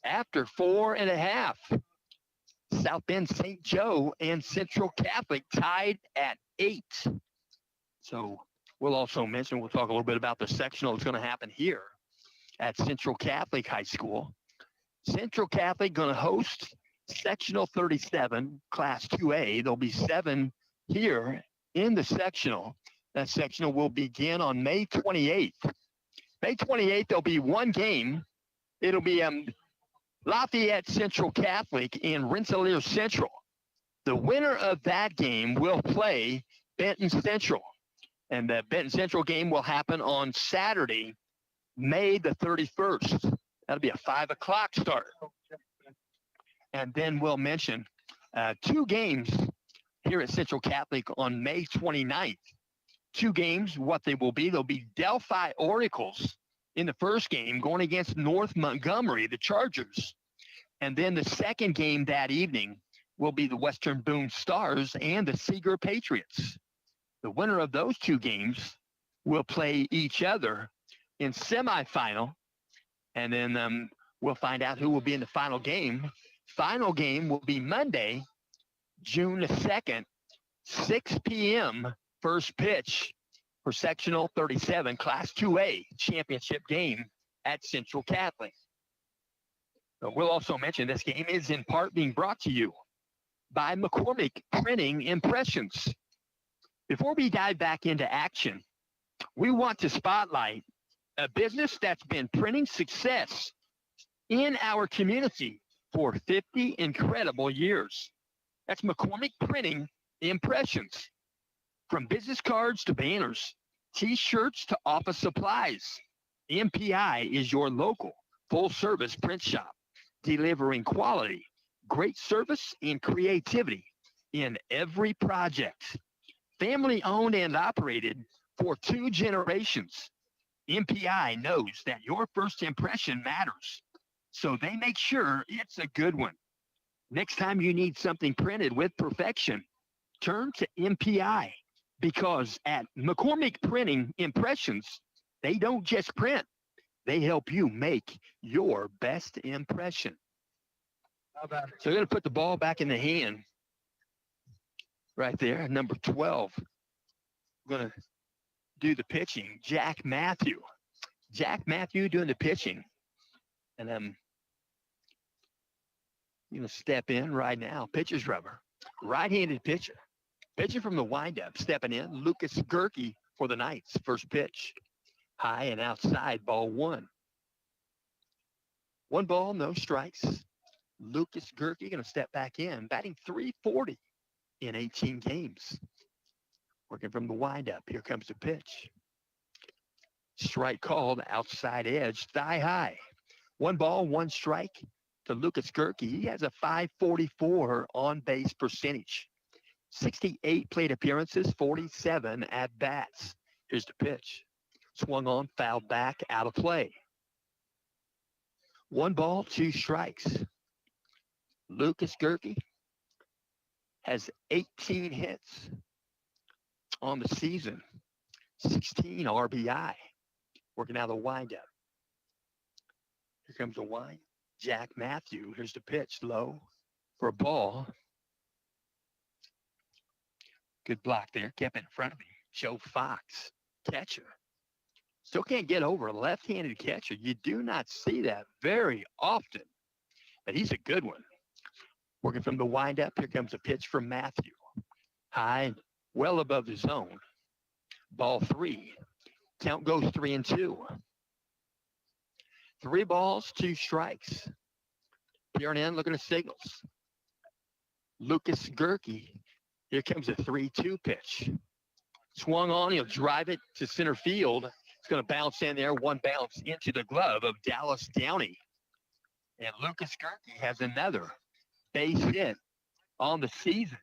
after 4.5. South Bend St. Joe and Central Catholic tied at 8. So we'll also mention, we'll talk a little bit about the sectional that's going to happen here at Central Catholic High School. Central Catholic going to host sectional 37, class 2A. There'll be 7 here in the sectional. That sectional will begin on May 28th. May 28th, there'll be 1 game. It'll be Lafayette Central Catholic and Rensselaer Central. The winner of that game will play Benton Central. And the Benton Central game will happen on Saturday, May the 31st. That'll be a 5 o'clock start. And then we'll mention 2 games here at Central Catholic on May 29th. 2 games, what they will be, they'll be Delphi Oracles in the first game going against North Montgomery, the Chargers. And then the second game that evening will be the Western Boone Stars and the Seeger Patriots. The winner of those 2 games will play each other in semifinal, and then we'll find out who will be in the final game. Final game will be Monday, June the 2nd, 6 p.m., first pitch for sectional 37, class 2A championship game at Central Catholic. So we'll also mention this game is in part being brought to you by McCormick Printing Impressions. Before we dive back into action, we want to spotlight a business that's been printing success in our community for 50 incredible years. That's McCormick Printing Impressions. From business cards to banners, T-shirts to office supplies, MPI is your local full-service print shop, delivering quality, great service, and creativity in every project. Family-owned and operated for 2 generations. MPI knows that your first impression matters, so they make sure it's a good one. Next time you need something printed with perfection, turn to MPI. because at McCormick Printing Impressions, they don't just print, they help you make your best impression. How about it? So they're going to put the ball back in the hand right there, number 12. Going to do the pitching, Jack Matthew. Jack Matthew doing the pitching. And I'm going to step in right now. Pitcher's rubber. Right-handed pitcher. Pitcher from the windup. Stepping in, Lucas Gerke for the Knights. First pitch. High and outside, ball one. One ball, no strikes. Lucas Gerke going to step back in, batting .340 in 18 games. Working from the windup. Here comes the pitch. Strike called, outside edge, thigh high. One ball, one strike to Lucas Gerke. He has a .544 on-base percentage. 68 plate appearances, 47 at-bats. Here's the pitch. Swung on, fouled back, out of play. One ball, two strikes. Lucas Gerke has 18 hits on the season, 16 RBI. Working out of the windup. Here comes the wind. Jack Matthew. Here's the pitch, low for a ball. Good block there. Kept it in front of me. Joe Fox, catcher. Still can't get over a left-handed catcher. You do not see that very often, but he's a good one. Working from the windup, here comes a pitch from Matthew. High, well above the zone. Ball three. Count goes 3-2. 3 balls, 2 strikes. Peering in, looking at signals. Lucas Gerke. Here comes a 3-2 pitch. Swung on, he'll drive it to center field. It's going to bounce in there, one bounce into the glove of Dallas Downey. And Lucas Gerke has another base hit on the season.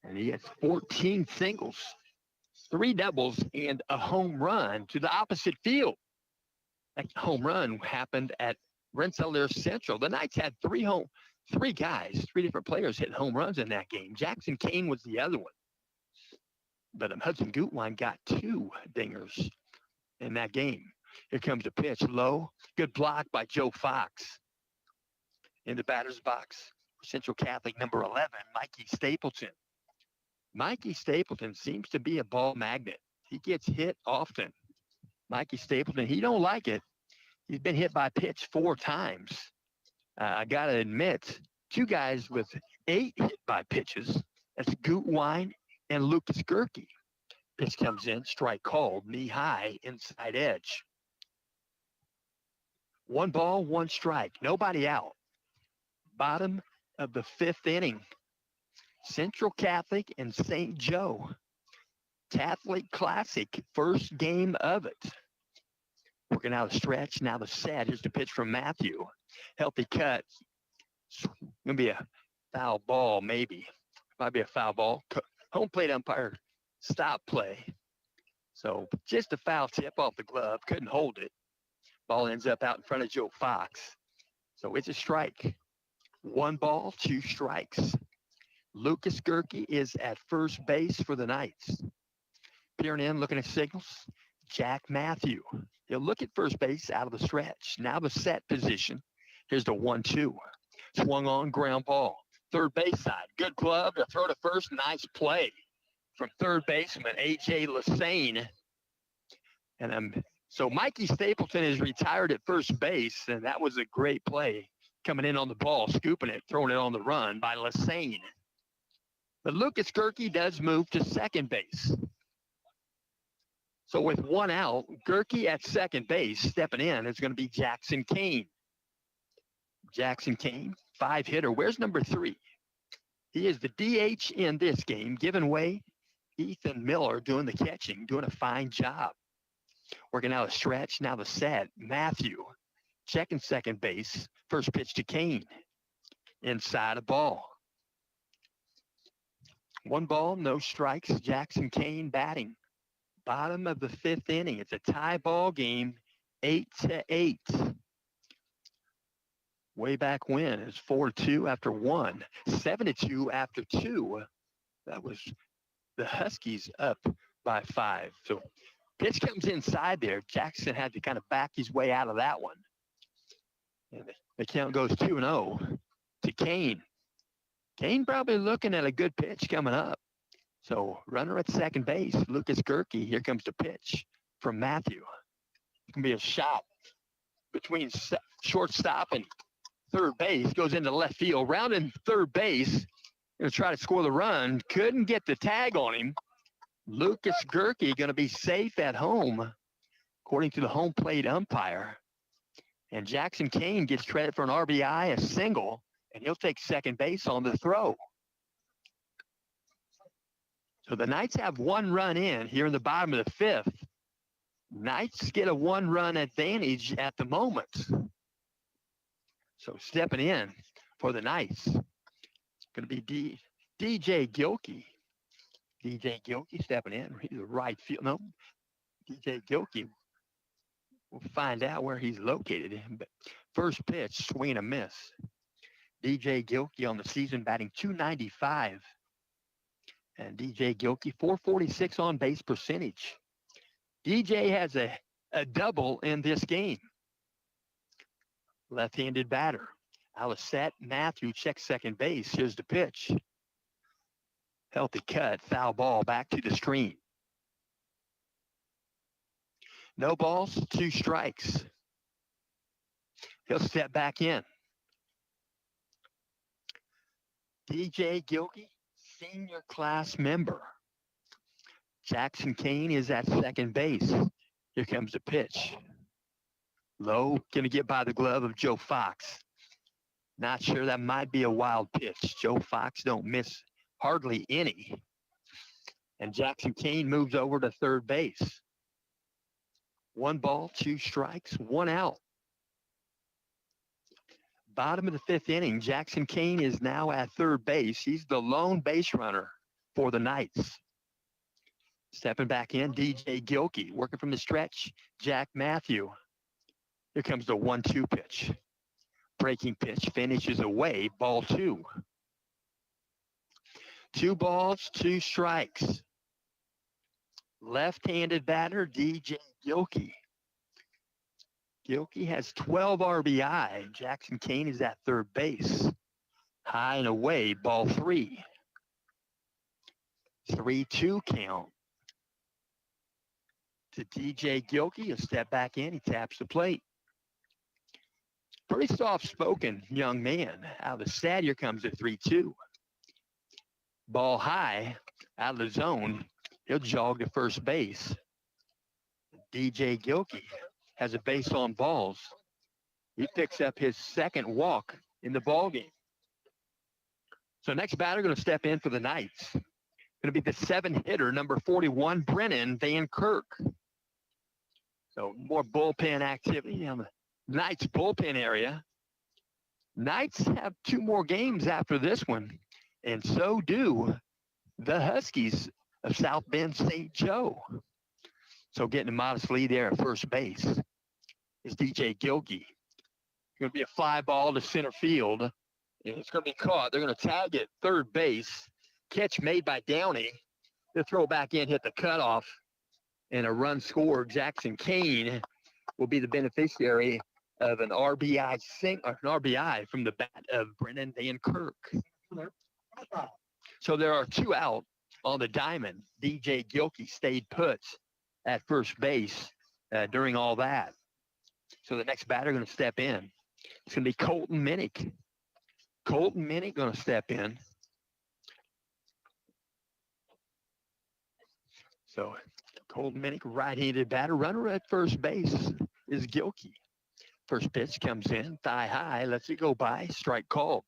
And he has 14 singles, 3 doubles, and a home run to the opposite field. That home run happened at Rensselaer Central. The Knights had 3 guys, 3 different players hit home runs in that game. Jackson Kane was the other one. But Hudson Gutwein got 2 dingers in that game. Here comes the pitch, low. Good block by Joe Fox. In the batter's box, Central Catholic number 11, Mikey Stapleton. Mikey Stapleton seems to be a ball magnet. He gets hit often. Mikey Stapleton, he don't like it. He's been hit by pitch 4 times. I got to admit, 2 guys with 8 hit by pitches. That's Gutwein and Lucas Gerke. Pitch comes in, strike called, knee high, inside edge. 1 ball, 1 strike, nobody out. Bottom of the 5th inning. Central Catholic and St. Joe. Catholic Classic, first game of it. Working out a stretch, now the set. Here's the pitch from Matthew. Healthy cut. It's going to be a foul ball, maybe. Might be a foul ball. Home plate umpire stop play. So just a foul tip off the glove. Couldn't hold it. Ball ends up out in front of Joe Fox. So it's a strike. 1 ball, 2 strikes. Lucas Gerke is at first base for the Knights. Peering in, looking at signals. Jack Matthew. He'll look at first base out of the stretch. Now the set position. Here's the 1-2. Swung on, ground ball. Third base side. Good glove to throw to first. Nice play from third baseman A.J. Lassane. And so Mikey Stapleton is retired at first base, and that was a great play. Coming in on the ball, scooping it, throwing it on the run by Lassane. But Lucas Gerke does move to second base. So with 1 out, Gerke at second base, stepping in is going to be Jackson Kane. Jackson Kane, 5-hitter. Where's number 3? He is the DH in this game, giving way. Ethan Miller doing the catching, doing a fine job. Working out a stretch, now the set. Matthew, checking second base. First pitch to Kane. Inside a ball. 1 ball, no strikes. Jackson Kane batting. Bottom of the 5th inning. It's a tie ball game, 8-8. Way back when, it's 4-2 after 1, 7-2 after 2. That was the Huskies up by 5. So pitch comes inside there. Jackson had to kind of back his way out of that one. And the count goes 2-0 to Kane. Kane probably looking at a good pitch coming up. So runner at second base, Lucas Gerke. Here comes the pitch from Matthew. It can be a shot between shortstop and third base. Goes into left field. Rounding third base. Going to try to score the run. Couldn't get the tag on him. Lucas Gerke going to be safe at home, according to the home plate umpire. And Jackson Kane gets credit for an RBI, a single, and he'll take second base on the throw. So the Knights have one run in here in the bottom of the fifth. Knights get a one-run advantage at the moment. So stepping in for the Knights, it's going to be DJ Gilkey. DJ Gilkey stepping in. He's a right field. No, DJ Gilkey. We'll find out where he's located. But first pitch, swing and a miss. DJ Gilkey on the season batting .295. And DJ Gilkey, .446 on base percentage. DJ has a double in this game. Left-handed batter. Alisette Matthew checks second base. Here's the pitch. Healthy cut, foul ball back to the screen. No balls, 2 strikes. He'll step back in. DJ Gilkey, senior class member. Jackson Kane is at second base. Here comes the pitch. Low, going to get by the glove of Joe Fox. Not sure, that might be a wild pitch. Joe Fox don't miss hardly any. And Jackson Kane moves over to third base. 1 ball, 2 strikes, 1 out. Bottom of the fifth inning, Jackson Kane is now at third base. He's the lone base runner for the Knights. Stepping back in, DJ Gilkey. Working from the stretch, Jack Matthew. Here comes the 1-2 pitch. Breaking pitch finishes away, ball 2. 2 balls, 2 strikes. Left-handed batter, DJ Gilkey. Gilkey has 12 RBI. Jackson Kane is at third base. High and away, ball 3. 3-2 count. To DJ Gilkey, a step back in, he taps the plate. Pretty soft-spoken young man. Out of the stat, here comes the 3-2. Ball high, out of the zone. He'll jog to first base. DJ Gilkey has a base on balls. He picks up his second walk in the ballgame. So next batter going to step in for the Knights. Going to be the 7-hitter, number 41, Brennan Van Kirk. So more bullpen activity on the Knights bullpen area. Knights have 2 more games after this one, and so do the Huskies of South Bend St. Joe. So getting a modest lead there at first base is DJ Gilkey. Going to be a fly ball to center field, and it's going to be caught. They're going to tag it third base. Catch made by Downey. They'll throw back in, hit the cutoff, and a run scored. Jackson Kane will be the beneficiary of an RBI from the bat of Brennan Van Kirk. So there are 2 out on the diamond. DJ Gilkey stayed put at first base during all that. So the next batter going to step in. It's going to be Colton Minnick. Colton Minnick going to step in. So Colton Minnick, right-handed batter. Runner at first base is Gilkey. First pitch comes in, thigh high, lets it go by, strike called.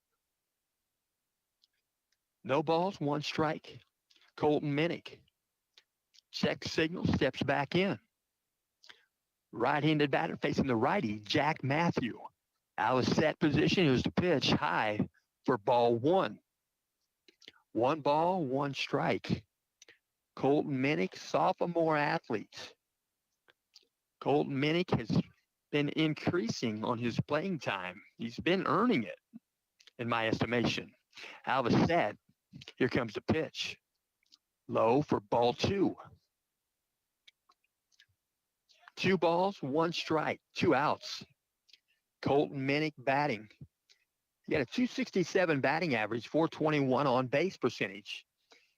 No balls, 1 strike. Colton Minnick. Check signal, steps back in. Right-handed batter facing the righty, Jack Matthew. Out of set position, here's the pitch, high for ball 1. 1 ball, 1 strike. Colton Minnick, sophomore athlete. Colton Minnick has been increasing on his playing time. He's been earning it, in my estimation. Out of set, here comes the pitch. Low for ball 2. 2 balls, 1 strike, 2 outs. Colton Minnick batting. He got a 267 batting average, 421 on base percentage.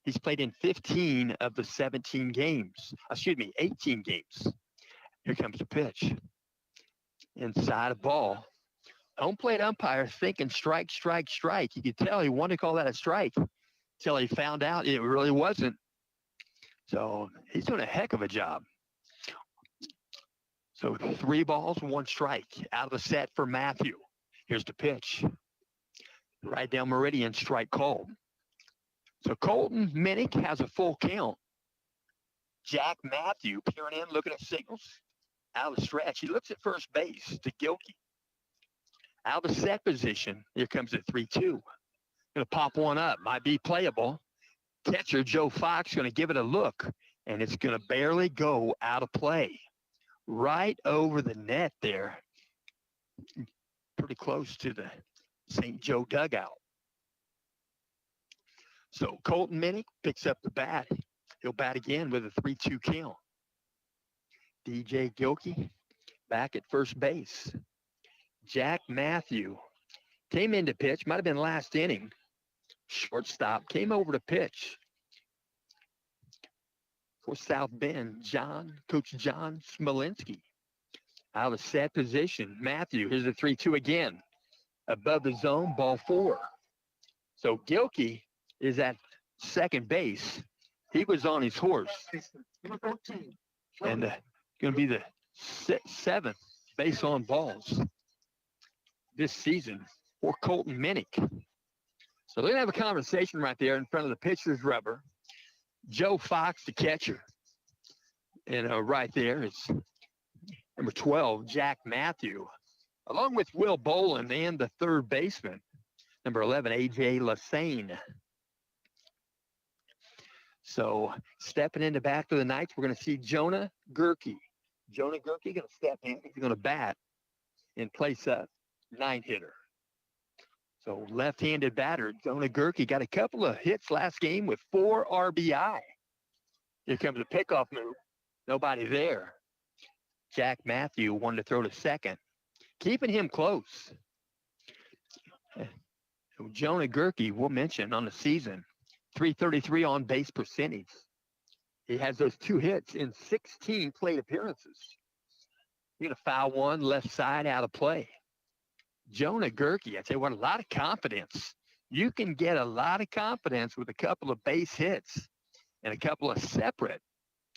He's played in 15 of the 17 games. 18 games. Here comes the pitch. Inside a ball. Home plate umpire thinking strike, strike, strike. You could tell he wanted to call that a strike until he found out it really wasn't. So he's doing a heck of a job. So 3 balls, 1 strike. Out of the set for Matthew. Here's the pitch. Right down meridian, strike called. So Colton Minnick has a full count. Jack Matthew peering in, looking at signals. Out of the stretch. He looks at first base to Gilkey. Out of the set position. Here comes the 3-2. Going to pop one up. Might be playable. Catcher Joe Fox going to give it a look. And it's going to barely go out of play. Right over the net there. Pretty close to the St. Joe dugout. So Colton Minnick picks up the bat. He'll bat again with a 3-2 count. DJ Gilkey back at first base. Jack Matthew came in to pitch. Might have been last inning. Shortstop came over to pitch. For South Bend, Coach John Smolinski. Out of set position. Matthew, here's the 3-2 again. Above the zone, ball 4. So Gilkey is at second base. He was on his horse. And going to be the 7th base on balls this season for Colton Minnick. So they're going to have a conversation right there in front of the pitcher's rubber. Joe Fox, the catcher. And right there is number 12, Jack Matthew, along with Will Bolin and the third baseman, number 11, A.J. Lassane. So stepping in the back of the Knights, we're going to see Jonah Gerke. Jonah Gerke going to step in. He's going to bat in place of 9-hitter. So left-handed batter, Jonah Gerke got a couple of hits last game with 4 RBI. Here comes a pickoff move. Nobody there. Jack Matthew wanted to throw to second, keeping him close. Jonah Gerke, we'll mention on the season, 333 on base percentage. He has those 2 hits in 16 plate appearances. He's going to foul one left side out of play. Jonah Gerke, I tell you what, a lot of confidence. You can get a lot of confidence with a couple of base hits and a couple of separate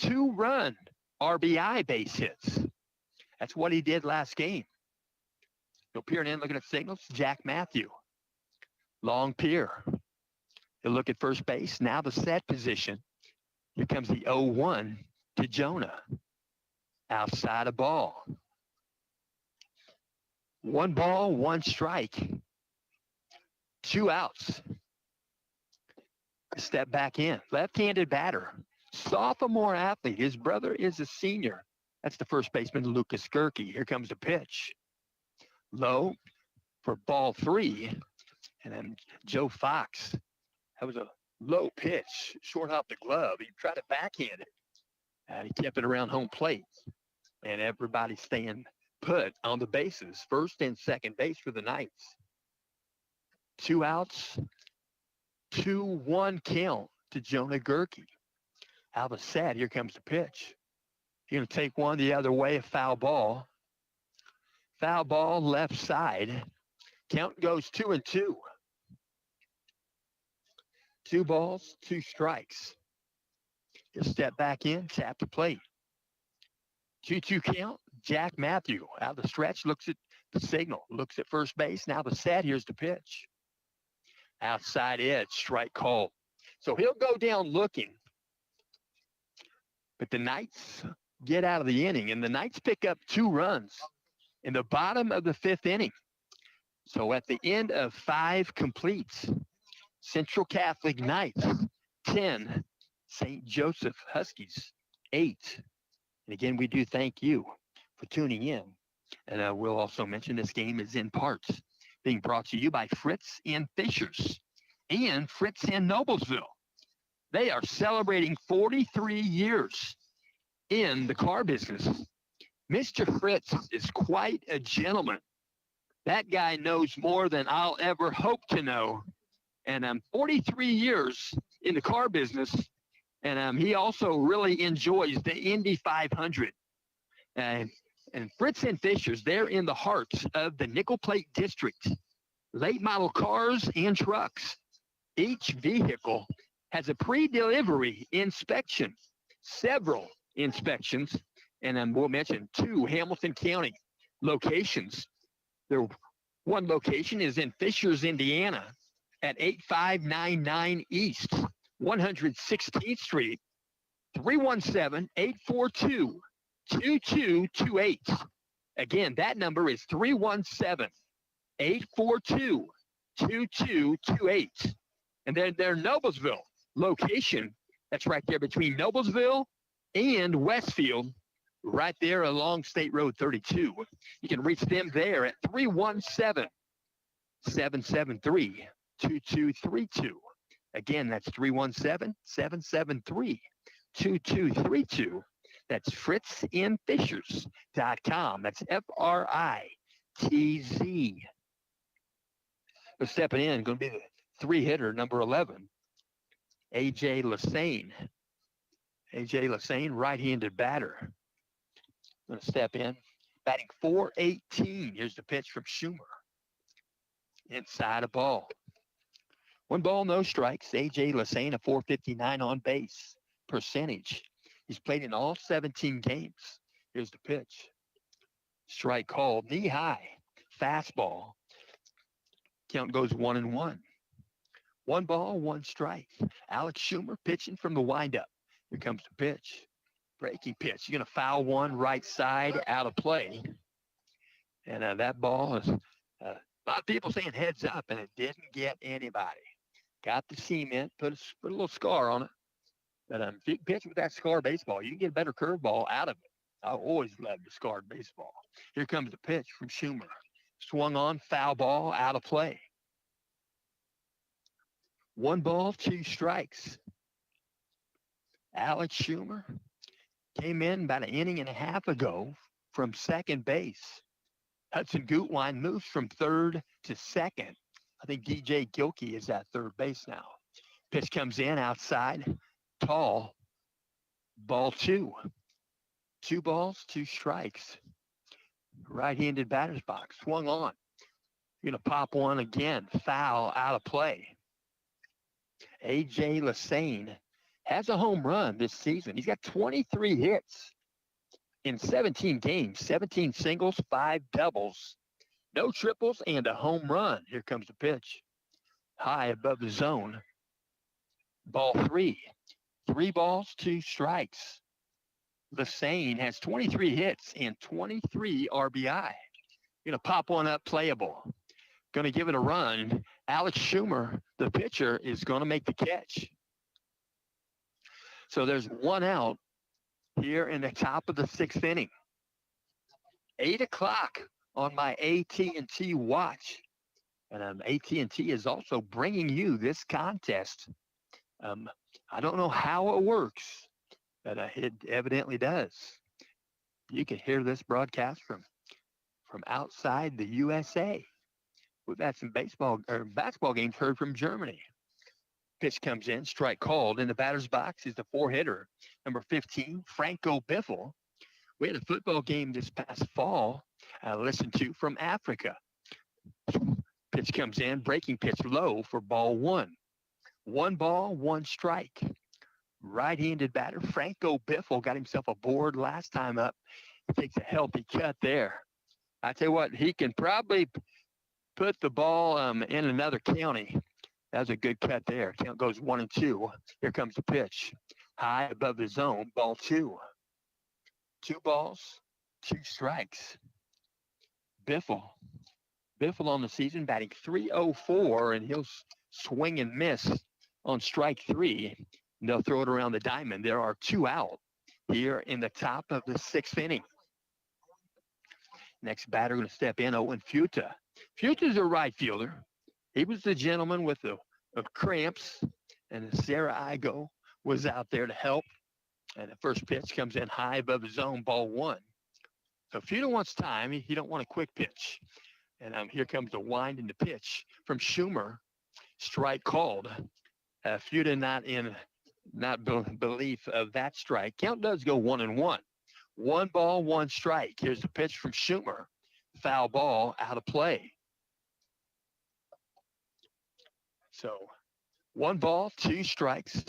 2-run RBI base hits. That's what he did last game. He'll peer in, looking at signals. Jack Matthew. Long peer. He'll look at first base. Now the set position. Here comes the 0-1 to Jonah. Outside a ball. 1 ball, 1 strike. 2 outs. Step back in. Left-handed batter. Sophomore athlete. His brother is a senior. That's the first baseman, Lucas Gerke. Here comes the pitch. Low for ball 3. And then Joe Fox. That was a low pitch, short off the glove. He tried to backhand it. And he kept it around home plate. And everybody staying put on the bases. First and second base for the Knights. 2 outs. 2-1 count to Jonah Gerke. Out of the set, here comes the pitch. He's going to take one the other way, a foul ball. Foul ball, left side. Count goes 2-2. 2 balls, 2 strikes. He'll step back in, tap the plate. 2-2 count. Jack Matthew out of the stretch, looks at the signal, looks at first base. Now the set, here's the pitch. Outside edge, strike called. So he'll go down looking. But the Knights get out of the inning, and the Knights pick up 2 runs in the bottom of the 5th inning. So at the end of 5 completes, Central Catholic Knights 10, St. Joseph Huskies 8. And again, we do thank you for tuning in. And we'll also mention this game is in parts being brought to you by Fritz and Fishers and Fritz in Noblesville. They are celebrating 43 years in the car business. Mr. Fritz is quite a gentleman. That guy knows more than I'll ever hope to know. And 43 years in the car business, and he also really enjoys the Indy 500. And Fritz and Fisher's, they're in the heart of the Nickel Plate District. Late model cars and trucks. Each vehicle has a pre-delivery inspection, several inspections, and we'll mention 2 Hamilton County locations. Their one location is in Fishers, Indiana, at 8599 East 116th Street, 317-842-2228. Again, that number is 317-842-2228. And then their Noblesville location, that's right there between Noblesville and Westfield, right there along State Road 32. You can reach them there at 317-773-2232. Again, that's 317-773-2232. That's fritzinfishers.com. That's FRITZ. But stepping in, going to be the 3-hitter, number 11, A.J. Lassane. A.J. Lassane, right-handed batter. Going to step in, batting .418. Here's the pitch from Schumer. Inside a ball. 1 ball, no strikes. A.J. Lassane, a .459 on base percentage. He's played in all 17 games. Here's the pitch. Strike called, knee high, fastball. Count goes 1-1. 1 ball, 1 strike. Alex Schumer pitching from the windup. Here comes the pitch. Breaking pitch. You're going to foul one right side out of play. And that ball is a lot of people saying heads up, and it didn't get anybody. Got the cement, put a little scar on it. But if you can pitch with that scar baseball, you can get a better curveball out of it. I always loved the scarred baseball. Here comes the pitch from Schumer. Swung on, foul ball, out of play. 1 ball, 2 strikes. Alex Schumer came in about an inning and a half ago from second base. Hudson Gutwein moves from third to second. I think DJ Gilkey is at third base now. Pitch comes in outside, tall, ball 2. 2 balls, 2 strikes. Right-handed batter's box, swung on. You're going to pop one again, foul, out of play. A.J. Lassane has a home run this season. He's got 23 hits in 17 games, 17 singles, 5 doubles, no triples, and a home run. Here comes the pitch. High above the zone. Ball 3. 3 balls, 2 strikes. Lassane has 23 hits and 23 RBI. Going to pop one up, playable. Going to give it a run. Alex Schumer, the pitcher, is going to make the catch. So there's 1 out here in the top of the 6th inning. 8 o'clock on my AT&T watch. And AT&T is also bringing you this contest. I don't know how it works, but it evidently does. You can hear this broadcast from outside the USA. We've had some basketball games heard from Germany. Pitch comes in, strike called. In the batter's box is the 4-hitter, number 15, Franco Biffle. We had a football game this past fall I listened to from Africa. Pitch comes in, breaking pitch low for ball 1. 1 ball, 1 strike. Right-handed batter, Franco Biffle, got himself a board last time up. He takes a healthy cut there. I tell you what, he can probably put the ball in another county. That was a good cut there. Count goes 1-2. Here comes the pitch. High above the zone, ball 2. 2 balls, 2 strikes. Biffle on the season, batting .304, and he'll swing and miss on strike 3. And they'll throw it around the diamond. There are 2 out here in the top of the 6th inning. Next batter going to step in, Owen Futa. Futa's a right fielder. He was the gentleman with the cramps and the Sarah Igo was out there to help. And the first pitch comes in high above the zone, ball one. So Fuda wants time. He don't want a quick pitch. And here comes the wind in the pitch from Schumer. Strike called. Fuda not belief of that strike. Count does go 1-1. 1 ball, 1 strike. Here's the pitch from Schumer. Foul ball, out of play. So 1 ball, 2 strikes,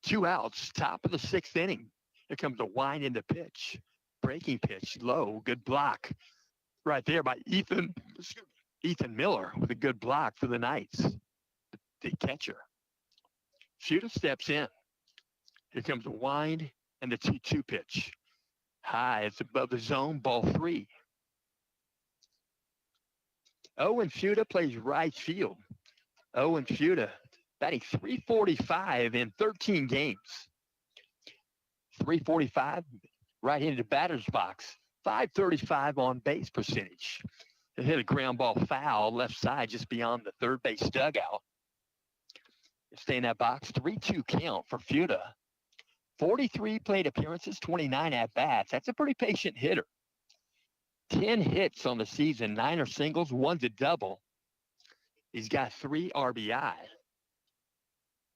2 outs, top of the 6th inning. Here comes the wind in the pitch. Breaking pitch, low, good block. Right there by Ethan Miller with a good block for the Knights. The catcher. Fuda steps in. Here comes the wind and the 2-2 pitch. High, it's above the zone, ball 3. Owen Fuda plays right field. Owen Fuda batting .345 in 13 games. .345 right into the batter's box. .535 on base percentage. It hit a ground ball foul left side just beyond the third base dugout. Stay in that box. 3-2 count for Fuda. 43 plate appearances, 29 at-bats. That's a pretty patient hitter. 10 hits on the season, 9 are singles, 1's a double. He's got 3 RBI.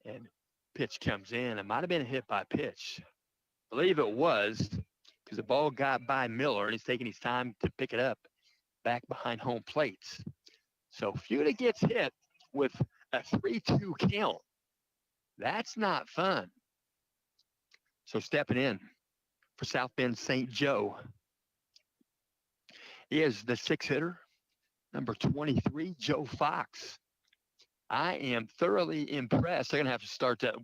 And pitch comes in. It might have been a hit by pitch. I believe it was, because the ball got by Miller, and he's taking his time to pick it up back behind home plate. So Fuda gets hit with a 3-2 count. That's not fun. So stepping in for South Bend St. Joe. He is the 6th hitter, number 23, Joe Fox. I am thoroughly impressed. They're going to have to start that.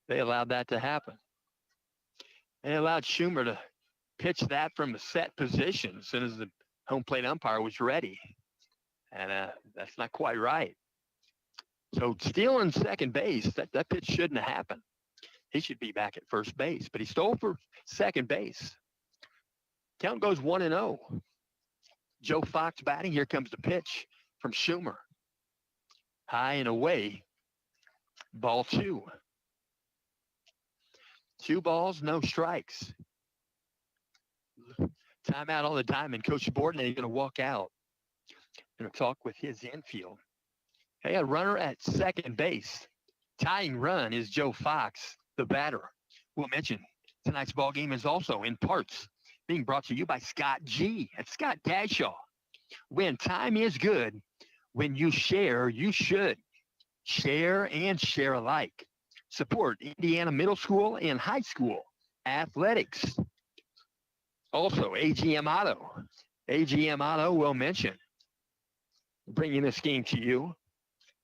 They allowed that to happen. They allowed Schumer to pitch that from a set position as soon as the home plate umpire was ready. And that's not quite right. So stealing second base, that pitch shouldn't have happened. He should be back at first base, but he stole for second base. Count goes 1-0. Joe Fox batting. Here comes the pitch from Schumer. High and away. Ball 2. 2 balls, no strikes. Timeout on the diamond. Coach Borden is going to walk out. Going to talk with his infield. Hey, a runner at second base. Tying run is Joe Fox, the batter. We'll mention tonight's ball game is also in parts being brought to you by Scott G. and Scott Dashaw. When time is good, when you share, you should. Share and share alike. Support Indiana middle school and high school athletics. Also, AGM Auto. AGM Auto will mention. Bringing this game to you.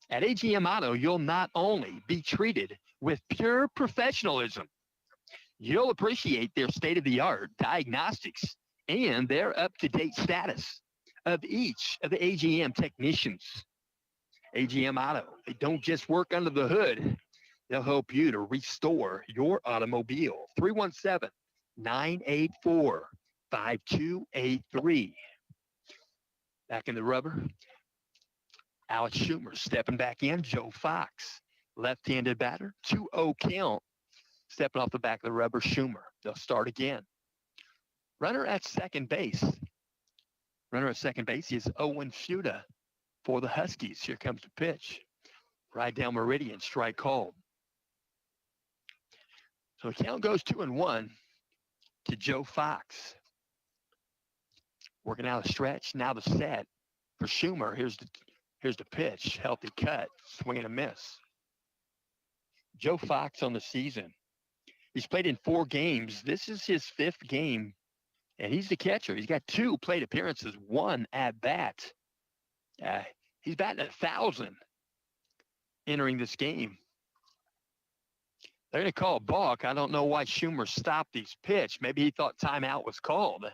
At AGM Auto, you'll not only be treated with pure professionalism, you'll appreciate their state-of-the-art diagnostics and their up-to-date status of each of the AGM technicians. AGM Auto, they don't just work under the hood. They'll help you to restore your automobile. 317-984-5283. Back in the rubber. Alex Schumer stepping back in. Joe Fox, left-handed batter. 2-0 count. Stepping off the back of the rubber, Schumer. They'll start again. Runner at second base. Runner at second base is Owen Fuda for the Huskies. Here comes the pitch. Right down Meridian, strike called. So the count goes 2-1 to Joe Fox. Working out a stretch. Now the set for Schumer. Here's the pitch. Healthy cut. Swing and a miss. Joe Fox on the season. He's played in 4 games. This is his 5th game, and he's the catcher. He's got 2 plate appearances, 1 at bat. He's batting 1,000 entering this game. They're going to call a balk. I don't know why Schumer stopped his pitch. Maybe he thought timeout was called.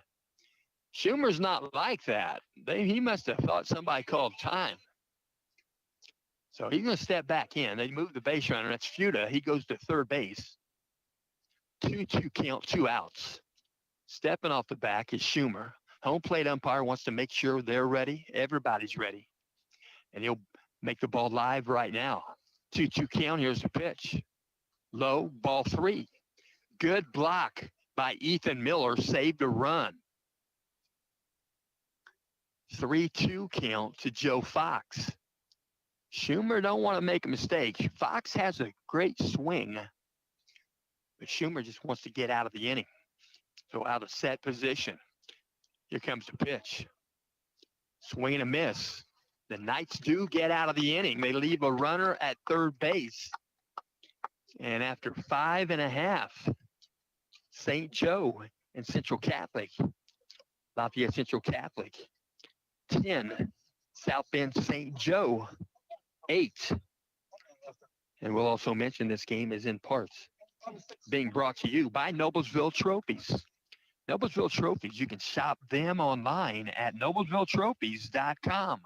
Schumer's not like that. He must have thought somebody called time. So he's going to step back in. They move the base runner. That's Fuda. He goes to third base. 2-2 count, 2 outs. Stepping off the back is Schumer. Home plate umpire wants to make sure they're ready. Everybody's ready. And he'll make the ball live right now. 2-2 count. Here's the pitch. Low, ball 3. Good block by Ethan Miller, saved a run. 3-2 count to Joe Fox. Schumer don't want to make a mistake. Fox has a great swing, but Schumer just wants to get out of the inning. So out of set position. Here comes the pitch. Swing and a miss. The Knights do get out of the inning. They leave a runner at third base. And after 5.5, St. Joe and Central Catholic, Lafayette Central Catholic, 10, South Bend St. Joe, 8. And we'll also mention this game is in parts being brought to you by Noblesville Trophies. Noblesville Trophies, you can shop them online at noblesvilletrophies.com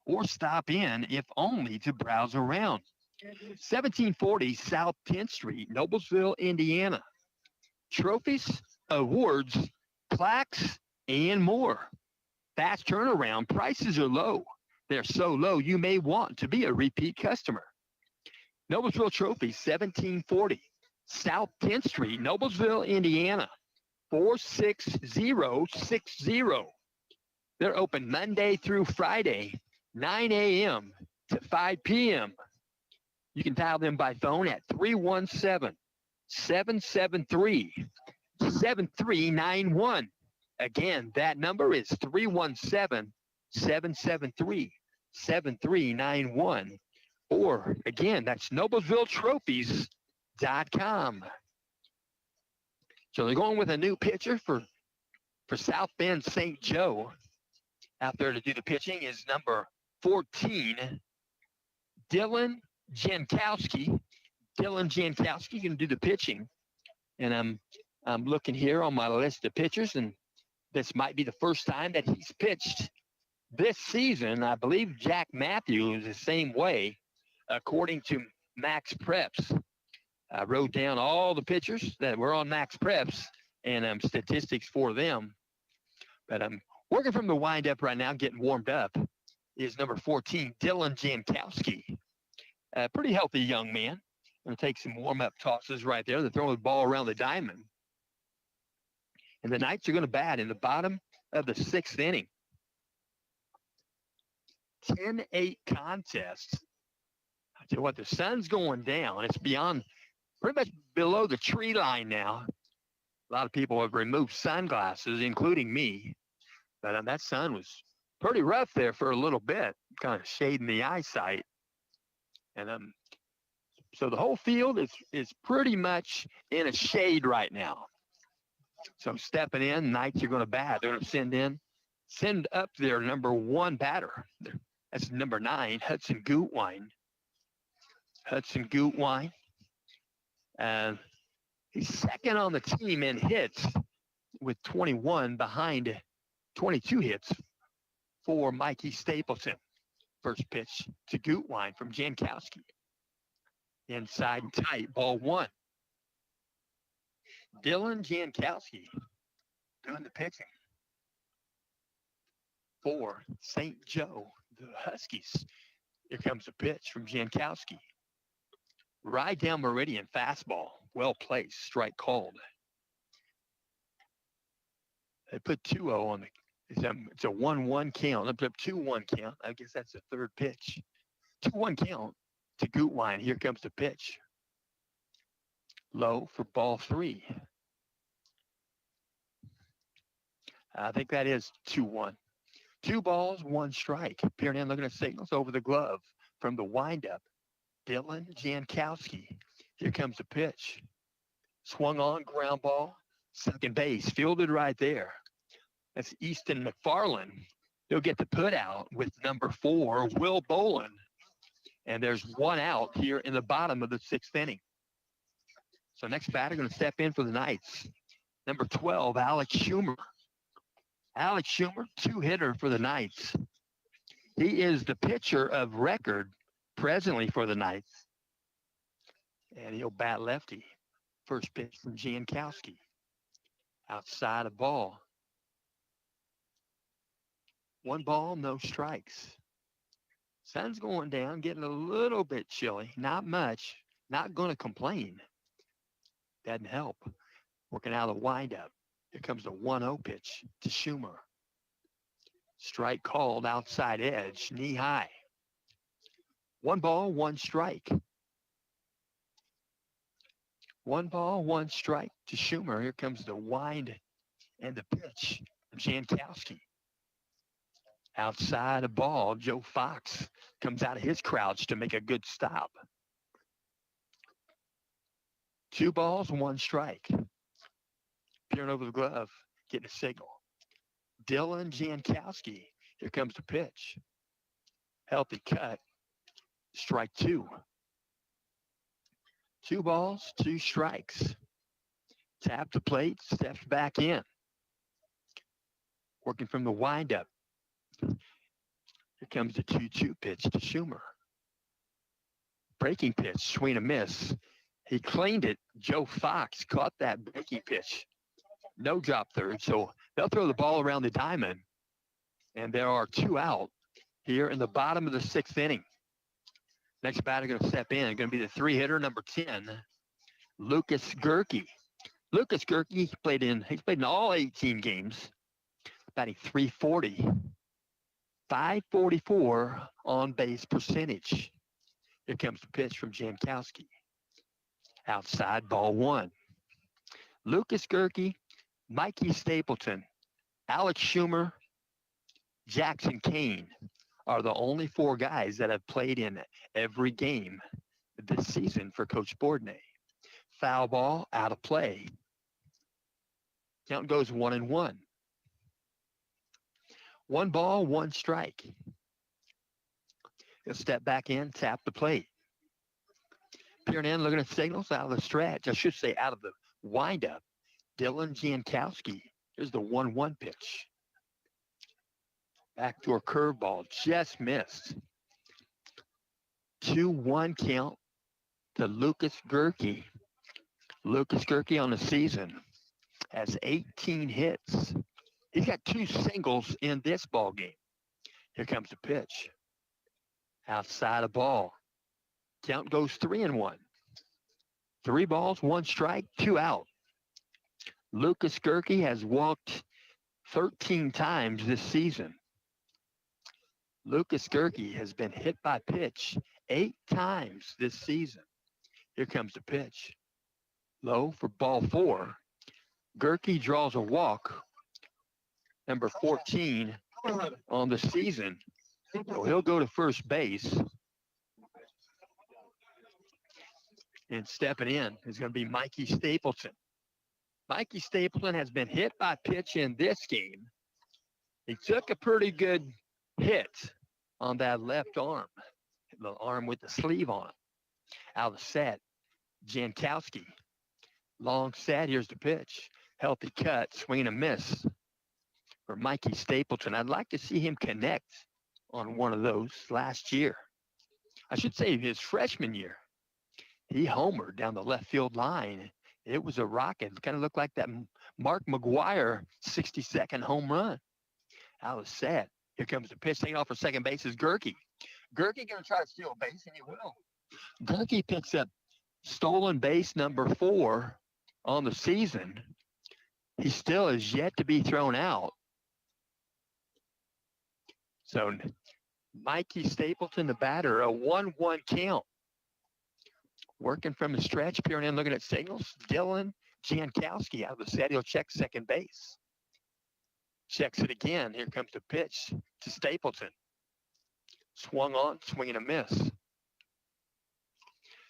or stop in, if only to browse around. 1740 South 10th Street, Noblesville, Indiana. Trophies, awards, plaques, and more. Fast turnaround, prices are low. They're so low you may want to be a repeat customer. Noblesville Trophies, 1740 South 10th Street, Noblesville, Indiana, 46060. They're open Monday through Friday, 9 a.m. to 5 p.m. You can dial them by phone at 317-773-7391. Again, that number is 317-773-7391. Or, again, that's noblesvilletrophies.com. So they're going with a new pitcher for South Bend St. Joe. Out there to do the pitching is number 14, Dylan Jankowski. Dylan Jankowski can do the pitching. And I'm looking here on my list of pitchers, and this might be the first time that he's pitched this season. I believe Jack Matthews is the same way, according to Max Preps. I wrote down all the pitchers that were on Max Preps and statistics for them. But I'm working from the windup right now, getting warmed up, is number 14, Dylan Jankowski. A pretty healthy young man. Going to take some warm-up tosses right there. They're throwing the ball around the diamond. And the Knights are going to bat in the bottom of the 6th inning. 10-8 contest. I tell you what, the sun's going down. It's beyond, pretty much below the tree line now. A lot of people have removed sunglasses, including me. But that sun was pretty rough there for a little bit, kind of shading the eyesight. And so the whole field is pretty much in a shade right now. So I'm stepping in. Knights are going to bat. They're going to send up their number 1 batter. That's number 9, Hudson Gutwine. Hudson Gutwine. And he's second on the team in hits with 21 behind 22 hits for Mikey Stapleton. First pitch to Gutwine from Jankowski. Inside and tight, ball 1. Dylan Jankowski doing the pitching for St. Joe, the Huskies. Here comes the pitch from Jankowski. Right down meridian, fastball, well placed, strike called. They put 2-0 on the. It's a 1-1 count. They put up 2-1 count. I guess that's the third pitch. 2-1 count to Gutwine. Here comes the pitch. Low for ball 3. I think that is 2-1. 2 balls, 1 strike. Peering in, looking at signals over the glove from the windup. Dylan Jankowski. Here comes the pitch. Swung on, ground ball. Second base, fielded right there. That's Easton McFarland. He'll get the put out with number 4, Will Bolin. And there's 1 out here in the bottom of the 6th inning. So next batter going to step in for the Knights. Number 12, Alex Schumer. Alex Schumer, 2-hitter for the Knights. He is the pitcher of record presently for the Knights. And he'll bat lefty. First pitch from Jankowski. Outside of ball. 1 ball, no strikes. Sun's going down, getting a little bit chilly. Not much. Not going to complain. Doesn't help. Working out of the windup. Here comes the 1-0 pitch to Schumer. Strike called outside edge, knee high. 1 ball, 1 strike. 1 ball, 1 strike to Schumer. Here comes the wind and the pitch of Jankowski. Outside a ball, Joe Fox comes out of his crouch to make a good stop. 2 balls, 1 strike. Peering over the glove, getting a signal. Dylan Jankowski. Here comes the pitch. Healthy cut. Strike 2. 2 balls, 2 strikes. Tap the plate, steps back in. Working from the windup. Here comes the 2-2 pitch to Schumer. Breaking pitch, swing and miss. He cleaned it. Joe Fox caught that breaking pitch. No drop third, so they'll throw the ball around the diamond. And there are 2 out here in the bottom of the 6th inning. Next batter going to step in, going to be the 3-hitter, number 10, Lucas Gerke. Lucas Gerke, he's played in all 18 games, batting .340, 544 on base percentage. Here comes the pitch from Jankowski. Outside, ball 1. Lucas Gerke, Mikey Stapleton, Alex Schumer, Jackson Kane are the only 4 guys that have played in every game this season for Coach Bourdonnais. Foul ball, out of play. Count goes 1-1. 1 ball, 1 strike. He'll step back in, tap the plate. Peering in, looking at signals out of the stretch. I should say out of the windup. Dylan Jankowski. Here's the 1-1 pitch. Backdoor curveball, just missed. 2-1 count to Lucas Gerke. Lucas Gerke on the season has 18 hits. He's got 2 singles in this ball game. Here comes the pitch. Outside a ball. Count goes 3-1. 3 balls, 1 strike, 2 out. Lucas Gerke has walked 13 times this season. Lucas Gerke has been hit by pitch 8 times this season. Here comes the pitch. Low for ball 4. Gerke draws a walk, number 14 on the season. So he'll go to first base. And stepping in is going to be Mikey Stapleton. Mikey Stapleton has been hit by pitch in this game. He took a pretty good hit on that left arm, the arm with the sleeve on it. Out of the set, Jankowski. Long set, here's the pitch. Healthy cut, swing and miss for Mikey Stapleton. I'd like to see him connect on one of those last year. I should say his freshman year. He homered down the left field line. It was a rocket. It kind of looked like that Mark McGuire 60-second home run. Out of set. Here comes the pitch. Taking off for second base is Gerke. Gerke going to try to steal a base, and he will. Gerke picks up stolen base number 4 on the season. He still is yet to be thrown out. So Mikey Stapleton, the batter, a 1-1 count. Working from the stretch, peering in, looking at signals. Dylan Jankowski out of the set. He'll check second base. Checks it again. Here comes the pitch to Stapleton. Swung on, swing and a miss.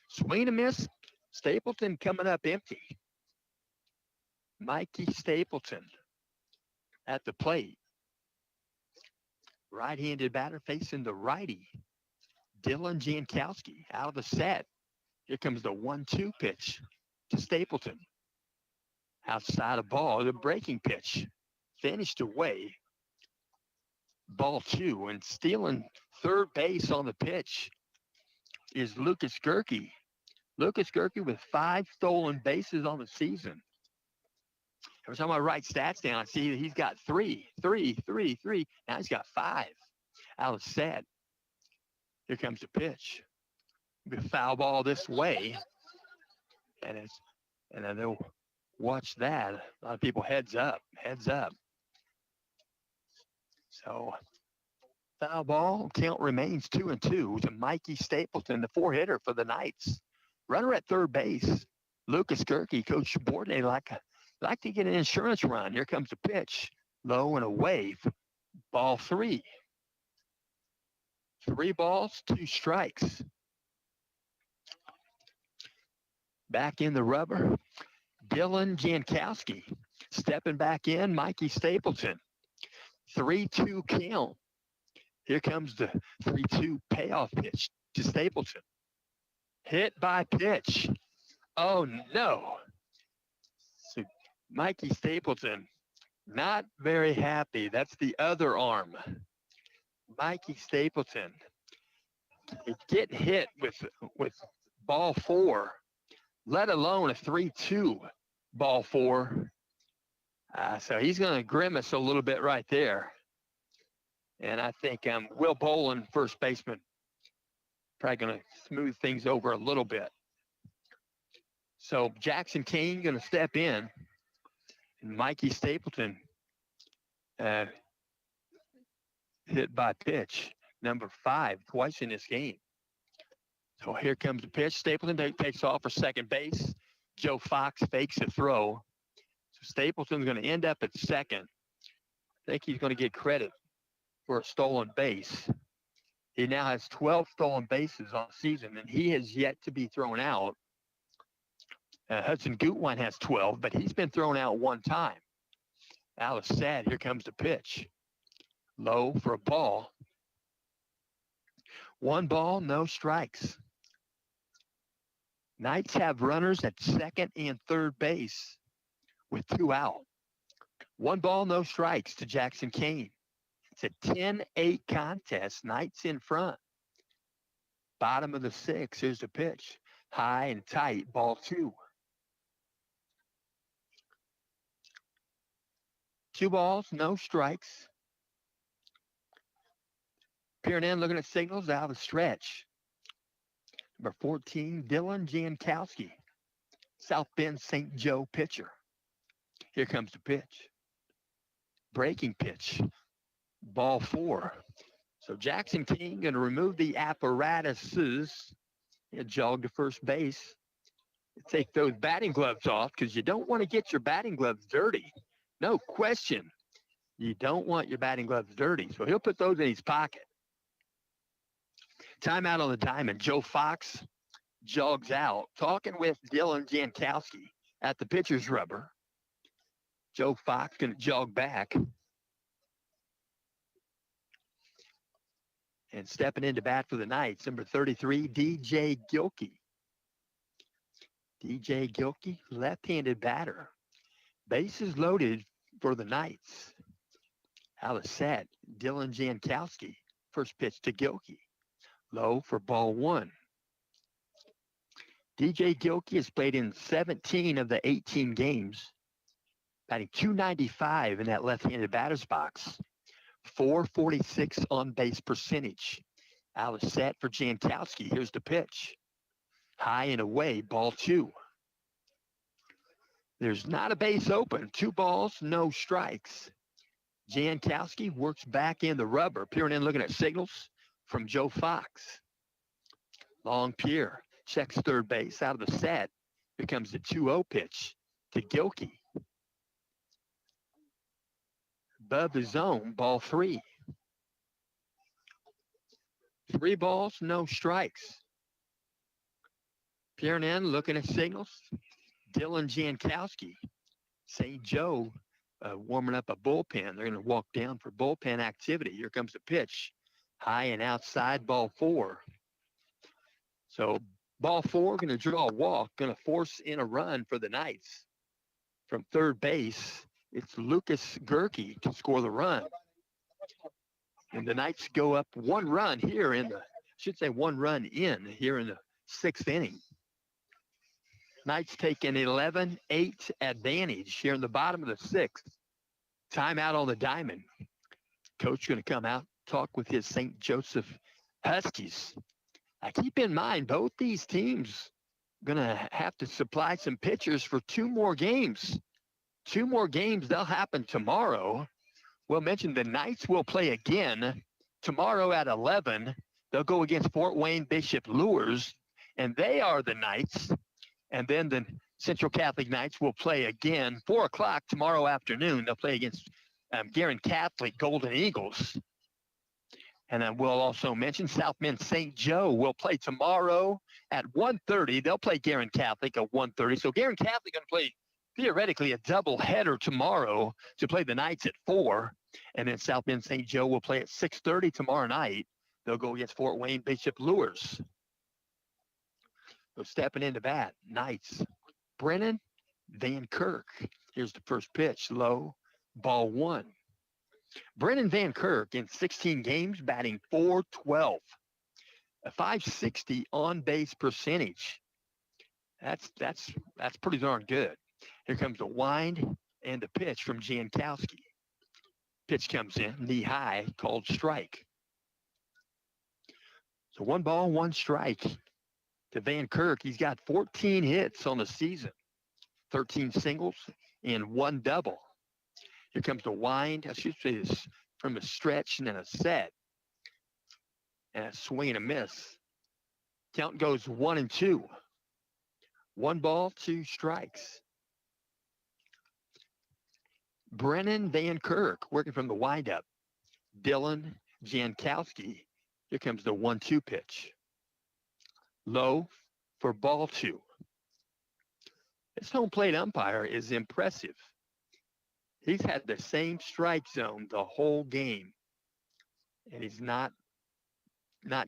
Swing and a miss. Stapleton coming up empty. Mikey Stapleton at the plate. Right-handed batter facing the righty. Dylan Jankowski out of the set. Here comes the 1-2 pitch to Stapleton. Outside a ball, the breaking pitch. Finished away. Ball 2, and stealing third base on the pitch is Lucas Gerke. Lucas Gerke with 5 stolen bases on the season. Every time I write stats down, I see that he's got 3. Now he's got 5 out of set. Here comes the pitch. The foul ball this way. And it's And then they'll watch that. A lot of people heads up, heads up. So foul ball count remains 2-2 to Mikey Stapleton, the four-hitter for the Knights. Runner at third base, Lucas Gerke, Coach Borden, like to get an insurance run. Here comes the pitch, low and away. Ball three. 3 balls, 2 strikes. Back in the rubber, Dylan Jankowski. Stepping back in, Mikey Stapleton. 3-2 count. Here comes the 3-2 payoff pitch to Stapleton. Hit by pitch. Oh, no. So Mikey Stapleton, not very happy. That's the other arm. Mikey Stapleton. Get hit with ball 4, let alone a 3-2 ball 4. So he's going to grimace a little bit right there. And I think Will Bolin, first baseman, probably going to smooth things over a little bit. So Jackson King going to step in. And Mikey Stapleton hit by pitch, number 5, twice in this game. So here comes the pitch. Stapleton takes off for second base. Joe Fox fakes a throw. So Stapleton's going to end up at second. I think he's going to get credit for a stolen base. He now has 12 stolen bases on the season, and he has yet to be thrown out. Hudson Gutwein has 12, but he's been thrown out one time. Alice Sad, here comes the pitch. Low for a ball. 1 ball, no strikes. Knights have runners at second and third base with 2 out. 1 ball, no strikes to Jackson Kane. It's a 10-8 contest. Knights in front. Bottom of the 6th. Here's the pitch. High and tight. Ball 2. 2 balls, no strikes. Peering in, looking at signals out of the stretch. Number 14, Dylan Jankowski, South Bend St. Joe pitcher. Here comes the pitch. Breaking pitch. Ball 4. So Jackson King going to remove the apparatuses. He'll jog to first base. Take those batting gloves off because you don't want to get your batting gloves dirty. No question. You don't want your batting gloves dirty. So he'll put those in his pocket. Timeout on the diamond. Joe Fox jogs out, talking with Dylan Jankowski at the pitcher's rubber. Joe Fox going to jog back. And stepping into bat for the Knights, number 33, DJ Gilkey. DJ Gilkey, left-handed batter. Bases loaded for the Knights. Alice set, Dylan Jankowski. First pitch to Gilkey. Low for ball 1. DJ Gilkey has played in 17 of the 18 games, batting .295 in that left-handed batter's box. .446 on-base percentage. Alice set for Jankowski. Here's the pitch. High and away, ball 2. There's not a base open. 2 balls, no strikes. Jankowski works back in the rubber, peering in, looking at signals from Joe Fox. Long Pierre checks third base out of the set. Here comes the 2-0 pitch to Gilkey. Above the zone, ball 3. 3 balls, no strikes. Peering in, looking at signals. Dylan Jankowski. St. Joe warming up a bullpen. They're going to walk down for bullpen activity. Here comes the pitch. High and outside, ball 4. So ball 4, going to draw a walk, going to force in a run for the Knights. From third base, it's Lucas Gerke to score the run. And the Knights go up 1 run here in the, one run in here in the 6th inning. Knights take an 11-8 advantage here in the bottom of the 6th. Timeout on the diamond. Coach going to come out, talk with his St. Joseph Huskies. Now keep in mind, both these teams going to have to supply some pitchers for 2 more games. 2 more games. They'll happen tomorrow. We'll mention the Knights will play again tomorrow at 11. They'll go against Fort Wayne Bishop Lures, and they are the Knights. And then the Central Catholic Knights will play again 4 o'clock tomorrow afternoon. They'll play against Guerin Catholic Golden Eagles. And then we'll also mention South Bend St. Joe will play tomorrow at 1:30. They'll play Guerin Catholic at 1:30. So Guerin Catholic going to play theoretically a double header tomorrow to play the Knights at 4. And then South Bend St. Joe will play at 6:30 tomorrow night. They'll go against Fort Wayne Bishop Lures. So stepping into bat, Knights. Brennan Van Kirk. Here's the first pitch, low, ball 1. Brennan Van Kirk in 16 games batting .412, a .560 on base percentage. That's pretty darn good. Here comes the wind and the pitch from Jankowski. Pitch comes in, knee high, called strike. So 1 ball, 1 strike to Van Kirk. He's got 14 hits on the season, 13 singles and 1 double. Here comes the wind. I should say this from a stretch and then a set. And a swing and a miss. Count goes 1-2. 1 ball, 2 strikes. Brennan Van Kirk working from the windup. Dylan Jankowski. Here comes the 1-2 pitch. Low for ball 2. This home plate umpire is impressive. He's had the same strike zone the whole game, and he's not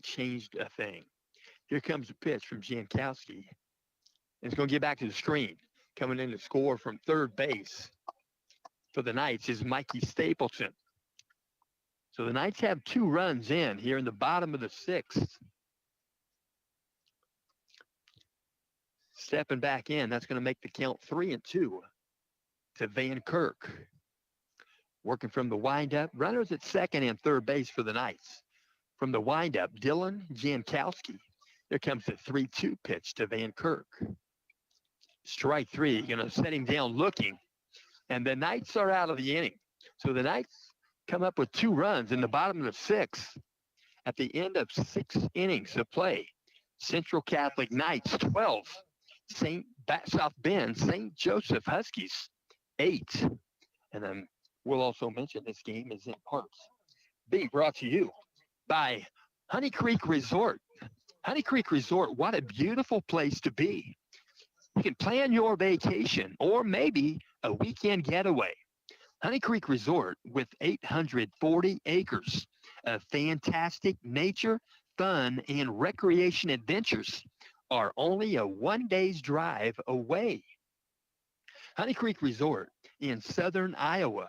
changed a thing. Here comes the pitch from Jankowski. It's going to get back to the screen. Coming in to score from third base for the Knights is Mikey Stapleton. So the Knights have 2 runs in here in the bottom of the 6th. Stepping back in, that's going to make the count 3-2 to Van Kirk. Working from the windup, runners at second and third base for the Knights. From the windup, Dylan Jankowski. Here comes the 3-2 pitch to Van Kirk. Strike 3, going to set him down looking. And the Knights are out of the inning. So the Knights come up with 2 runs in the bottom of the 6th at the end of 6 innings of play. Central Catholic Knights 12. South Bend St. Joseph Huskies 8. And then we'll also mention this game is in parts being brought to you by Honey Creek Resort. Honey Creek Resort, what a beautiful place to be. You can plan your vacation or maybe a weekend getaway. Honey Creek Resort with 840 acres of fantastic nature, fun, and recreation adventures are only a 1 day's drive away. Honey Creek Resort in southern Iowa,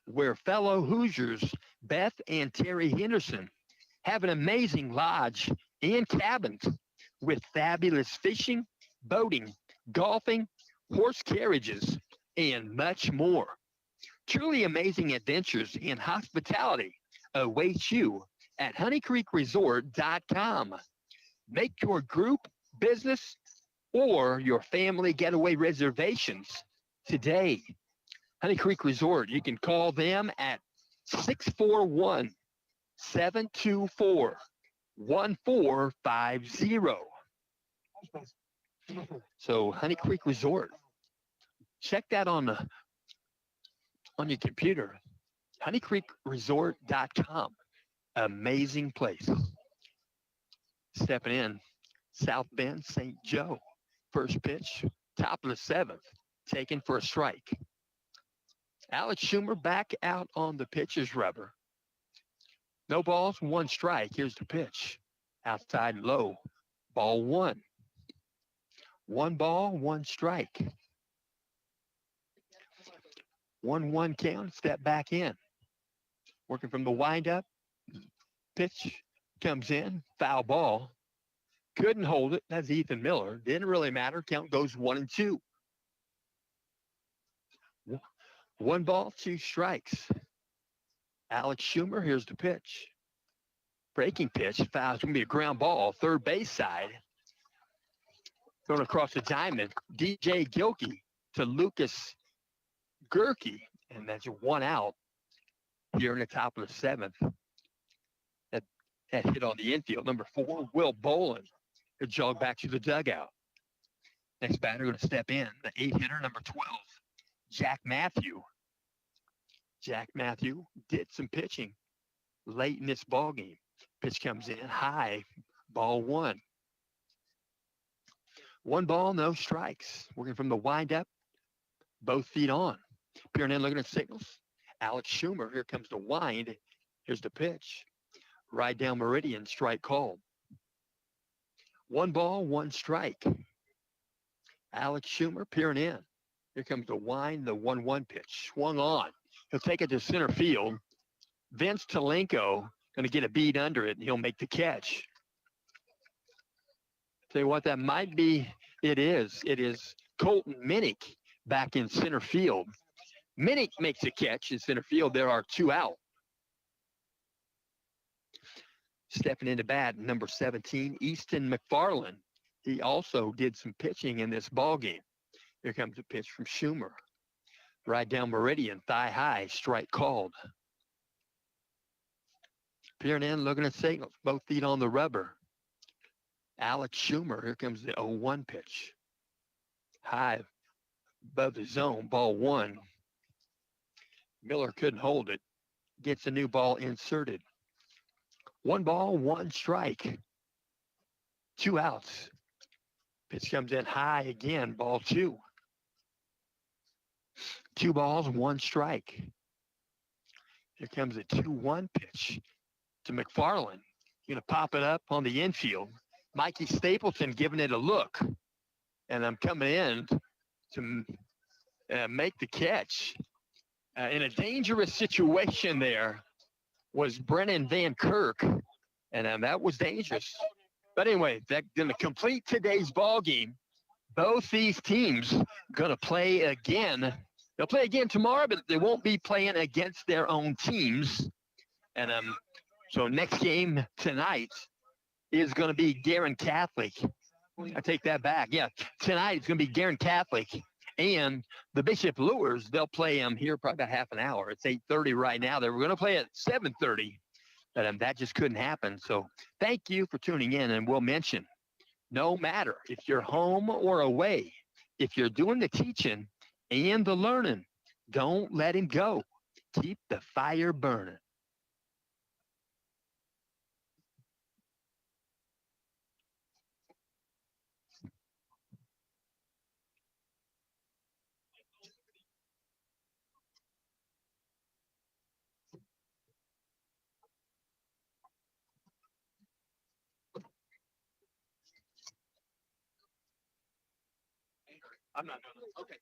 where fellow Hoosiers Beth and Terry Henderson have an amazing lodge and cabins with fabulous fishing, boating, golfing, horse carriages, and much more. Truly amazing adventures and hospitality await you at honeycreekresort.com. Make your group, business, or your family getaway reservations today. Honey Creek Resort, you can call them at 641-724-1450. So Honey Creek Resort, check that on your computer. honeycreekresort.com. Amazing place. Stepping in, South Bend St. Joe. First pitch, top of the 7th, taken for a strike. Alex Schumer back out on the pitcher's rubber. No balls, 1 strike. Here's the pitch. Outside low, ball 1. 1 ball, 1 strike. 1-1 count, step back in. Working from the windup, pitch comes in, foul ball. Couldn't hold it. That's Ethan Miller. Didn't really matter. Count goes 1-2. 1 ball, 2 strikes. Alex Schumer, here's the pitch. Breaking pitch, foul. It's going to be a ground ball, third base side. Thrown across the diamond. DJ Gilkey to Lucas Gerke. And that's one out here in the top of the seventh. That hit on the infield. Number 4, Will Bolin. He'll jog back to the dugout. Next batter going to step in. The 8-hitter, number 12, Jack Matthew. Jack Matthew did some pitching late in this ball game. Pitch comes in high, ball 1. 1 ball, no strikes. Working from the windup, both feet on. Peering in, looking at signals. Alex Schumer, here comes the wind. Here's the pitch. Right down meridian, strike called. 1 ball, 1 strike. Alex Schumer peering in. Here comes the wind, the 1-1 pitch. Swung on. He'll take it to center field. Vince Talenko going to get a beat under it, and he'll make the catch. Tell you what, that might be, it is. It is Colton Minnick back in center field. Minnick makes a catch in center field. There are 2 out. Stepping into bat, number 17, Easton McFarland. He also did some pitching in this ball game. Here comes a pitch from Schumer. Right down meridian, thigh high, strike called. Peering in, looking at signals, both feet on the rubber. Alex Schumer, here comes the 0-1 pitch. High above the zone, ball 1. Miller couldn't hold it. Gets a new ball inserted. 1 ball, 1 strike. 2 outs. Pitch comes in high again, ball 2. 2 balls, 1 strike. Here comes a 2-1 pitch to McFarland. Going to pop it up on the infield. Mikey Stapleton giving it a look. And I'm coming in to make the catch. In a dangerous situation there was Brennan Van Kirk. And that was dangerous. But anyway, that's going to complete today's ball game. Both these teams going to play again. They'll play again tomorrow, but they won't be playing against their own teams. And so next game tonight is going to be Guerin Catholic. I take that back. Yeah, tonight it's going to be Guerin Catholic and the Bishop Lures. They'll play them here probably about half an hour. It's 8:30 right now. They were going to play at 7:30, but that just couldn't happen. So thank you for tuning in, and we'll mention, no matter if you're home or away, if you're doing the teaching and the learning, don't let him go. Keep the fire burning. I'm not doing it. Okay.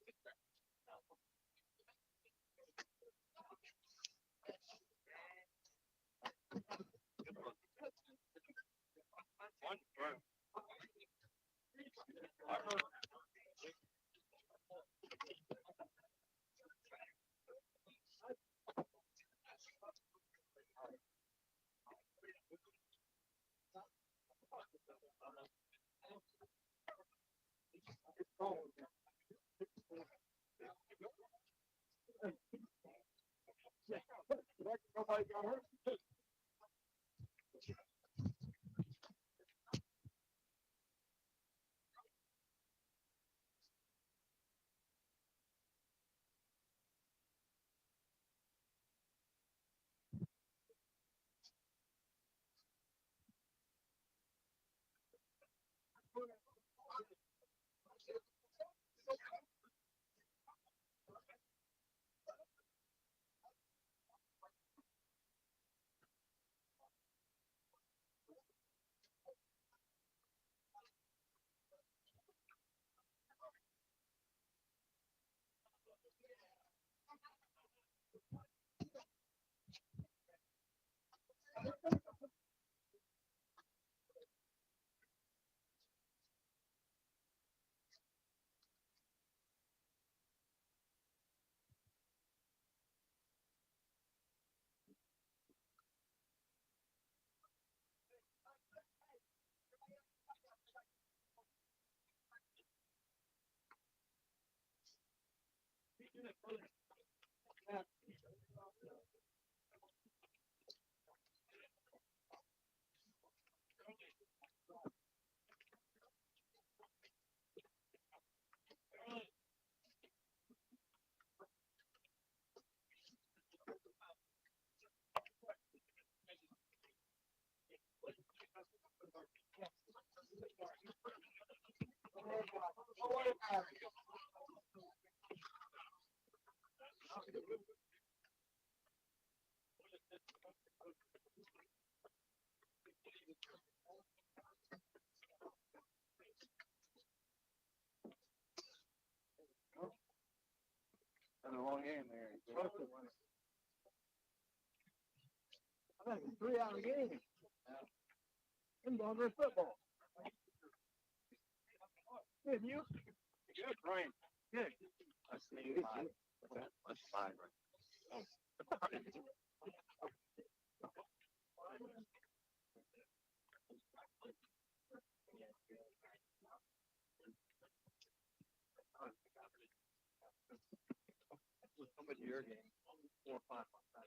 That's a long game there. I think it's a 3-hour game. I'm longer football. Good, you? Good, Brian. Good. Let's see. Let's 5 right. Somebody your game. 4 or 5 on that.